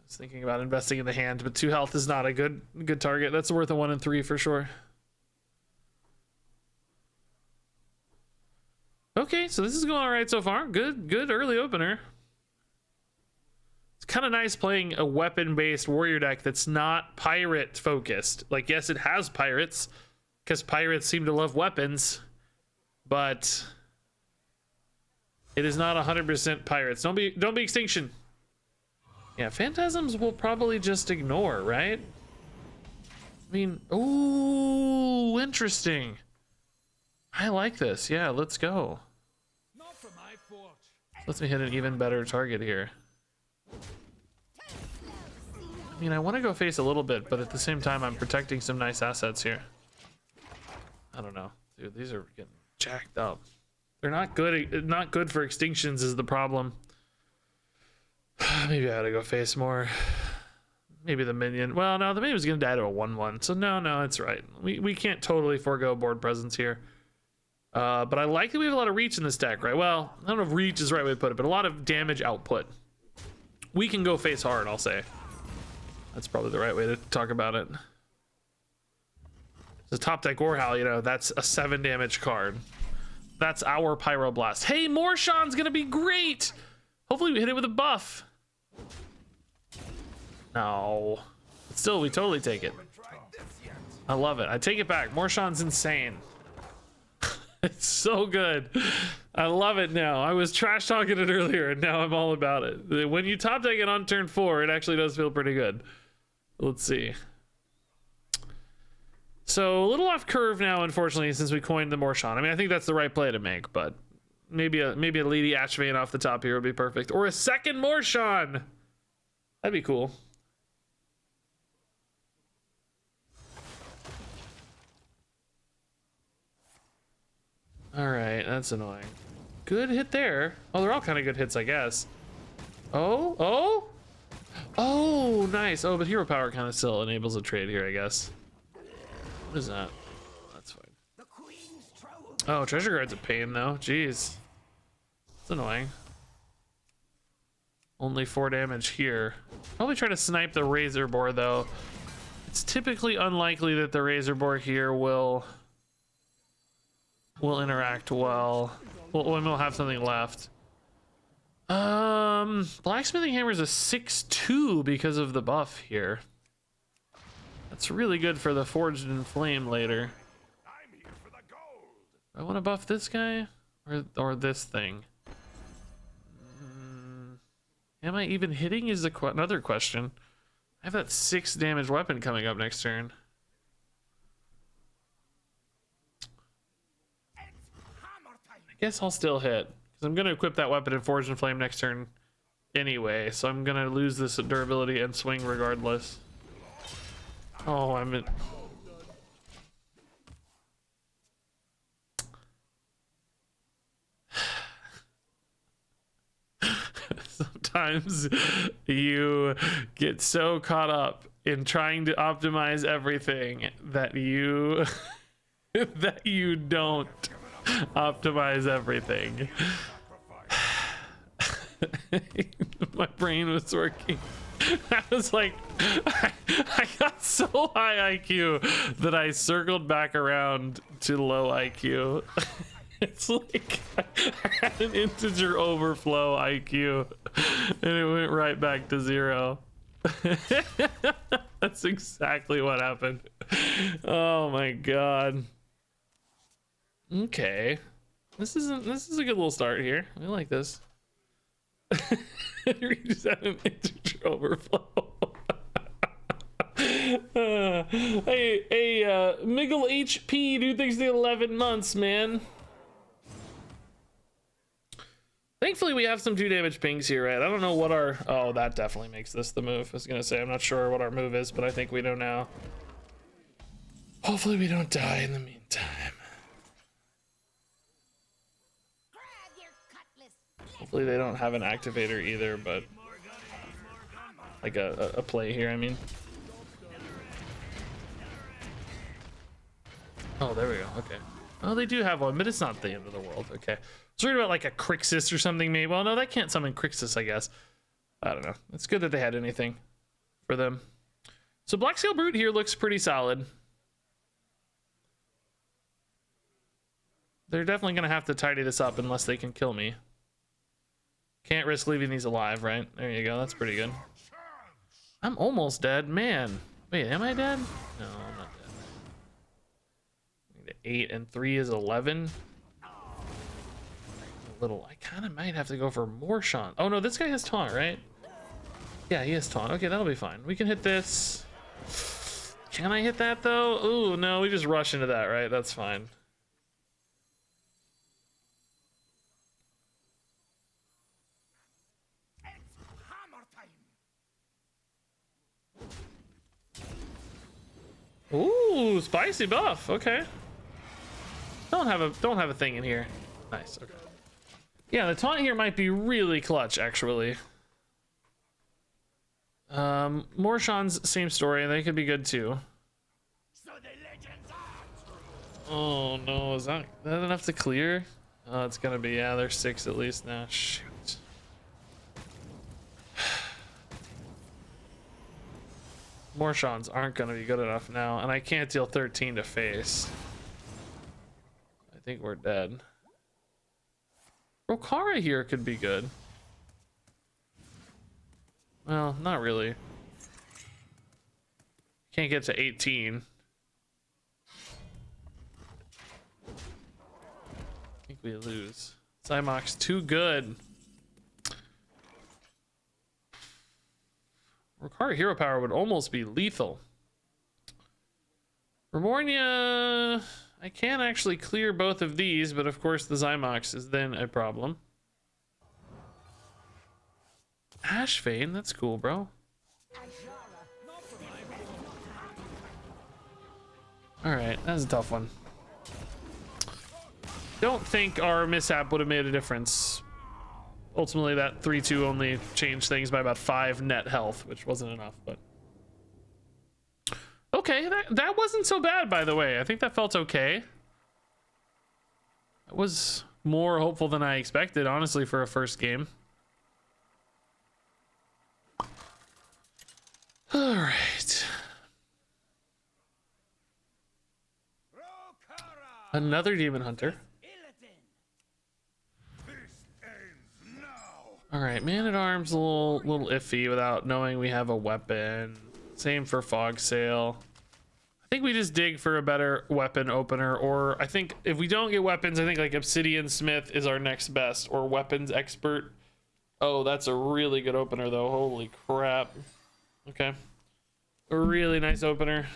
was thinking about investing in the hand, but 2 health is not a good target. That's worth a 1 and 3 for sure. Okay, so this is going all right so far. Good early opener. It's kind of nice playing a weapon-based warrior deck that's not pirate focused. Like, yes, it has pirates because pirates seem to love weapons, but it is not 100% pirates. Don't be Extinction. Yeah, Phantasms will probably just ignore, right? I mean, ooh, interesting. I like this. Yeah, let's go. Not for my forge. Let's me hit an even better target here. I mean, I want to go face a little bit, but at the same time, I'm protecting some nice assets here. I don't know. Dude, these are getting jacked up. They're not good. Not good for extinctions is the problem. Maybe I ought to go face more. Maybe the minion. Well, no, the minion's going to die to a 1/1. So no, it's right. We can't totally forego board presence here. But I like that we have a lot of reach in this deck, right? Well, I don't know if reach is the right way to put it, but a lot of damage output. We can go face hard, I'll say. That's probably the right way to talk about it. The top deck Warhowl, you know, that's a 7 damage card. That's our Pyroblast. Hey, Morshan's gonna be great! Hopefully we hit it with a buff. No. But still, we totally take it. I love it. I take it back. Morshan's insane. It's so good. I love it now. I was trash talking it earlier, and now I'm all about it. When you top deck it on turn 4, it actually does feel pretty good. Let's see. So a little off curve now, unfortunately, since we coined the Morshan. I mean, I think that's the right play to make, but maybe a Lady Ashvane off the top here would be perfect, or a second Morshan. That'd be cool. All right, that's annoying. Good hit there. Oh, they're all kind of good hits, I guess. Oh, nice. Oh, but hero power kind of still enables a trade here, I guess. What is that? That's fine. Oh, treasure guard's a pain though. Jeez, it's annoying. Only 4 damage here. Probably try to snipe the razor boar though. It's typically unlikely that the razor boar here will interact well. We'll have something left. Blacksmithing hammer is a 6/2 because of the buff here. That's really good for the Forged in Flame later. I'm here for the gold. I want to buff this guy or this thing. Am I even hitting is another question. I have that 6 damage weapon coming up next turn. I guess I'll still hit because I'm going to equip that weapon in Forged in Flame next turn anyway, so I'm going to lose this durability and swing regardless. Oh, I'm in. Sometimes you get so caught up in trying to optimize everything that you don't optimize everything. My brain was working. I was like, I got so high IQ that I circled back around to low IQ. It's like I had an integer overflow IQ and it went right back to 0. That's exactly what happened. Oh my god. Okay. This is a good little start here. I like this. We just had an integer overflow. Hey, Miggle HP, dude, thanks for the 11 months, man. Thankfully, we have some 2 damage pings here, right? I don't know what our... Oh, that definitely makes this the move. I was going to say, I'm not sure what our move is, but I think we know now. Hopefully, we don't die in the meantime. Hopefully, they don't have an activator either, but... Like a play here, I mean. Oh, there we go. Okay. Oh, they do have one, but it's not the end of the world. Okay. I was worried about like a Crixus or something maybe. Well, no, that can't summon Crixus, I guess. I don't know. It's good that they had anything. for them. So Black Scale Brute here looks pretty solid. They're definitely going to have to tidy this up unless they can kill me. Can't risk leaving these alive, right? There you go. That's pretty good. I'm almost dead. Man. Wait, am I dead? No, I'm not dead. 8 and 3 is 11. A little. I kind of might have to go for more Sean. Oh, no, this guy has taunt, right? Yeah, he has taunt. Okay, that'll be fine. We can hit this. Can I hit that, though? Ooh, no, we just rush into that, right? That's fine. Ooh, spicy buff. Okay. Don't have a thing in here. Nice. Okay. Yeah, the taunt here might be really clutch, actually. Morshan's same story. They could be good too. Oh no, is that enough to clear? Oh, it's gonna be. Yeah, there's 6 at least now. Shoot. Morshans aren't going to be good enough now, and I can't deal 13 to face. I think we're dead. Rokara here could be good. Well, not really. Can't get to 18. I think we lose. Zymox too good. Rokara hero power would almost be lethal. Remornia, I can actually clear both of these, but of course the Zymox is then a problem. Ashvane, that's cool, bro. Alright, that's a tough one. Don't think our mishap would have made a difference. Ultimately, that 3-2 only changed things by about 5 net health, which wasn't enough, but... Okay, that wasn't so bad, by the way. I think that felt okay. I was more hopeful than I expected, honestly, for a first game. Alright. Another Demon Hunter. Alright, Man-at-Arms a little iffy without knowing we have a weapon. Same for Fog Sail. I think we just dig for a better weapon opener, or I think if we don't get weapons, I think like Obsidian Smith is our next best, or Weapons Expert. Oh, that's a really good opener though. Holy crap. Okay. A really nice opener.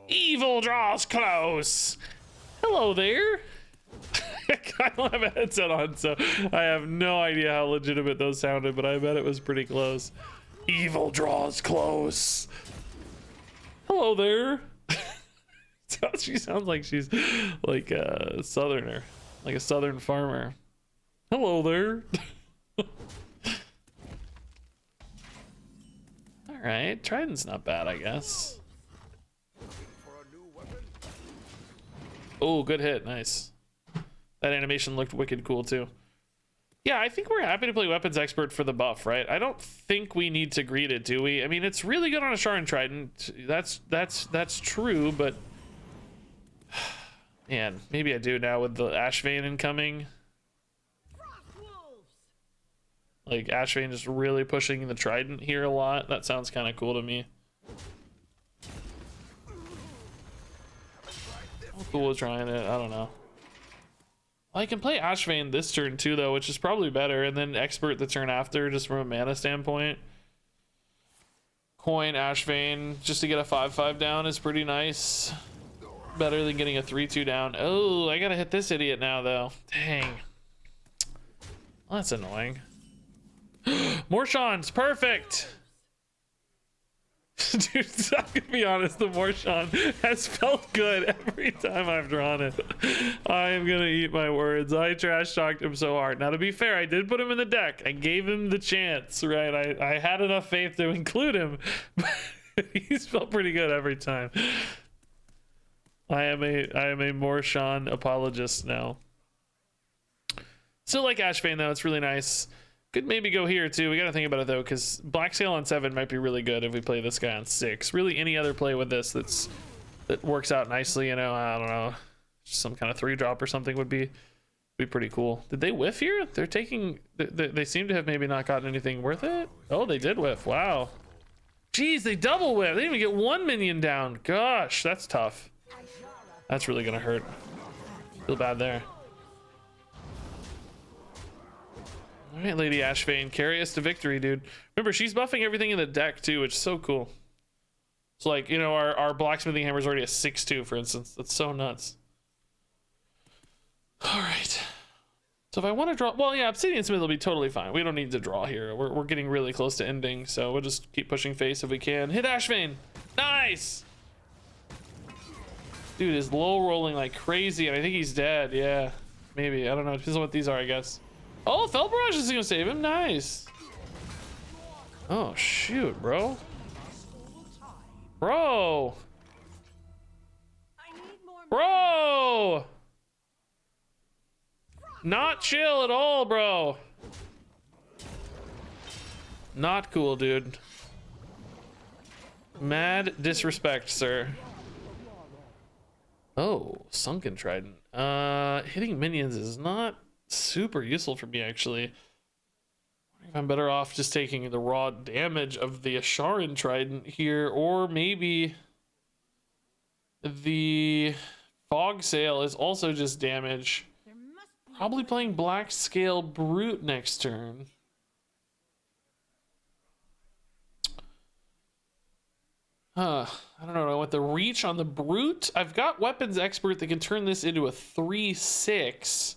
Evil draws close. Hello there. I don't have a headset on, so I have no idea how legitimate those sounded, but I bet it was pretty close. Evil draws close. Hello there. She sounds like she's like a southerner, like a southern farmer. Hello there. All right, Trident's not bad, I guess. Oh, good hit, nice. That animation looked wicked cool too. Yeah, I think we're happy to play Weapons Expert for the buff, right? I don't think we need to greet it, do we? I mean, it's really good on a Sharon Trident. That's true, but man, maybe I do now with the Ashvane incoming. Like Ashvane just really pushing the Trident here a lot. That sounds kind of cool to me. I'm cool with trying it. I don't know. I can play Ashvane this turn too, though, which is probably better, and then Expert the turn after, just from a mana standpoint. Coin Ashvane just to get a 5/5 down is pretty nice. Better than getting a 3/2 down. Oh, I gotta hit this idiot now, though. Dang. Well, that's annoying. Morshans, perfect. Dude, I'm gonna be honest, the Morshan has felt good every time I've drawn it. I am gonna eat my words. I trash talked him so hard. Now, to be fair, I did put him in the deck. I gave him the chance, right? I had enough faith to include him, but he's felt pretty good every time. I am a Morshan apologist now. Still like Ashvane though, it's really nice. Could maybe go here too. We got to think about it though, because black scale on 7 might be really good if we play this guy on 6. Really, any other play with this that works out nicely, you know, I don't know, some kind of 3-drop or something would be pretty cool. Did they whiff here? They're taking, they seem to have maybe not gotten anything worth it. Oh, they did whiff. Wow. Jeez, they double whiff. They didn't even get 1 minion down. Gosh, that's tough. That's really gonna hurt. Feel bad there. All right, Lady Ashvane, carry us to victory, dude. Remember, she's buffing everything in the deck too, which is so cool. So like, you know, our blacksmithing hammer is already a 6/2, for instance. That's so nuts. All right. So if I want to draw, well, yeah, Obsidian Smith will be totally fine. We don't need to draw here. We're getting really close to ending, so we'll just keep pushing face if we can. Hit Ashvane. Nice. Dude is low rolling like crazy, and I think he's dead. Yeah, maybe. I don't know. Depends on what these are, I guess. Oh, Fell Barrage is gonna save him. Nice. Oh shoot, bro. Bro. Bro. Not chill at all, bro. Not cool, dude. Mad disrespect, sir. Oh, Sunken Trident. Hitting minions is not super useful for me, actually. I think I'm better off just taking the raw damage of the Asharan Trident here, or maybe the Fog Sail is also just damage. Probably playing Black Scale Brute next turn. I don't know what the reach on the Brute. I've got Weapons Expert that can turn this into a 3/6.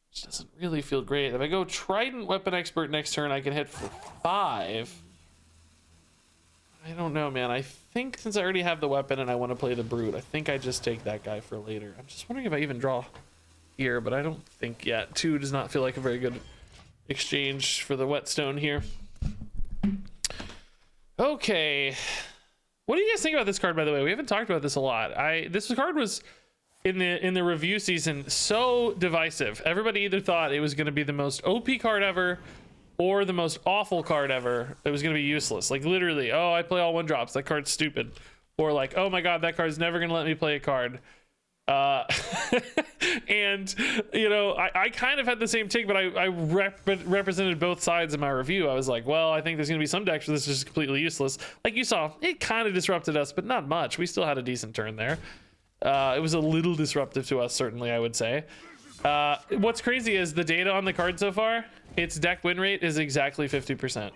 Which doesn't really feel great. If I go Trident Weapon Expert next turn, I can hit for 5. I don't know, man. I think since I already have the weapon and I want to play the Brute, I think I just take that guy for later. I'm just wondering if I even draw here, but I don't think yet. 2 does not feel like a very good exchange for the Whetstone here. Okay. What do you guys think about this card, by the way? We haven't talked about this a lot. This card was in the review season so divisive. Everybody either thought it was going to be the most OP card ever or the most awful card ever. It was going to be useless. Like literally, oh, I play all 1-drops. That card's stupid. Or like, oh my god, that card's never going to let me play a card. And you know, I kind of had the same take, but I represented both sides in my review. I was like, well, I think there's gonna be some decks where this is just completely useless. Like you saw, it kind of disrupted us, but not much. We still had a decent turn there. It was a little disruptive to us, certainly, I would say. What's crazy is the data on the card so far. Its deck win rate is exactly 50%.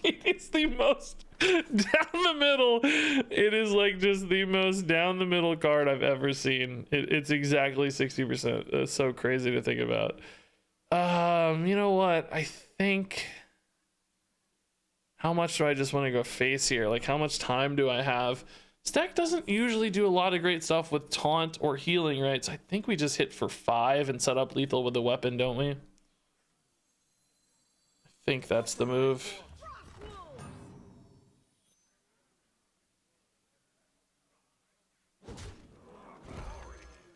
It's the most down the middle. It is like just the most down the middle card I've ever seen. It's exactly 60%. That's so crazy to think about. You know what? I think, how much do I just want to go face here? Like, how much time do I have? This deck doesn't usually do a lot of great stuff with taunt or healing, right? So I think we just hit for 5 and set up lethal with the weapon, don't we? I think that's the move.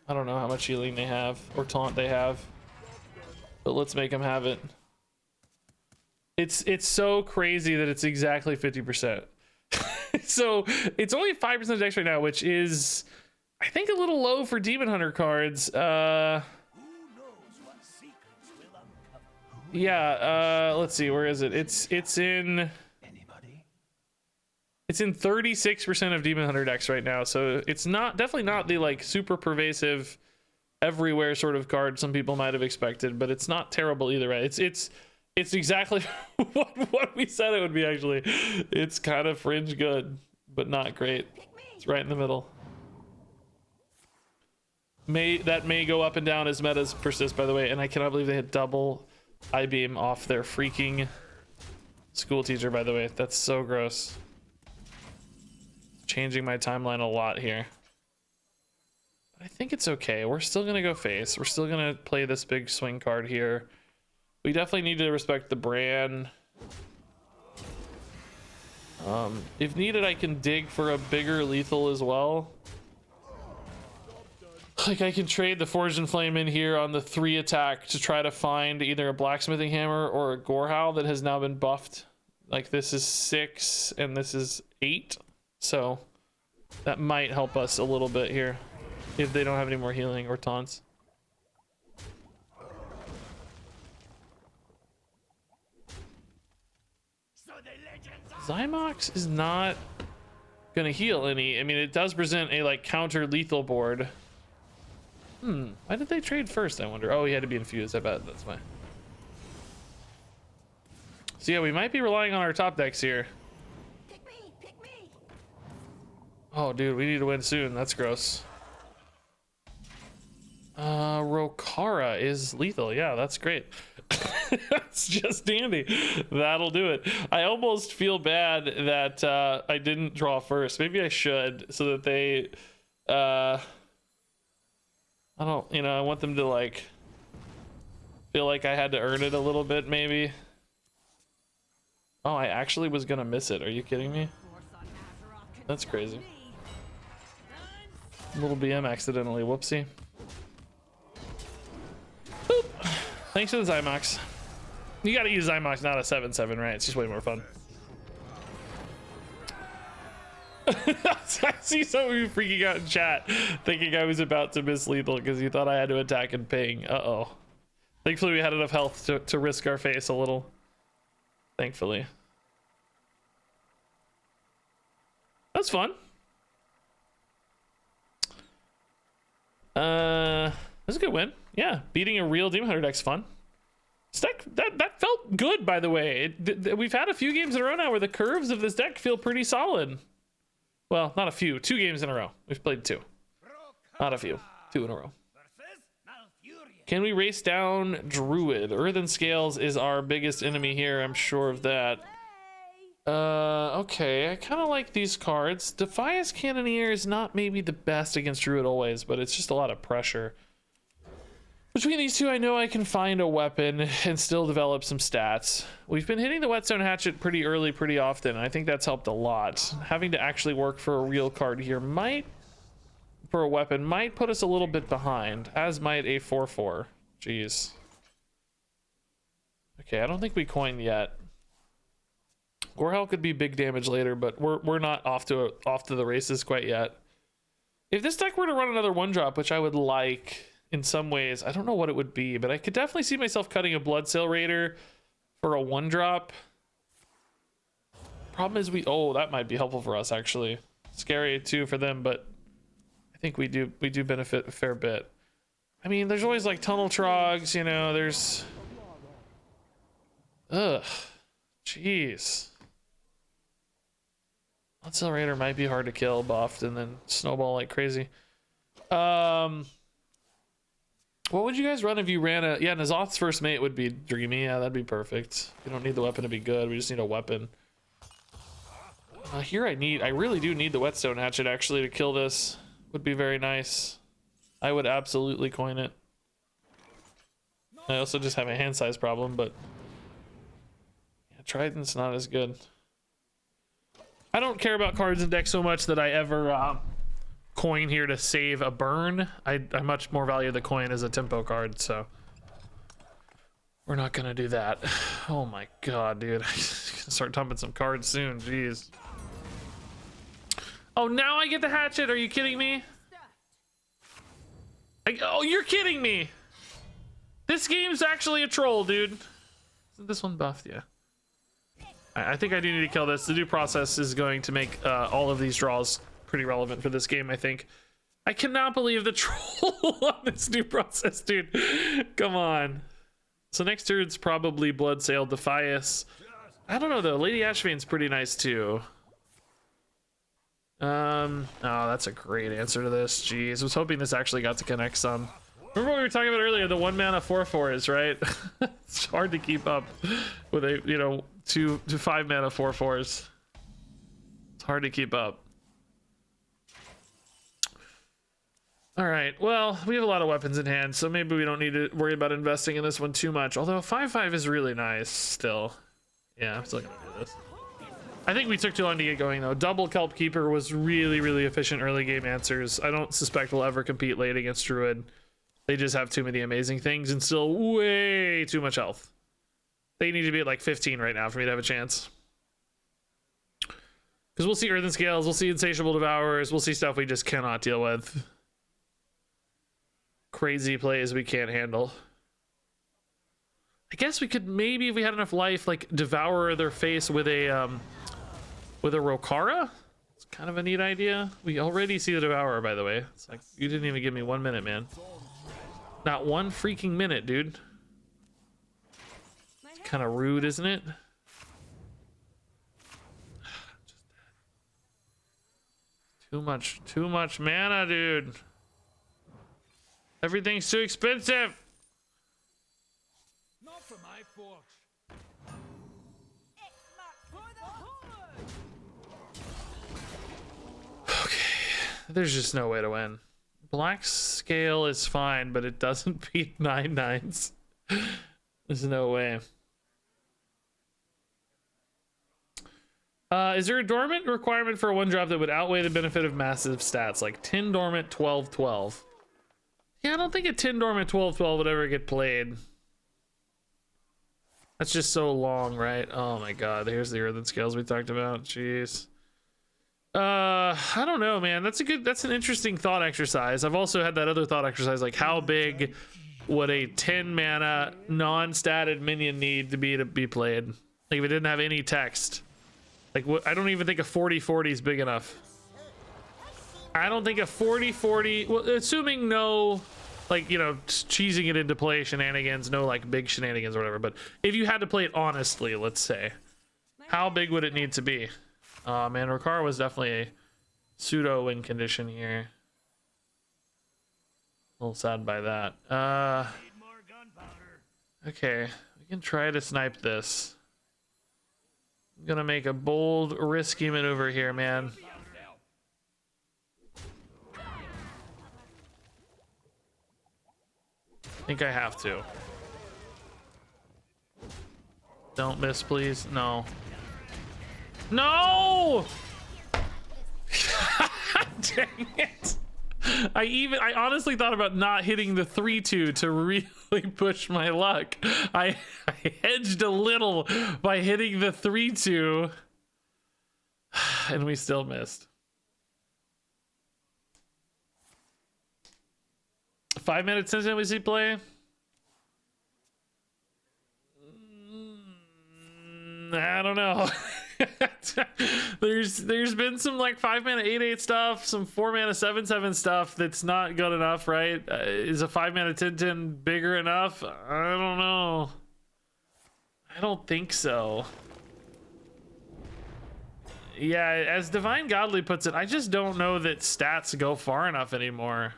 I don't know how much healing they have or taunt they have, but let's make them have it. It's so crazy that it's exactly 50%. So it's only 5% of decks right now, which is, I think, a little low for Demon Hunter cards. Yeah, let's see, where is it? It's in 36% of Demon Hunter decks right now, so it's definitely not the like super pervasive everywhere sort of card some people might have expected, but it's not terrible either, right? It's exactly what we said it would be, actually. It's kind of fringe good, but not great. It's right in the middle. That may go up and down as metas persist, by the way, and I cannot believe they hit double I-beam off their freaking school teacher, by the way. That's so gross. Changing my timeline a lot here. But I think it's okay. We're still gonna go face. We're still gonna play this big swing card here. We definitely need to respect the Bran. If needed, I can dig for a bigger lethal as well. Like I can trade the Forged and Flame in here on the 3 attack to try to find either a blacksmithing hammer or a Gorehowl that has now been buffed. Like this is 6 and this is 8, so that might help us a little bit here if they don't have any more healing or taunts. Zymox is not gonna heal any. I mean, it does present a like counter lethal board. Why did they trade first, I wonder? Oh, he had to be infused. I bet that's why. So yeah, we might be relying on our top decks here. Pick me, pick me. Oh, dude, we need to win soon. That's gross. Rokara is lethal. Yeah, that's great. That's just dandy. That'll do it. I almost feel bad that I didn't draw first. Maybe I should, so that they I don't, I want them to like feel like I had to earn it a little bit, maybe. Oh, I actually was gonna miss it. Are you kidding me? That's crazy. Little BM accidentally. Whoopsie. Boop. Thanks for the Zymox. You gotta use Zymox, not a 7/7, right? It's just way more fun. I see some of you freaking out in chat, thinking I was about to miss lethal because you thought I had to attack and ping. Uh-oh. Thankfully, we had enough health to risk our face a little. Thankfully. That's fun. That's a good win. Yeah, beating a real Demon Hunter deck's fun. That felt good, by the way. We've had a few games in a row now where the curves of this deck feel pretty solid. Well, not a few. 2 games in a row. We've played 2. Not a few. 2 in a row. Can we race down Druid? Earthen Scales is our biggest enemy here. I'm sure of that. Okay. I kind of like these cards. Defias Cannoneer is not maybe the best against Druid always, but it's just a lot of pressure. Between these two, I know I can find a weapon and still develop some stats. We've been hitting the Whetstone Hatchet pretty early, pretty often. And I think that's helped a lot. Having to actually work for a real card here for a weapon, might put us a little bit behind, as might a 4/4. Jeez. Okay, I don't think we coined yet. Gorehowl could be big damage later, but we're not off to the races quite yet. If this deck were to run another 1-drop, which I would like in some ways, I don't know what it would be, but I could definitely see myself cutting a Bloodsail Raider for a 1-drop. Problem is that might be helpful for us actually. Scary too for them, but I think we do benefit a fair bit. I mean, there's always like Tunnel Trogs, there's jeez. Bloodsail Raider might be hard to kill buffed and then snowball like crazy. What would you guys run if you ran N'Zoth's first mate would be Dreamy. Yeah, that'd be perfect. We don't need the weapon to be good. We just need a weapon. Here I really do need the Whetstone Hatchet actually to kill this. Would be very nice. I would absolutely coin it. I also just have a hand size problem, but yeah, Trident's not as good. I don't care about cards in deck so much that I ever coin here to save a burn. I much more value the coin as a tempo card, so we're not gonna do that. Oh my god, dude. I'm gonna start dumping some cards soon. Jeez. Oh, now I get the hatchet. Are you kidding me? Oh, you're kidding me. This game's actually a troll, dude. Isn't this one buffed? Yeah. I think I do need to kill this. The due process is going to make all of these draws pretty relevant for this game, I think. I cannot believe the troll on this due process, dude. Come on. So next turn's probably Bloodsail Defias. I don't know though. Lady Ashvane's pretty nice too. Oh, that's a great answer to this. Jeez, I was hoping this actually got to connect some. Remember what we were talking about earlier? The 1-mana 4/4s, right? It's hard to keep up with a 2 to 5 mana 4/4s. It's hard to keep up. All right, well, we have a lot of weapons in hand, so maybe we don't need to worry about investing in this one too much. Although 5/5 is really nice still. Yeah, I'm still gonna do this. I think we took too long to get going though. Double Kelp Keeper was really, really efficient early game answers. I don't suspect we'll ever compete late against Druid. They just have too many amazing things and still way too much health. They need to be at like 15 right now for me to have a chance. Because we'll see Earthen Scales, we'll see Insatiable Devourers, we'll see stuff we just cannot deal with. Crazy plays we can't handle. I guess we could maybe, if we had enough life, like devour their face with a Rokara. It's kind of a neat idea. We already see the Devourer, by the way. It's like, you didn't even give me 1 minute, man. Not 1 freaking minute, dude. Kind of rude, isn't it? Too much mana, dude. Everything's too expensive. Not for my forge. Okay, there's just no way to win. Black scale is fine, but it doesn't beat 9/9s. There's no way. Is there a dormant requirement for a 1-drop that would outweigh the benefit of massive stats, like 10 dormant, 12/12? Yeah, I don't think a 10 dormant, 12/12 would ever get played. That's just so long, right? Oh my god, here's the Earthen Scales we talked about. Jeez. I don't know, man. That's an interesting thought exercise. I've also had that other thought exercise, like how big would a 10 mana non-statted minion need to be played? Like if it didn't have any text. Like I don't even think a 40/40 is big enough. I don't think a 40/40, well, assuming no, like, you know, cheesing it into play shenanigans, no like big shenanigans or whatever, but if you had to play it honestly, let's say, how big would it need to be? Man, Rokara was definitely a pseudo win condition here. A little sad by that. Okay, we can try to snipe this. I'm gonna make a bold, risky maneuver here, man. I think I have to. Don't miss, please. No. No! Dang it. I honestly thought about not hitting the 3/2 to really push my luck. I hedged a little by hitting the 3/2 and we still missed. 5 minutes since we see play. I don't know. there's been some like 5 mana 8/8 stuff, some 4 mana 7/7 stuff that's not good enough, right? Is a 5 mana 10/10 bigger enough? I don't know. I don't think so. Yeah, as Divine Godly puts it, I just don't know that stats go far enough anymore.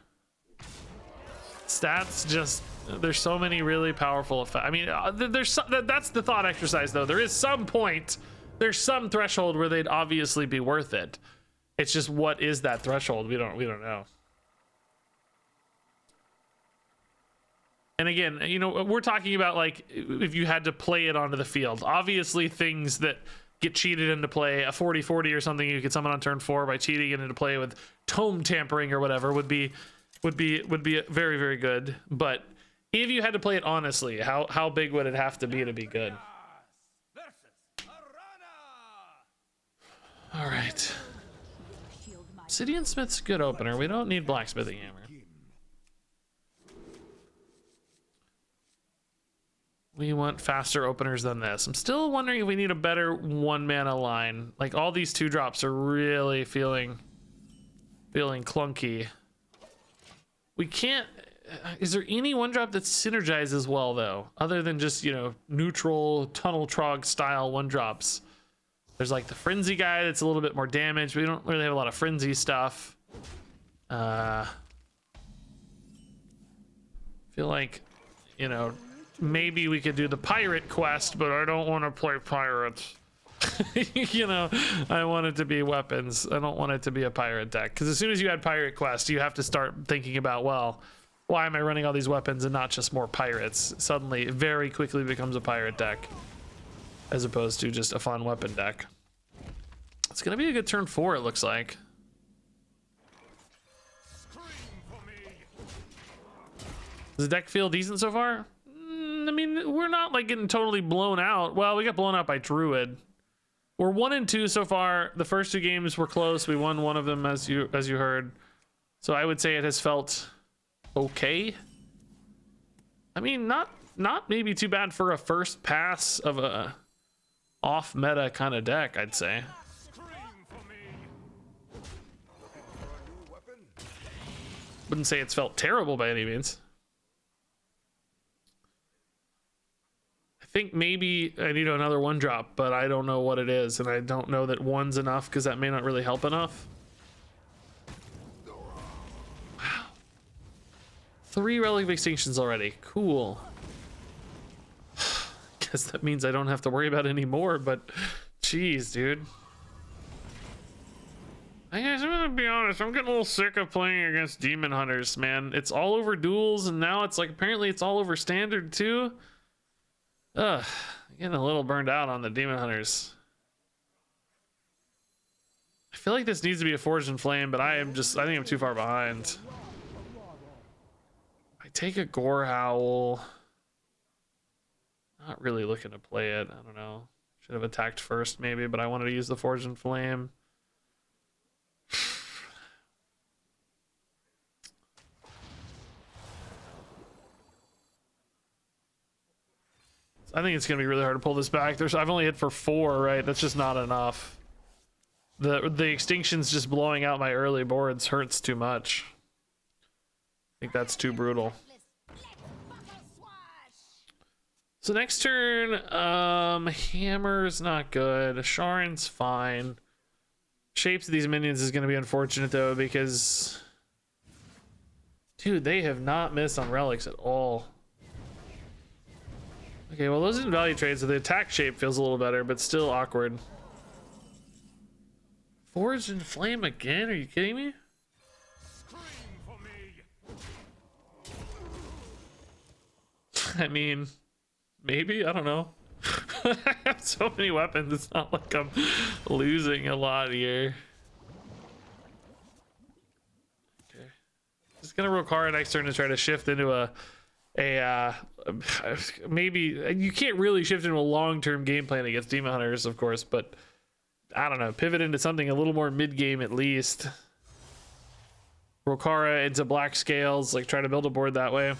Stats just, there's so many really powerful effects. I mean, that's the thought exercise though. There is some point, there's some threshold where they'd obviously be worth it. It's just, what is that threshold? We don't know. And again, you know, we're talking about like if you had to play it onto the field. Obviously things that get cheated into play, a 40/40 or something you could summon on turn 4 by cheating it into play with tome tampering or whatever would be very, very good. But if you had to play it honestly, how big would it have to be good? All right. Obsidian Smith's a good opener. We don't need Blacksmithing Hammer. We want faster openers than this. I'm still wondering if we need a better 1 mana line. Like all these 2-drops are really feeling clunky. We can't, is there any 1-drop that synergizes well though, other than just, you know, neutral tunnel trog style 1-drops? There's like the frenzy guy that's a little bit more damage. We don't really have a lot of frenzy stuff. Feel like, you know, maybe we could do the pirate quest, but I don't want to play pirates. You know, I want it to be weapons. I don't want it to be a pirate deck, because as soon as you add pirate quest, you have to start thinking about, well, why am I running all these weapons and not just more pirates? Suddenly it very quickly becomes a pirate deck as opposed to just a fun weapon deck. It's gonna be a good turn 4, it looks like. Does the deck feel decent so far? I mean, we're not like getting totally blown out. Well, we got blown out by Druid. We're 1-2 so far. The first 2 games were close. We won one of them, as you heard. So I would say it has felt okay. I mean, not maybe too bad for a first pass of a off meta kind of deck, I'd say. Wouldn't say it's felt terrible by any means. I think maybe I need another 1-drop, but I don't know what it is, and I don't know that 1's enough because that may not really help enough. Wow. 3 Relic of Extinctions already. Cool. Guess that means I don't have to worry about any more, but jeez, dude. I guess I'm gonna be honest, I'm getting a little sick of playing against Demon Hunters, man. It's all over duels, and now it's like apparently it's all over standard too. Ugh, getting a little burned out on the Demon Hunters. I feel like this needs to be a Forged in Flame, but I think I'm too far behind. I take a Gore Howl. Not really looking to play it. I don't know. Should have attacked first maybe, but I wanted to use the Forged in Flame. I think it's gonna be really hard to pull this back. I've only hit for 4, right? That's just not enough. The extinctions just blowing out my early boards hurts too much. I think that's too brutal. So next turn, Hammer's not good. Sharon's fine. Shapes of these minions is gonna be unfortunate though, because dude, they have not missed on relics at all. Okay, well those didn't value trades, so the attack shape feels a little better, but still awkward. Forged in Flame again? Are you kidding me? I mean, maybe, I don't know. I have so many weapons, it's not like I'm losing a lot here. Okay. Just gonna roll Kara next turn to try to shift into maybe you can't really shift into a long-term game plan against Demon Hunters, of course, but I don't know, pivot into something a little more mid-game at least. Rokara into Black Scales, like try to build a board that way.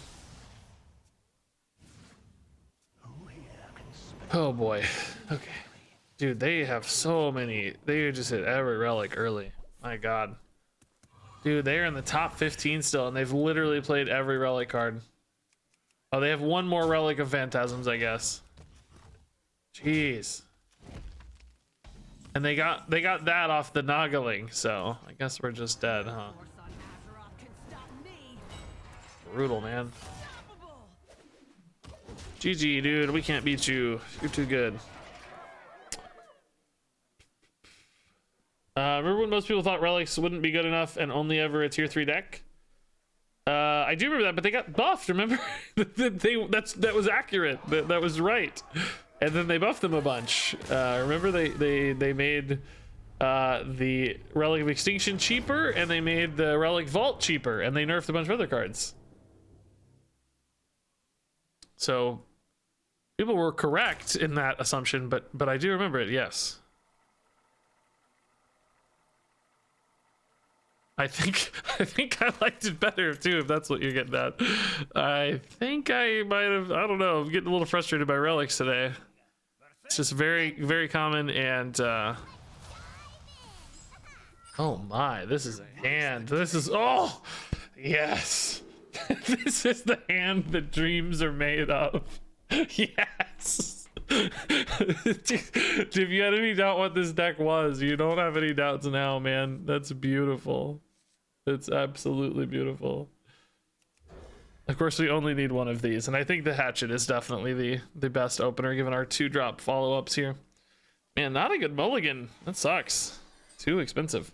Oh boy. Okay. Dude, they have so many. They just hit every relic early. My god. Dude, they're in the top 15 still, and they've literally played every relic card. Oh, they have one more Relic of Phantasms, I guess. Jeez. And they got that off the Nagaling, so I guess we're just dead, huh? Brutal, man. GG, dude. We can't beat you. You're too good. Remember when most people thought relics wouldn't be good enough and only ever a tier 3 deck? I do remember that, but they got buffed, remember? that was accurate. That was right. And then they buffed them a bunch. Remember they made the Relic of Extinction cheaper, and they made the Relic Vault cheaper, and they nerfed a bunch of other cards. So people were correct in that assumption, but I do remember it, yes. I think I liked it better too, if that's what you're getting at. I think I might have, I don't know, I'm getting a little frustrated by relics today. It's just very, very common, and oh my, this is a hand. This is, oh, yes. This is the hand that dreams are made of. Yes. If you had any doubt what this deck was, you don't have any doubts now, man. That's beautiful. It's absolutely beautiful. Of course, we only need one of these, and I think the Hatchet is definitely the best opener, given our 2-drop follow-ups here. Man, not a good mulligan. That sucks. Too expensive.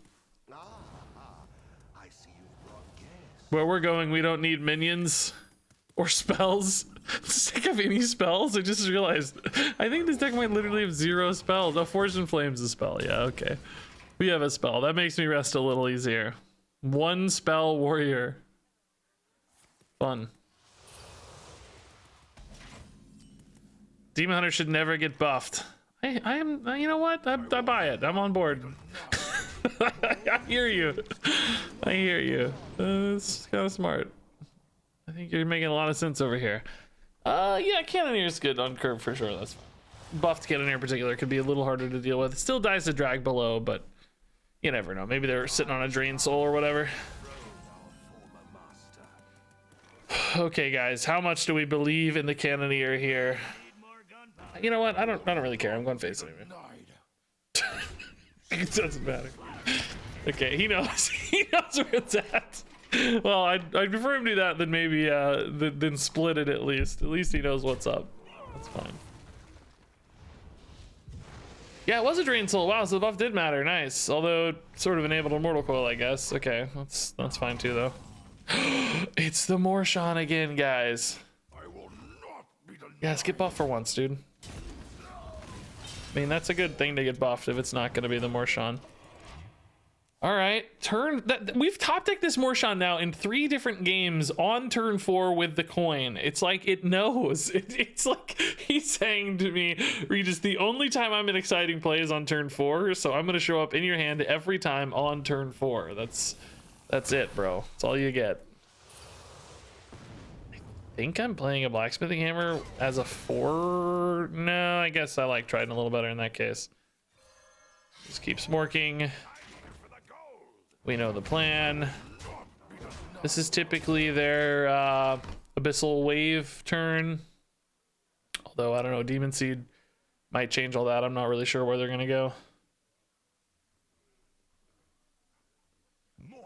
Where we're going, we don't need minions or spells. Sick of any spells? I just realized. I think this deck might literally have 0 spells. Oh, Forged in Flame's a spell. Yeah, okay. We have a spell. That makes me rest a little easier. One spell warrior. Fun. Demon Hunter should never get buffed. I am, you know what? I buy it. I'm on board. I hear you. I hear you. It's kind of smart. I think you're making a lot of sense over here. Yeah, Cannoneer's good on curve for sure. That's fine. Buffed Cannoneer in particular could be a little harder to deal with. It still dies to drag below, but you never know. Maybe they're sitting on a drain soul or whatever. Okay, guys, how much do we believe in the Cannoneer here? You know what? I don't really care. I'm going face anyway. It doesn't matter. Okay, he knows. He knows where it's at. Well, I'd prefer him do that than maybe than split it at least. At least he knows what's up. That's fine. Yeah, it was a drain soul. Wow, so the buff did matter. Nice. Although sort of enabled a mortal coil, I guess. Okay, that's fine too though. It's the Morshan again, guys. Yes, get buffed for once, dude. I mean, that's a good thing to get buffed if it's not going to be the Morshan. All right, we've top decked this Morshan now in 3 different games on turn 4 with the coin. It's like it knows. It's like he's saying to me, Regis, the only time I'm in exciting play is on turn 4, so I'm going to show up in your hand every time on turn 4. That's it, bro. That's all you get. I think I'm playing a blacksmithing hammer as a 4. No, I guess I like Trident a little better in that case. Just keep smorking. We know the plan. This is typically their Abyssal Wave turn. Although, I don't know, Demon Seed might change all that. I'm not really sure where they're going to go.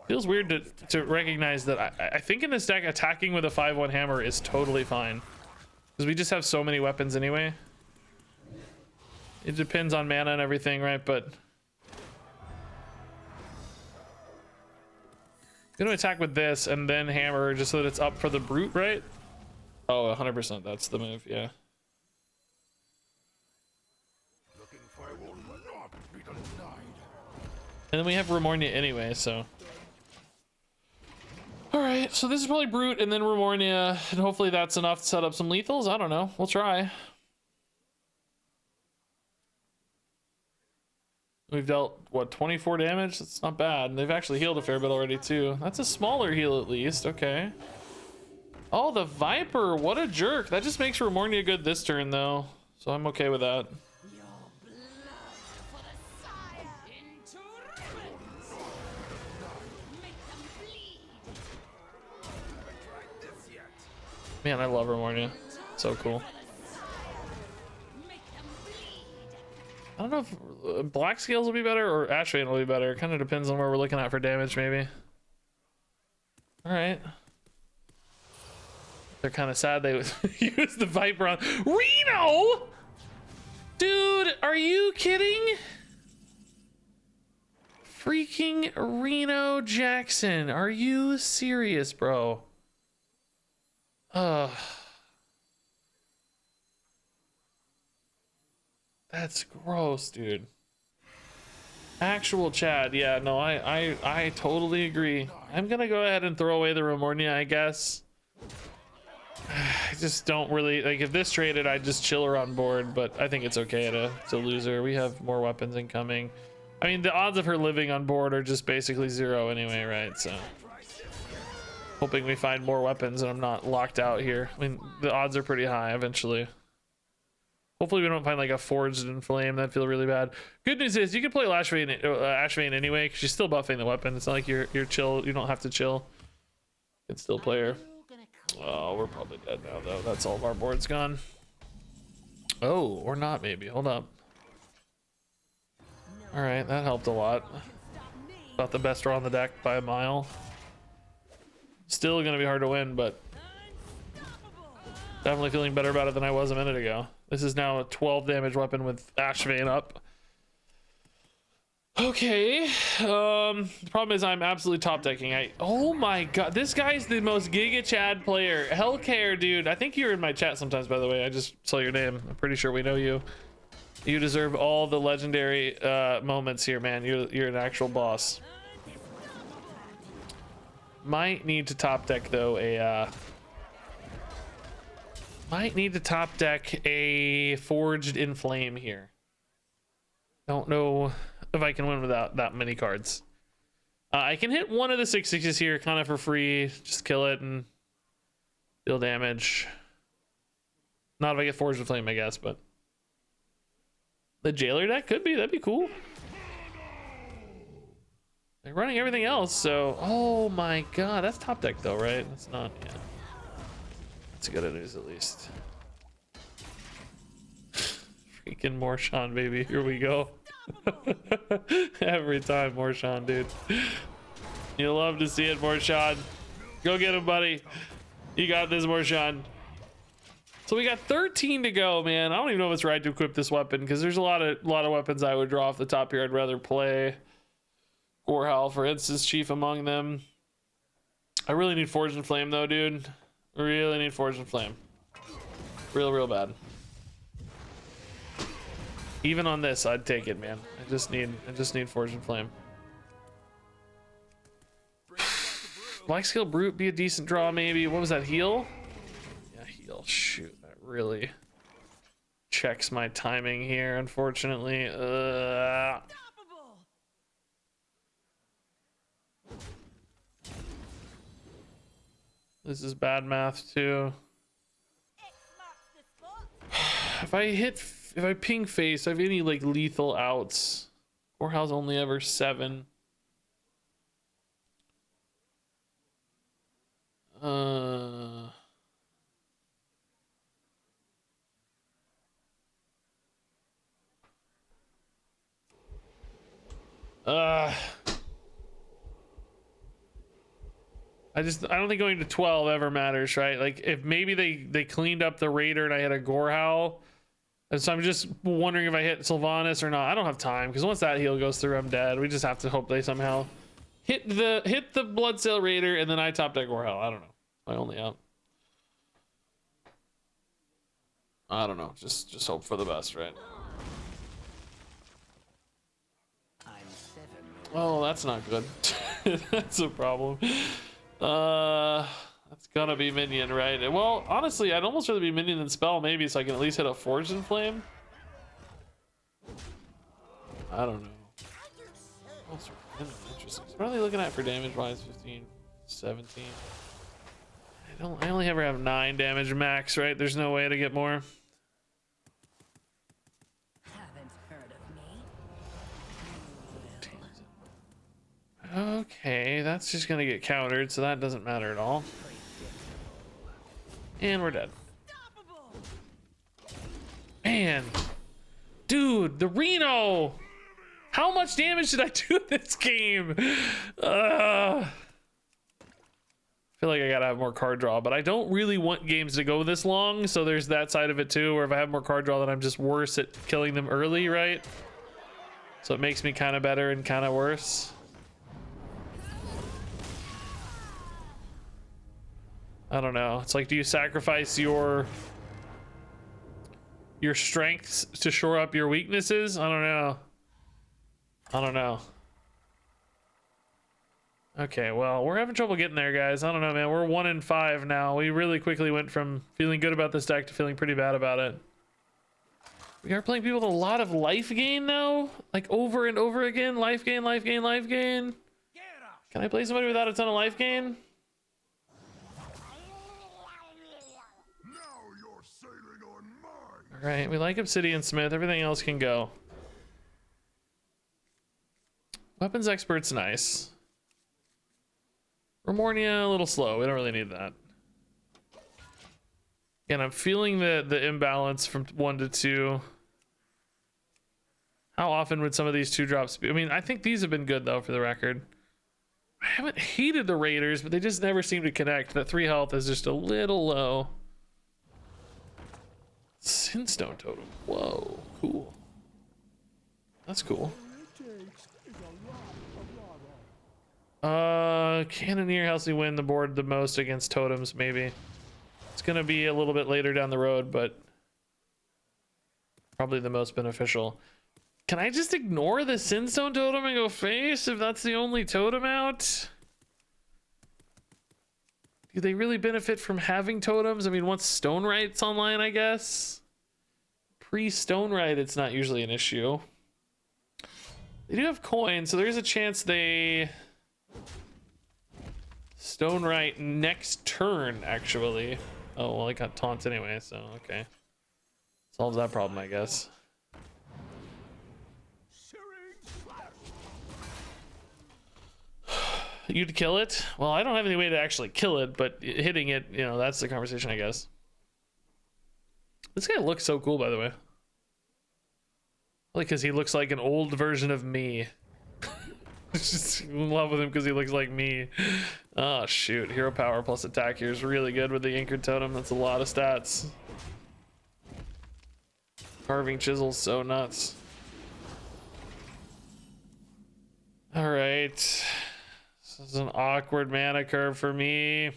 Feels weird to recognize that I think in this deck, attacking with a 5/1 hammer is totally fine. Because we just have so many weapons anyway. It depends on mana and everything, right? But I'm gonna attack with this and then hammer just so that it's up for the brute, right? Oh, 100%. That's the move, yeah. And then we have Remornia anyway, so. All right, so this is probably brute and then Remornia, and hopefully that's enough to set up some lethals. I don't know. We'll try. We've dealt, what, 24 damage? That's not bad. And they've actually healed a fair bit already, too. That's a smaller heal, at least. Okay. Oh, the Viper. What a jerk. That just makes Remornia good this turn, though. So I'm okay with that. Man, I love Remornia. So cool. I don't know if Black Scales will be better or Ashvane will be better. It kind of depends on where we're looking at for damage, maybe. All right. They're kind of sad they used the Viper on Reno. Dude, are you kidding? Freaking Reno Jackson. Are you serious, bro? That's gross, dude. Actual Chad, yeah, no, I totally agree. I'm gonna go ahead and throw away the Remornia, I guess. I just don't really like, if this traded, I'd just chill her on board, but I think it's okay to lose her. We have more weapons incoming. I mean, the odds of her living on board are just basically 0 anyway, right? So hoping we find more weapons and I'm not locked out here. I mean, the odds are pretty high eventually. Hopefully we don't find like a Forged in Flame. That'd feel really bad. Good news is you can play Ashvane anyway, because she's still buffing the weapon. It's not like you're chill. You don't have to chill. You can still play her. Oh, we're probably dead now though. That's all of our boards gone. Oh, or not maybe. Hold up. All right, that helped a lot. About the best draw on the deck by a mile. Still gonna be hard to win, but definitely feeling better about it than I was a minute ago. This is now a 12 damage weapon with Ashvane up. Okay. The problem is I'm absolutely top decking. Oh my god, this guy's the most Giga Chad player. Hellcare, dude. I think you're in my chat sometimes, by the way. I just saw your name. I'm pretty sure we know you. You deserve all the legendary moments here, man. You're an actual boss. Might need to top deck though might need to top deck a Forged in Flame here. Don't know if I can win without that many cards. I can hit one of the 6/6s here kind of for free. Just kill it and deal damage. Not if I get Forged in Flame, I guess, but the Jailer deck could be. That'd be cool. They're running everything else, so... Oh my god, that's top deck though, right? That's not... Yeah. That's good it is, at least. Freaking Morshan, baby. Here we go. Every time, Morshan, dude. You love to see it, Morshan. Go get him, buddy. You got this, Morshan. So we got 13 to go, man. I don't even know if it's right to equip this weapon because there's a lot of weapons I would draw off the top here. I'd rather play Gorehowl, for instance, chief among them. I really need Forged in Flame though, dude. Really need Forged in Flame. Real bad. Even on this, I'd take it, man. I just need Forged in Flame. Black Skill Brute be a decent draw, maybe. What was that, heal? Yeah, heal. Shoot, that really checks my timing here, unfortunately. This is bad math too. If I ping face, I have any like lethal outs. Warhowl's only ever 7. I don't think going to 12 ever matters, right? Like if maybe they cleaned up the Raider and I had a Gorehowl, and so I'm just wondering if I hit Sylvanas or not. I don't have time because once that heal goes through, I'm dead. We just have to hope they somehow hit the Bloodsail Raider and then I top deck Gorehowl. I don't know. My only out. I don't know. Just hope for the best, right? Oh, that's not good. That's a problem. That's gonna be minion, right? Well, honestly, I'd almost rather be minion than spell, maybe, so I can at least hit a Forged in Flame. I don't know. Interesting. So what are they looking at for damage wise? 15, 17. I only ever have 9 damage max, right? There's no way to get more. Haven't heard of me. Okay, that's just gonna get countered, so that doesn't matter at all. And we're dead. Man, dude, the Reno. How much damage did I do this game? I feel like I gotta have more card draw, but I don't really want games to go this long, so there's that side of it too, where if I have more card draw, then I'm just worse at killing them early, right? So it makes me kind of better and kind of worse. I don't know. It's like, do you sacrifice your strengths to shore up your weaknesses? I don't know. Okay, well, we're having trouble getting there, guys. I don't know, man. We're 1-5 now. We really quickly went from feeling good about this deck to feeling pretty bad about it. We are playing people with a lot of life gain now, like over and over again. Life gain, life gain, life gain. Can I play somebody without a ton of life gain? All right, we like Obsidian Smith. Everything else can go. Weapons Expert's nice. Remornia, a little slow. We don't really need that. Again, I'm feeling the imbalance from 1 to 2. How often would some of these 2 drops be? I mean, I think these have been good, though, for the record. I haven't hated the Raiders, but they just never seem to connect. That 3 health is just a little low. Sinstone Totem. Whoa, cool. That's cool. Cannoneer helps me win the board the most against totems, maybe. It's gonna be a little bit later down the road, but probably the most beneficial. Can I just ignore the Sinstone totem and go face if that's the only totem out? Do they really benefit from having totems? I mean, once Stone Right's online, I guess. Pre-Stone Right, it's not usually an issue. They do have coins, so there's a chance they Stone Right next turn, actually. Oh, well, I got taunts anyway, so okay. Solves that problem, I guess. You'd kill it? Well, I don't have any way to actually kill it, but hitting it, you know, that's the conversation, I guess. This guy looks so cool, by the way. Like, because he looks like an old version of me. Just in love with him because he looks like me. Oh, shoot. Hero power plus attack here is really good with the anchored totem. That's a lot of stats. Carving chisel's so nuts. All right. This is an awkward mana curve for me.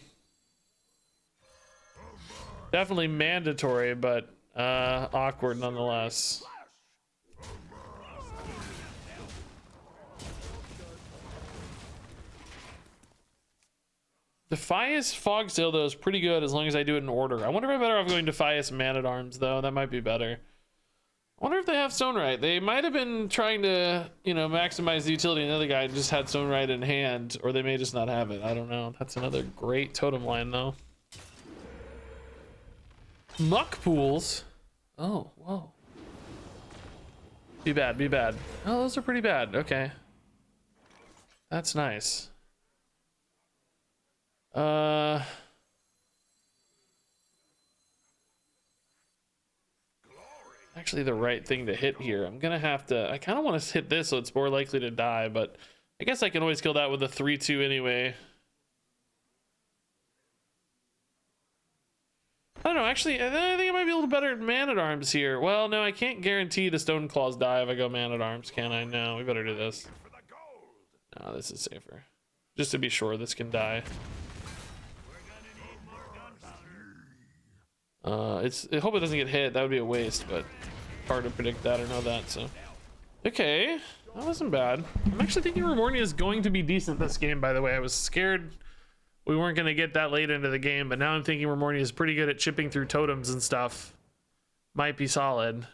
Definitely mandatory, but awkward nonetheless. Defias Fogsail, though, is pretty good as long as I do it in order. I wonder if I'm better off going Defias Man-at-Arms, though. That might be better. I wonder if they have Stone Right. They might have been trying to, you know, maximize the utility. Another guy just had Stone Right in hand, or they may just not have it. I don't know. That's another great totem line, though. Muck pools. Oh, whoa. Be bad, be bad. Oh, those are pretty bad. Okay. That's nice. Actually the right thing to hit here. I'm gonna have to, I kind of want to hit this so it's more likely to die, but I guess I can always kill that with a 3-2 anyway. I don't know, actually, I think it might be a little better at Man-at-Arms here. Well, no, I can't guarantee the Stone Claws die if I go Man-at-Arms, can I? No, we better do this. No, this is safer. Just to be sure this can die. I hope it doesn't get hit. That would be a waste, but hard to predict that or know that, so. Okay, that wasn't bad. I'm actually thinking Remornia is going to be decent this game, by the way. I was scared we weren't going to get that late into the game, but now I'm thinking Remornia is pretty good at chipping through totems and stuff. Might be solid.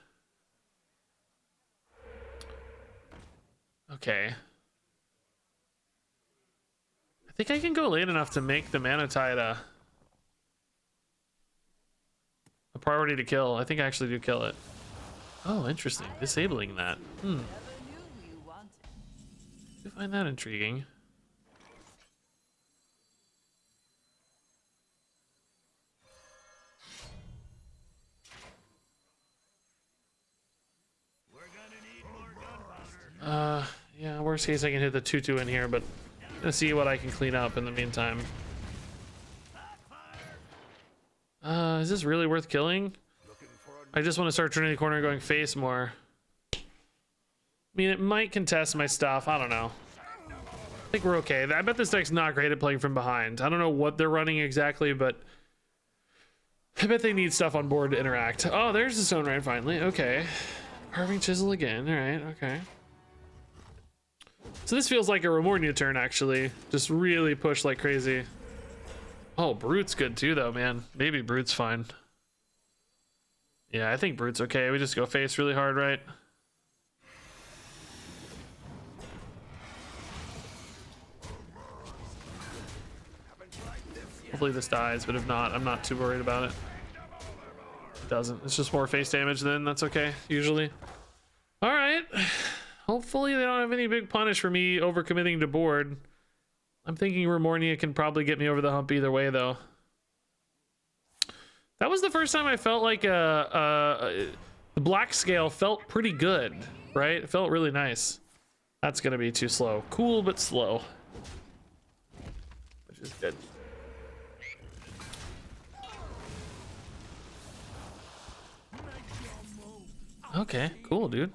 Okay. I think I can go late enough to make the Mana Tide a priority to kill. I think I actually do kill it. Oh, interesting. Disabling that. I find that intriguing. Yeah, worst case I can hit the 2-2 in here, but I'm gonna see what I can clean up in the meantime. Is this really worth killing? I just want to start turning the corner and going face more. I mean, it might contest my stuff. I don't know. I think we're okay. I bet this deck's not great at playing from behind. I don't know what they're running exactly, but I bet they need stuff on board to interact. Oh, there's the Stone Right finally. Okay. Carving Chisel again. All right. Okay. So this feels like a Remornia turn, actually. Just really push like crazy. Oh, Brute's good too, though, man. Maybe Brute's fine. Yeah, I think Brute's okay. We just go face really hard, right? Hopefully this dies, but if not, I'm not too worried about it. It doesn't. It's just more face damage then. That's okay, usually. All right. Hopefully they don't have any big punish for me overcommitting to board. I'm thinking Remornia can probably get me over the hump either way, though. That was the first time I felt like the black scale felt pretty good, right? It felt really nice. That's gonna be too slow. Cool, but slow. Which is good. Okay, cool, dude.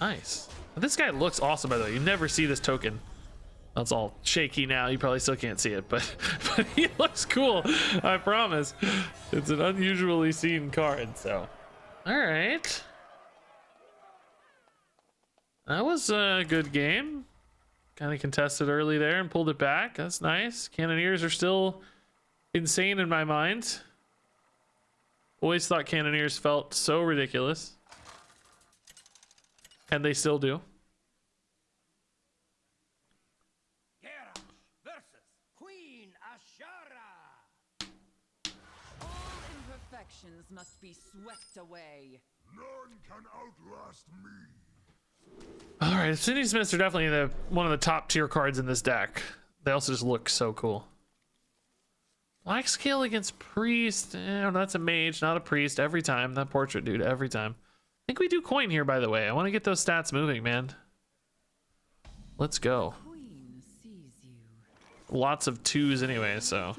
Nice. This guy looks awesome, by the way. You never see this token. That's all shaky now. You probably still can't see it, but he looks cool. I promise. It's an unusually seen card. So, all right. That was a good game. Kind of contested early there and pulled it back. That's nice. Cannoneers are still insane in my mind. Always thought Cannoneers felt so ridiculous. And they still do. Geralt versus Queen Ashara. All imperfections must be swept away. None can outlast me. All right, Sydney Smiths are definitely one of the top tier cards in this deck. They also just look so cool. Black Scale against Priest. That's a mage, not a priest. Every time. That portrait, dude. Every time. I think we do coin here, by the way. I want to get those stats moving, man. Let's go. Queen sees you. Lots of 2s anyway, so.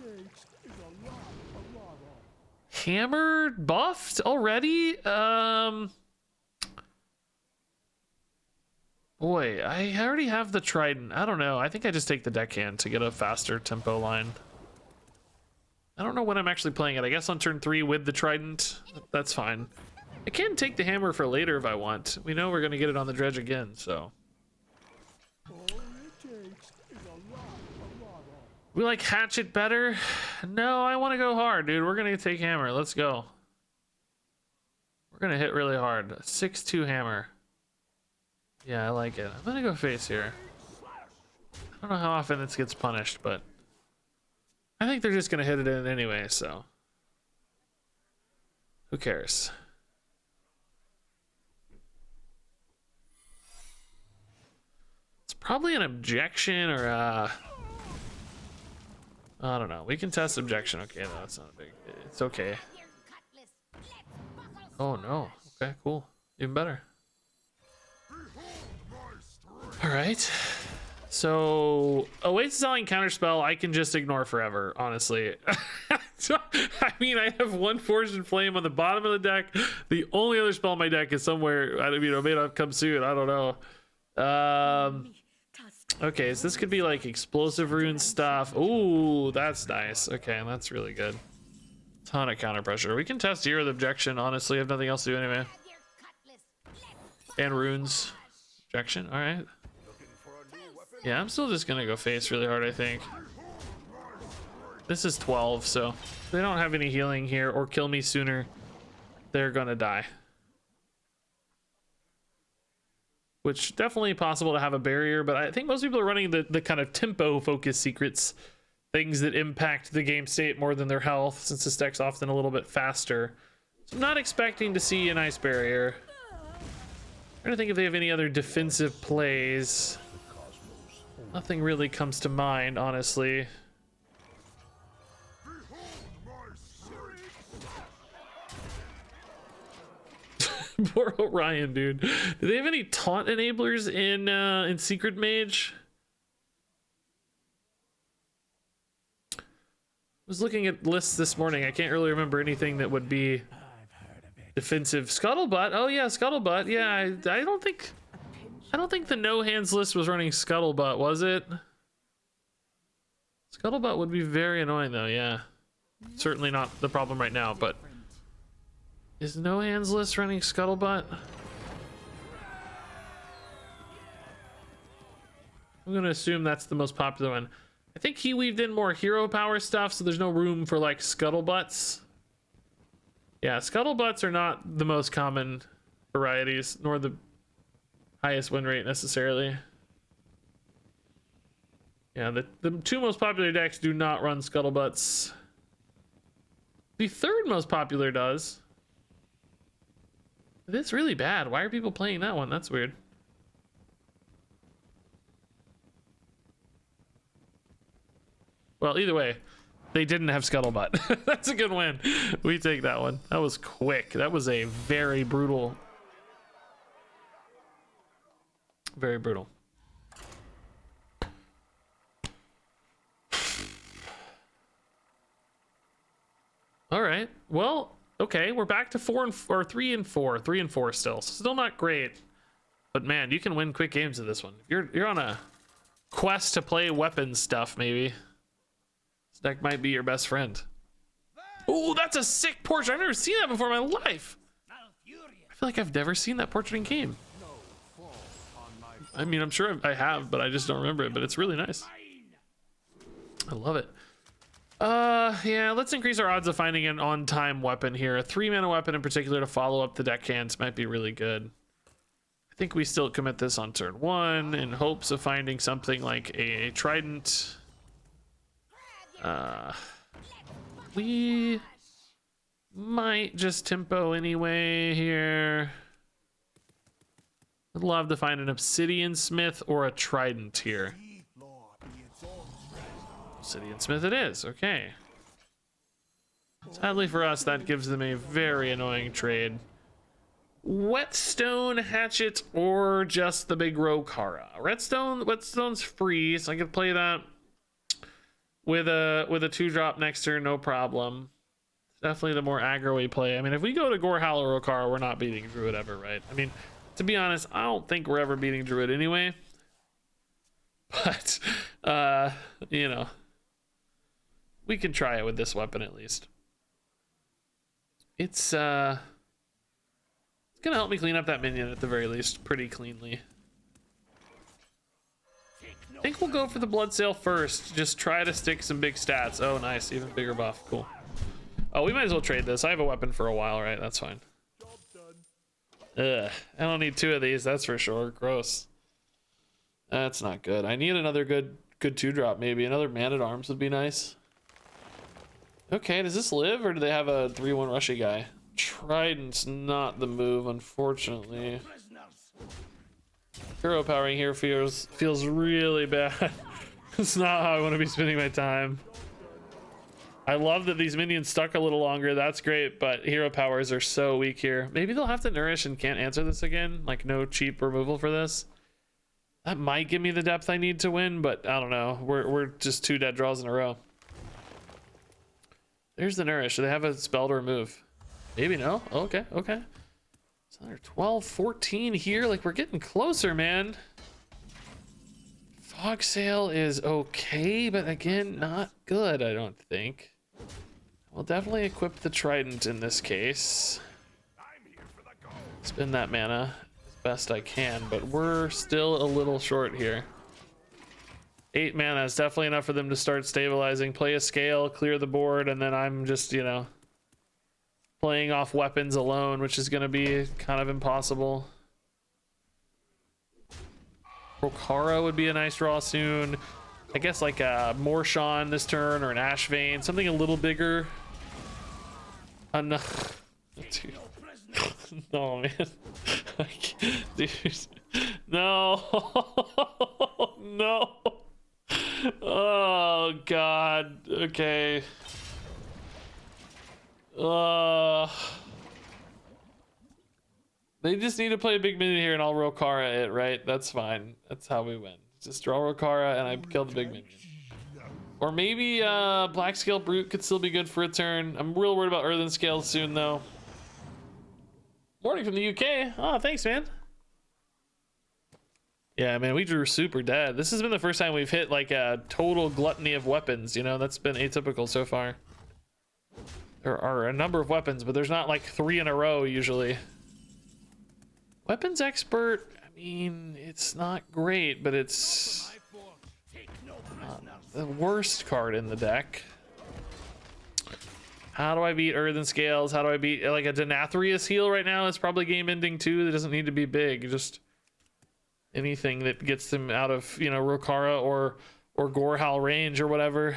Hammer buffed already? Boy, I already have the Trident. I don't know. I think I just take the deckhand to get a faster tempo line. I don't know when I'm actually playing it. I guess on turn 3 with the Trident. That's fine. I can take the hammer for later if I want. We know we're going to get it on the dredge again, so. We like hatchet better? No, I want to go hard, dude. We're going to take hammer. Let's go. We're going to hit really hard. 6-2 hammer. Yeah, I like it. I'm gonna go face here. I don't know how often this gets punished, but I think they're just gonna hit it in anyway, so who cares? It's probably an objection or I don't know. We can test objection. Okay, no, that's not a big. It's okay. Oh no. Okay, cool. Even better. All right, so Oasis Selling Counterspell I can just ignore forever, honestly. So, I mean, I have one Forged in Flame on the bottom of the deck. The only other spell in my deck is somewhere, I don't, you know, may not come soon. I don't know. Okay, so this could be like explosive rune stuff. Ooh, that's nice. Okay, that's really good. Ton of counter pressure. We can test here with objection. Honestly, I have nothing else to do anyway. And runes. Objection. All right. Yeah, I'm still just gonna go face really hard, I think. This is 12, so if they don't have any healing here or kill me sooner, they're gonna die. Which definitely possible to have a barrier, but I think most people are running the kind of tempo focus secrets, things that impact the game state more than their health, since this deck's often a little bit faster. So I'm not expecting to see an ice barrier. I'm trying to think if they have any other defensive plays. Nothing really comes to mind, honestly. Poor Orion, dude. Do they have any taunt enablers in Secret Mage? I was looking at lists this morning. I can't really remember anything that would be defensive. Scuttlebutt. Oh yeah, Scuttlebutt. Yeah, I don't think the no hands list was running Scuttlebutt, was it? Scuttlebutt would be very annoying though, yeah. Certainly not the problem right now, but is no hands list running Scuttlebutt? I'm gonna assume that's the most popular one. I think he weaved in more hero power stuff, so there's no room for like Scuttlebutts. Yeah, Scuttlebutts are not the most common varieties, nor the highest win rate necessarily. Yeah, the two most popular decks do not run Scuttlebutts. The third most popular does. That's really bad. Why are people playing that one? That's weird. Well, either way, they didn't have Scuttlebutt. That's a good win. We take that one. That was quick. That was a very brutal. Very brutal. All right. Well, okay, we're back to 3 and 4. 3 and 4 still. Still not great. But man, you can win quick games of this one. You're on a quest to play weapon stuff, maybe. This deck might be your best friend. Oh, that's a sick portrait. I've never seen that before in my life. I feel like I've never seen that portrait in game. I mean, I'm sure I have, but I just don't remember it, but it's really nice. I love it. Yeah, let's increase our odds of finding an on-time weapon here. A 3-mana weapon in particular to follow up the deckhands might be really good. I think we still commit this on turn 1 in hopes of finding something like a trident. We might just tempo anyway here. I'd love to find an obsidian smith or a trident here. Obsidian smith it is, okay. Sadly for us, that gives them a very annoying trade. Whetstone hatchet or just the big Rokara. Whetstone's free, so I could play that with a 2-drop next turn, no problem. Definitely the more aggro-y play. I mean, if we go to Gorehowl or Rokara, we're not beating Druid ever, right? I mean, to be honest, I don't think we're ever beating Druid anyway. But, you know, we can try it with this weapon at least. It's gonna help me clean up that minion at the very least pretty cleanly. I think we'll go for the blood sale first. Just try to stick some big stats. Oh, nice, even bigger buff. Cool. Oh, we might as well trade this. I have a weapon for a while, right? That's fine. Ugh, I don't need 2 of these, that's for sure. Gross. That's not good. I need another good 2-drop, maybe. Another Man-at-Arms would be nice. Okay, does this live, or do they have a 3-1 rushy guy? Trident's not the move, unfortunately. Hero powering here feels really bad. It's not how I want to be spending my time. I love that these minions stuck a little longer. That's great, but hero powers are so weak here. Maybe they'll have to nourish and can't answer this again. Like, no cheap removal for this. That might give me the depth I need to win, but I don't know. We're just 2 dead draws in a row. There's the nourish. Do they have a spell to remove? Maybe no. Okay, okay. It's another 12, 14 here. Like, we're getting closer, man. Fog Sail is okay, but again, not good, I don't think. We'll definitely equip the trident in this case. Spend that mana as best I can, but we're still a little short here. 8 mana is definitely enough for them to start stabilizing. Play a scale, clear the board, and then I'm just, you know, playing off weapons alone, which is going to be kind of impossible. Rokara would be a nice draw soon. I guess like a Morshan this turn or an Ash Vein, something a little bigger. Enough. Dude. No, man. Dude. No. No. Oh, God. Okay. They just need to play a big minion here and I'll Rokara it, right? That's fine. That's how we win. Just draw Rokara and I kill the big minion. Or maybe Black Scale Brute could still be good for a turn. I'm real worried about Earthen Scales soon though. Morning from the UK. Oh, thanks, man. Yeah, man, we drew super dead. This has been the first time we've hit like a total gluttony of weapons, you know? That's been atypical so far. There are a number of weapons, but there's not like 3 in a row usually. Weapons expert, I mean, it's not great, but it's the worst card in the deck. How do I beat Earthen Scales? How do I beat like a Denathrius heal right now? It's probably game ending too. That doesn't need to be big. Just anything that gets them out of, you know, Rokara or Gorehowl range or whatever.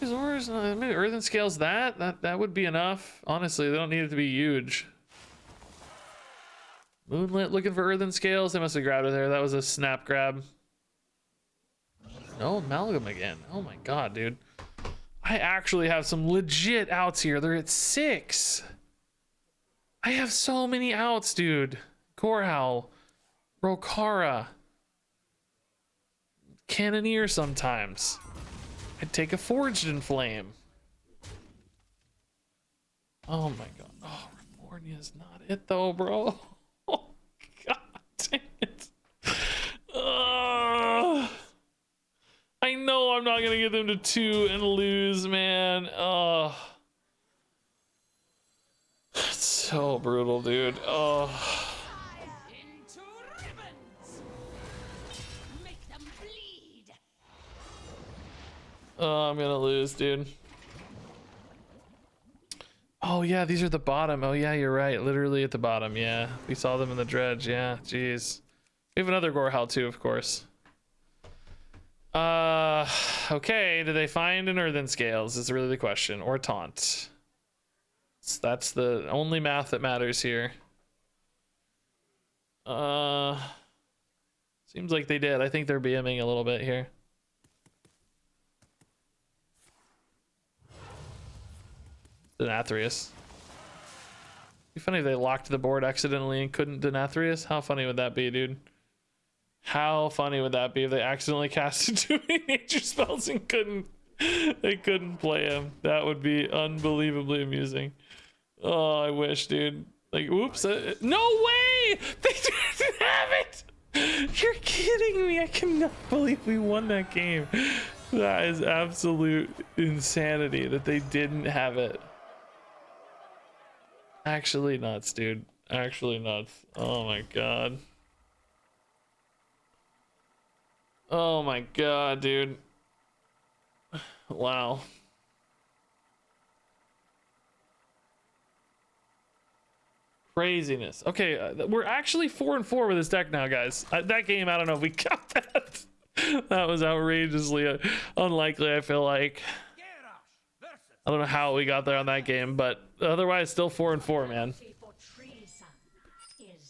Maybe Earthen Scales that would be enough. Honestly, they don't need it to be huge. Moonlit looking for Earthen Scales. They must have grabbed it there. That was a snap grab. No Amalgam again. Oh my god, dude. I actually have some legit outs here. They're at 6. I have so many outs, dude. Gorehowl, Rokara, Cannoneer sometimes. I'd take a Forged in Flame. Oh my god. Oh, Refornia's not it though, bro. Oh god dang it. know I'm not gonna get them to 2 and lose, man. Oh, it's so brutal, dude. Oh. Into ribbons. Make them bleed. Oh, I'm gonna lose, dude. Oh yeah, these are the bottom. Oh yeah, you're right. Literally at the bottom. Yeah, we saw them in the dredge. Yeah, jeez. We have another Gorehowl too, of course. Okay. Do they find an Earthen Scales? Is really the question, or taunt? So that's the only math that matters here. Seems like they did. I think they're BMing a little bit here. Denathrius. Be funny if they locked the board accidentally and couldn't Denathrius. How funny would that be, dude? How funny would that be if they accidentally casted 2 nature spells and they couldn't play him? That would be unbelievably amusing. Oh, I wish, dude. Like, oops. No way! They didn't have it! You're kidding me. I cannot believe we won that game. That is absolute insanity that they didn't have it. Actually nuts, dude. Actually nuts. Oh my god. Oh my god, dude. Wow. Craziness. Okay, we're actually 4-4 with this deck now, guys. That game, I don't know if we got that. That was outrageously unlikely, I feel like. I don't know how we got there on that game, but otherwise still 4-4, man.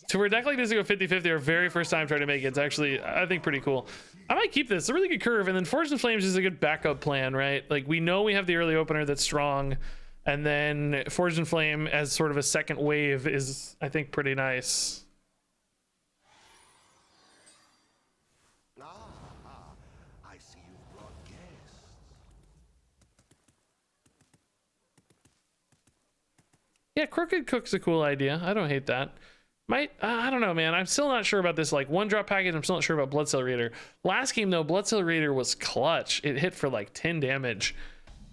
So for a deck like this to go 50-50 our very first time trying to make it, it's actually, I think, pretty cool. I might keep this. It's a really good curve, and then Forged in Flames is a good backup plan, right? Like, we know we have the early opener that's strong, and then Forged in Flame as sort of a second wave is, I think, pretty nice. I see you've brought guests. Yeah, Crooked Cook's a cool idea. I don't hate that. I don't know, man. I'm still not sure about this like 1-drop package. I'm still not sure about Bloodsail Raider. Last game though, Bloodsail Raider was clutch. It hit for like 10 damage.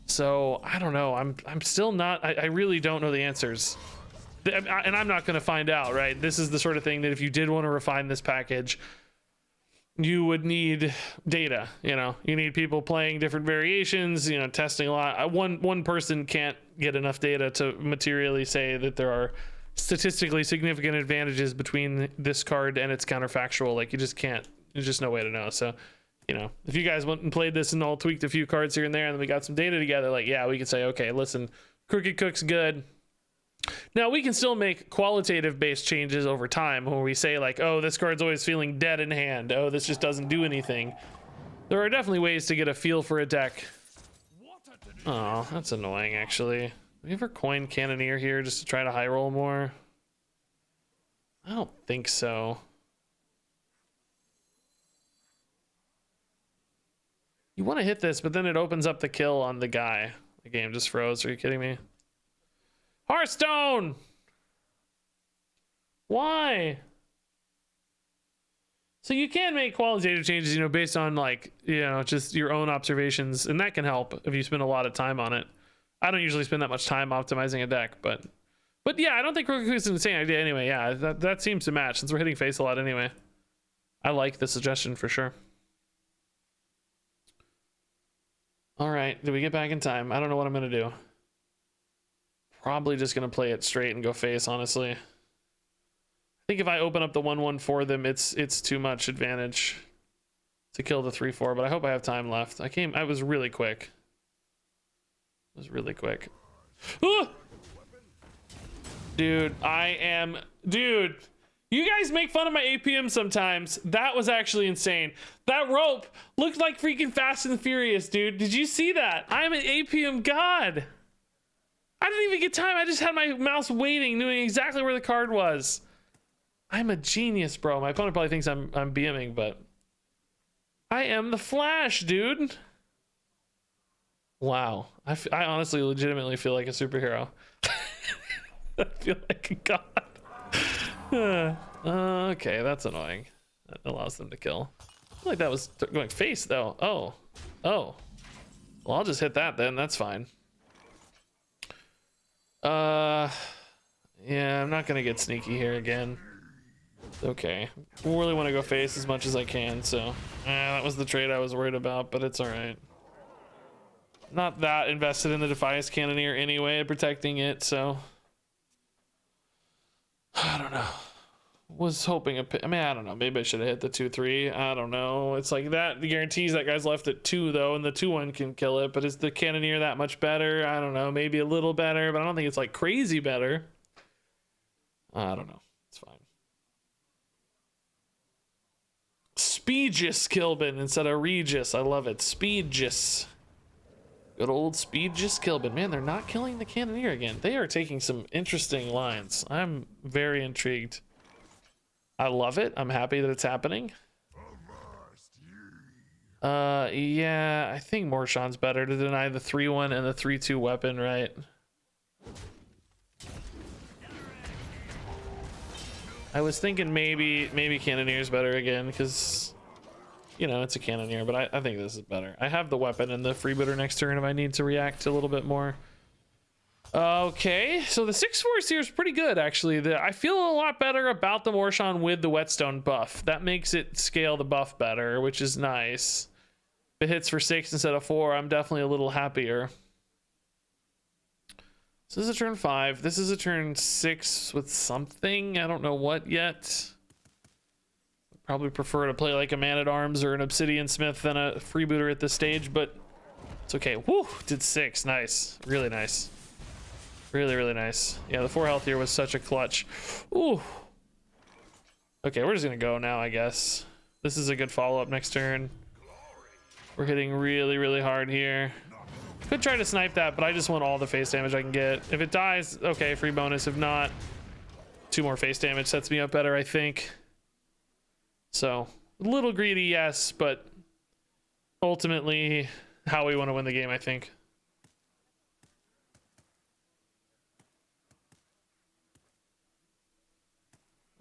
So I don't know. I'm still not. I really don't know the answers, and I'm not going to find out. Right? This is the sort of thing that if you did want to refine this package, you would need data. You know, you need people playing different variations. You know, testing a lot. One person can't get enough data to materially say that there are statistically significant advantages between this card and its counterfactual. Like, you just can't. There's just no way to know. So, you know, if you guys went and played this and all tweaked a few cards here and there, and then we got some data together, like, yeah, we could say, okay, listen, Crooked Cook's good. Now we can still make qualitative based changes over time where we say like, oh, this card's always feeling dead in hand. Oh, this just doesn't do anything. There are definitely ways to get a feel for a deck. Oh, that's annoying, actually. We ever coin Cannoneer here just to try to high roll more? I don't think so. You want to hit this, but then it opens up the kill on the guy. The game just froze. Are you kidding me? Hearthstone! Why? So you can make qualitative changes, you know, based on like, you know, just your own observations, and that can help if you spend a lot of time on it. I don't usually spend that much time optimizing a deck, but yeah, I don't think Roku is an insane idea anyway. Yeah, that seems to match since we're hitting face a lot anyway. I like the suggestion for sure. All right, did we get back in time? I don't know what I'm gonna do. Probably just gonna play it straight and go face, honestly. I think if I open up the 1/1 for them, it's too much advantage to kill the 3/4, but I hope I have time left. I was really quick. It was really quick. Ah! Dude, dude, you guys make fun of my APM sometimes. That was actually insane. That rope looked like freaking Fast and Furious, dude. Did you see that? I'm an APM god. I didn't even get time. I just had my mouse waiting, knowing exactly where the card was. I'm a genius, bro. My opponent probably thinks I'm BMing, but I am the Flash, dude. Wow. I honestly legitimately feel like a superhero. I feel like a god. Okay, that's annoying. That allows them to kill. I feel like that was going face, though. Oh. Oh. Well, I'll just hit that then. That's fine. Yeah, I'm not gonna get sneaky here again. Okay. I really want to go face as much as I can, so that was the trade I was worried about, but it's all right. Not that invested in the Defiance Cannoneer anyway, protecting it, so I don't know. Was hoping I mean, I don't know. Maybe I should have hit the 2-3. I don't know. It's like that guarantees that guy's left at 2 though, and the 2-1 can kill it. But is the Cannoneer that much better? I don't know. Maybe a little better, but I don't think it's like crazy better. I don't know. It's fine. RegisKillbin instead of Regis. I love it. Regis. Good old RegisKillbin. Man, they're not killing the Cannoneer again. They are taking some interesting lines. I'm very intrigued. I love it. I'm happy that it's happening. Yeah, I think Morshan's better to deny the 3-1 and the 3-2 weapon, right? I was thinking maybe Cannoneer's better again because, you know, it's a Cannoneer, but I think this is better. I have the weapon and the freebooter next turn if I need to react a little bit more. Okay, so the 6 force here is pretty good, actually. I feel a lot better about the Morshan with the Whetstone buff. That makes it scale the buff better, which is nice. If it hits for 6 instead of 4, I'm definitely a little happier. So this is a turn 5. This is a turn 6 with something. I don't know what yet. Probably prefer to play like a Man-at-Arms or an Obsidian Smith than a freebooter at this stage, but it's okay. Woo! Did 6. Nice. Really nice. Really, really nice. Yeah, the 4 health here was such a clutch. Ooh. Okay, we're just gonna go now, I guess. This is a good follow-up next turn. We're hitting really, really hard here. Could try to snipe that, but I just want all the face damage I can get. If it dies, okay, free bonus. If not, 2 more face damage sets me up better, I think. So, a little greedy, yes, but ultimately how we want to win the game, I think.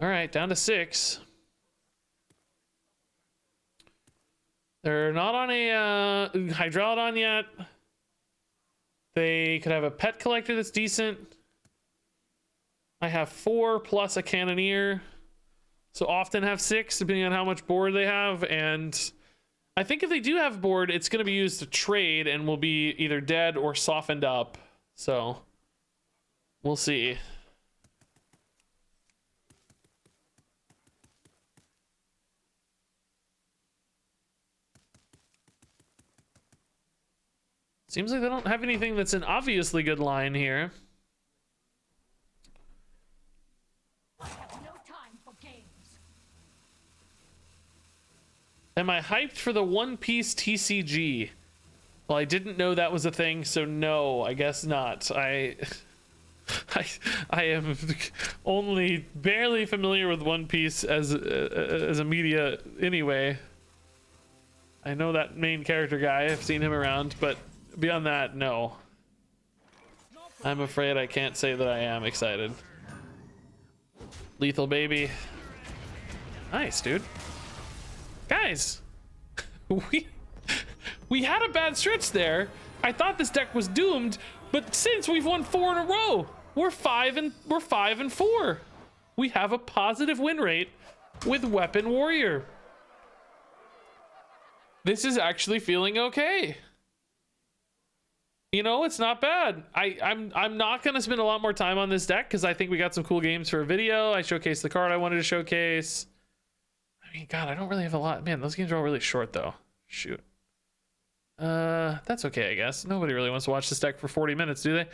All right, down to 6. They're not on a Hydralodon yet. They could have a pet collector that's decent. I have 4 plus a Cannoneer. So often have 6, depending on how much board they have. And I think if they do have board, it's going to be used to trade and will be either dead or softened up. So we'll see. Seems like they don't have anything that's an obviously good line here. I have no time for games. Am I hyped for the One Piece TCG? Well, I didn't know that was a thing, so no, I guess not. I am only barely familiar with One Piece as a media anyway. I know that main character guy. I've seen him around, but beyond that, no. I'm afraid I can't say that I am excited. Lethal baby. Nice, dude. Guys, we had a bad stretch there. I thought this deck was doomed, but since we've won 4 in a row, we're 5 and 4. We have a positive win rate with Weapon Warrior. This is actually feeling okay. You know, it's not bad. I'm not gonna spend a lot more time on this deck because I think we got some cool games for a video. I showcased the card I wanted to showcase. I mean, God, I don't really have a lot. Man, those games are all really short though. Shoot. That's okay, I guess. Nobody really wants to watch this deck for 40 minutes, do they?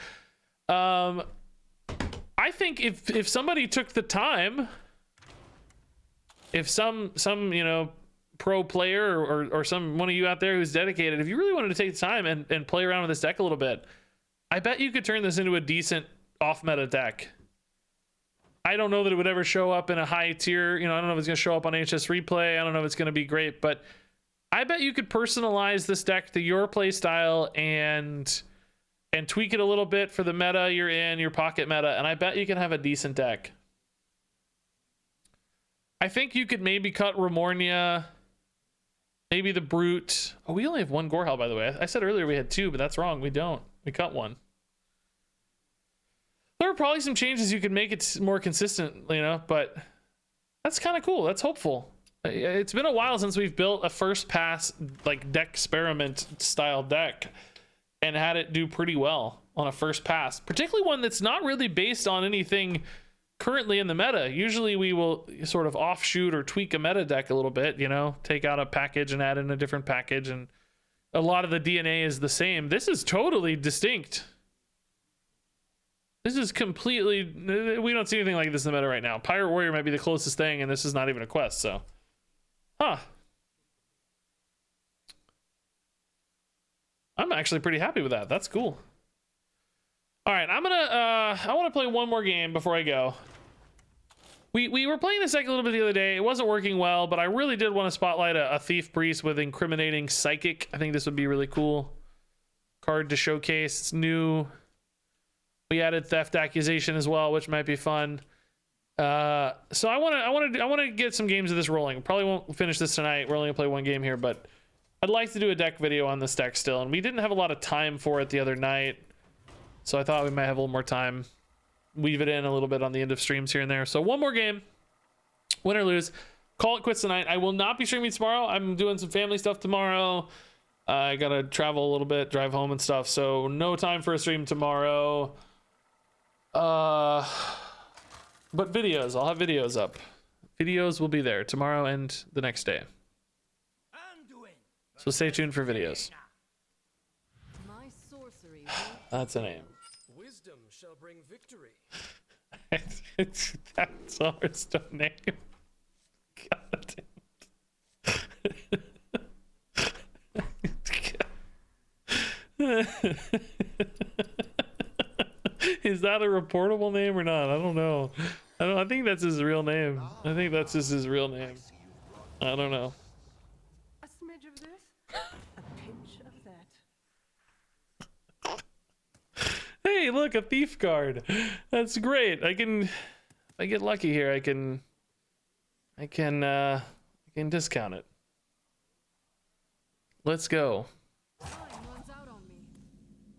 I think if somebody took the time, if some you know, pro player or some one of you out there who's dedicated, if you really wanted to take the time and play around with this deck a little bit, I bet you could turn this into a decent off meta deck. I don't know that it would ever show up in a high tier, you know, I don't know if it's going to show up on HS replay, I don't know if it's going to be great, but I bet you could personalize this deck to your play style and tweak it a little bit for the meta you're in, your pocket meta, and I bet you can have a decent deck. I think you could maybe cut Remornia Maybe the Brute. Oh, we only have one Gorehowl, by the way. I said earlier we had two, but that's wrong. We don't. We cut one. There are probably some changes you could make it more consistent, you know, but that's kind of cool. That's hopeful. It's been a while since we've built a first pass, like, deck experiment style deck and had it do pretty well on a first pass, particularly one that's not really based on anything currently in the meta. Usually we will sort of offshoot or tweak a meta deck a little bit, you know, take out a package and add in a different package, and a lot of the DNA is the same. This is totally distinct. This is completely, we don't see anything like this in the meta right now. Pirate Warrior might be the closest thing, and this is not even a quest, so. Huh. I'm actually pretty happy with that. That's cool. All right, I want to play one more game before I go. We were playing this deck a little bit the other day. It wasn't working well, but I really did want to spotlight a Thief Priest with incriminating Psychic. I think this would be really cool card to showcase. It's new. We added Theft Accusation as well, which might be fun. So I want to get some games of this rolling. Probably won't finish this tonight. We're only gonna play one game here, but I'd like to do a deck video on this deck still, and we didn't have a lot of time for it the other night, so I thought we might have a little more time. Weave it in a little bit on the end of streams here and there. So one more game, win or lose. Call it quits tonight. I will not be streaming tomorrow. I'm doing some family stuff tomorrow. I gotta travel a little bit, drive home and stuff, so no time for a stream tomorrow. But videos, I'll have videos up. Videos will be there tomorrow and the next day. So stay tuned for videos. My sorcery That's a name. Wisdom shall bring victory. That's our Hearthstone name. God damn. Is that a reportable name or not? I don't know. I think that's his real name. I think that's just his real name. I don't know. A smidge of this, a pinch of that. Hey, look, a thief card. That's great. If I get lucky here, I can discount it. Let's go. Time runs out on me.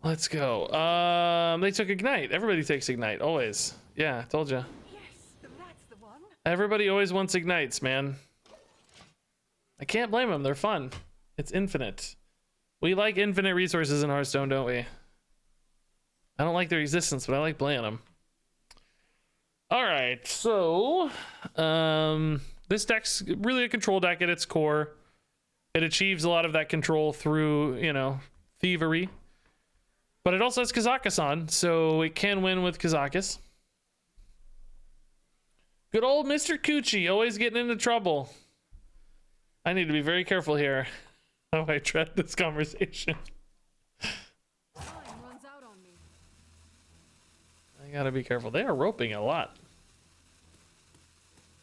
Let's go. They took Ignite. Everybody takes Ignite, always. Yeah, I told you. Yes, that's the one. Everybody always wants Ignites, man. I can't blame them. They're fun. It's infinite. We like infinite resources in Hearthstone, don't we? I don't like their existence, but I like playing them. All right, so this deck's really a control deck at its core. It achieves a lot of that control through, you know, thievery. But it also has Kazakus on, so it can win with Kazakus. Good old Mr. Coochie, always getting into trouble. I need to be very careful here how I tread this conversation. Time runs out on me. I gotta be careful. They are roping a lot.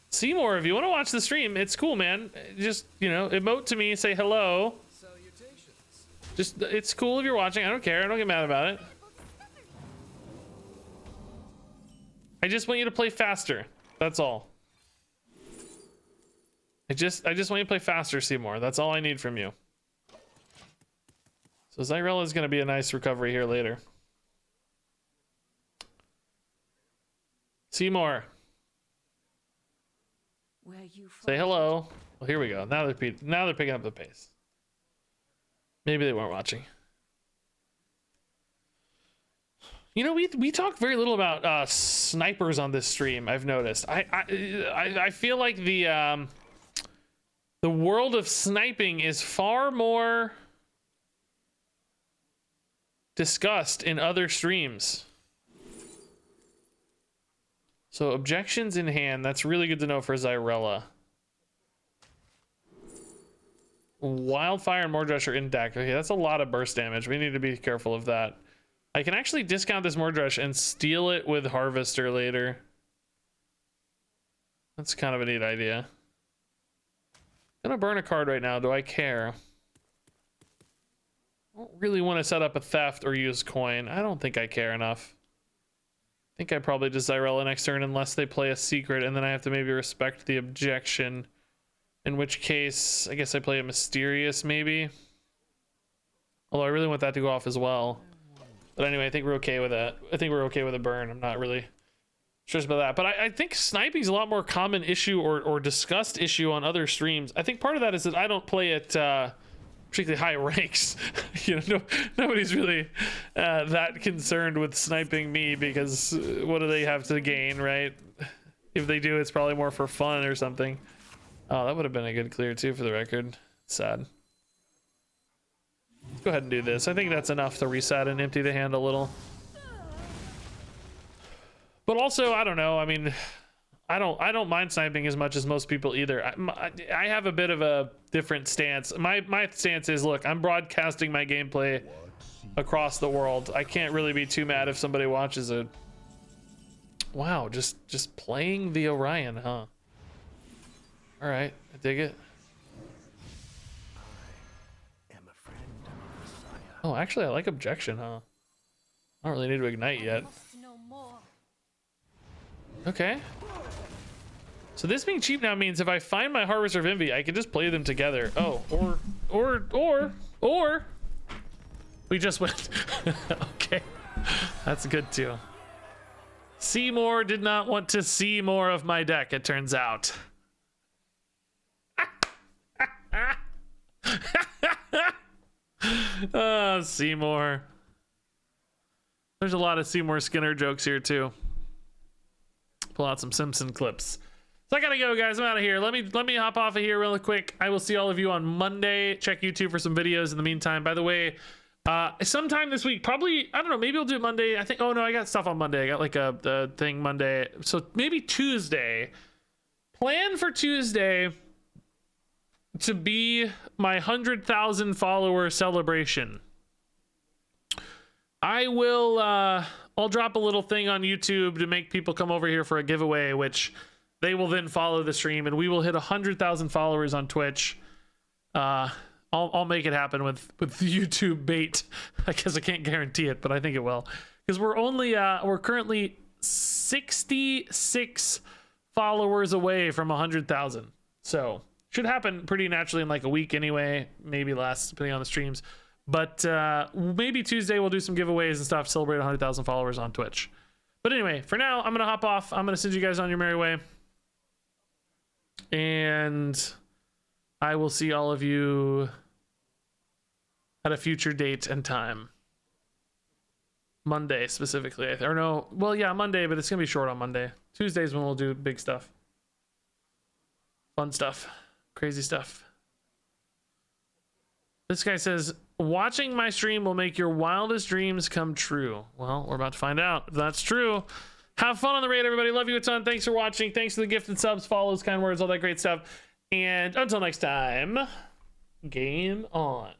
Seymour, if you want to watch the stream, it's cool, man. Just, you know, emote to me, say hello. Salutations. Just, it's cool if you're watching. I don't care. I don't get mad about it. I just want you to play faster. That's all. I just want you to play faster, Seymour. That's all I need from you. So Zyrella is going to be a nice recovery here later. Seymour, Where you say hello. Well, here we go. Now they're picking up the pace. Maybe they weren't watching. You know, we talk very little about snipers on this stream. I've noticed. I feel like the world of sniping is far more discussed in other streams. So objections in hand. That's really good to know for Zyrella. Wildfire and Mordrush are in deck. Okay, that's a lot of burst damage. We need to be careful of that. I can actually discount this Mordrush and steal it with Harvester later. That's kind of a neat idea. I'm gonna burn a card right now. Do I care? I don't really want to set up a theft or use coin. I don't think I care enough. I think I probably just Zyrella next turn unless they play a secret, and then I have to maybe respect the objection In which case, I guess I play a Mysterious maybe. Although I really want that to go off as well. But anyway, I think we're okay with that. I think we're okay with a burn. I'm not really stressed about that. But I think sniping is a lot more common issue or discussed issue on other streams. I think part of that is that I don't play at particularly high ranks. You know, nobody's really that concerned with sniping me because what do they have to gain, right? If they do, it's probably more for fun or something. Oh, that would have been a good clear too, for the record. Sad. Let's go ahead and do this. I think that's enough to reset and empty the hand a little. But also, I don't know. I mean, I don't mind sniping as much as most people either. I have a bit of a different stance. My stance is, look, I'm broadcasting my gameplay across the world. I can't really be too mad if somebody watches it. Wow, just playing the Orion, huh? All right, I dig it. Oh, actually, I like Objection, huh? I don't really need to ignite yet. Okay. So this being cheap now means if I find my Harvester of Envy, I can just play them together. Oh, or we just went. Okay, that's good too. Seymour did not want to see more of my deck, it turns out. Seymour. There's a lot of Seymour Skinner jokes here too. Pull out some Simpson clips. So I gotta go, guys. I'm out of here. Let me hop off of here really quick. I will see all of you on Monday. Check YouTube for some videos in the meantime. By the way, sometime this week, probably, I don't know, maybe I'll do it Monday. I think, oh no, I got stuff on Monday. I got like a thing Monday. So maybe Tuesday. Plan for Tuesday to be my 100,000 follower celebration. I will, I'll drop a little thing on YouTube to make people come over here for a giveaway, which they will then follow the stream, and we will hit 100,000 followers on Twitch. I'll make it happen with YouTube bait. I guess I can't guarantee it, but I think it will, because we're currently 66 followers away from 100,000. So should happen pretty naturally in like a week anyway, maybe less depending on the streams. But maybe Tuesday we'll do some giveaways and stuff, celebrate 100,000 followers on Twitch. But anyway, for now, I'm gonna hop off. I'm gonna send you guys on your merry way, and I will see all of you at a future date and time. Monday specifically, or no, well, yeah, Monday, but it's gonna be short on Monday. Tuesdays when we'll do big stuff, fun stuff, crazy stuff. This guy says, watching my stream will make your wildest dreams come true. Well, we're about to find out if that's true. Have fun on the raid, everybody. Love you a ton. Thanks for watching. Thanks for the gifted subs, follows, kind words, all that great stuff. And until next time, game on.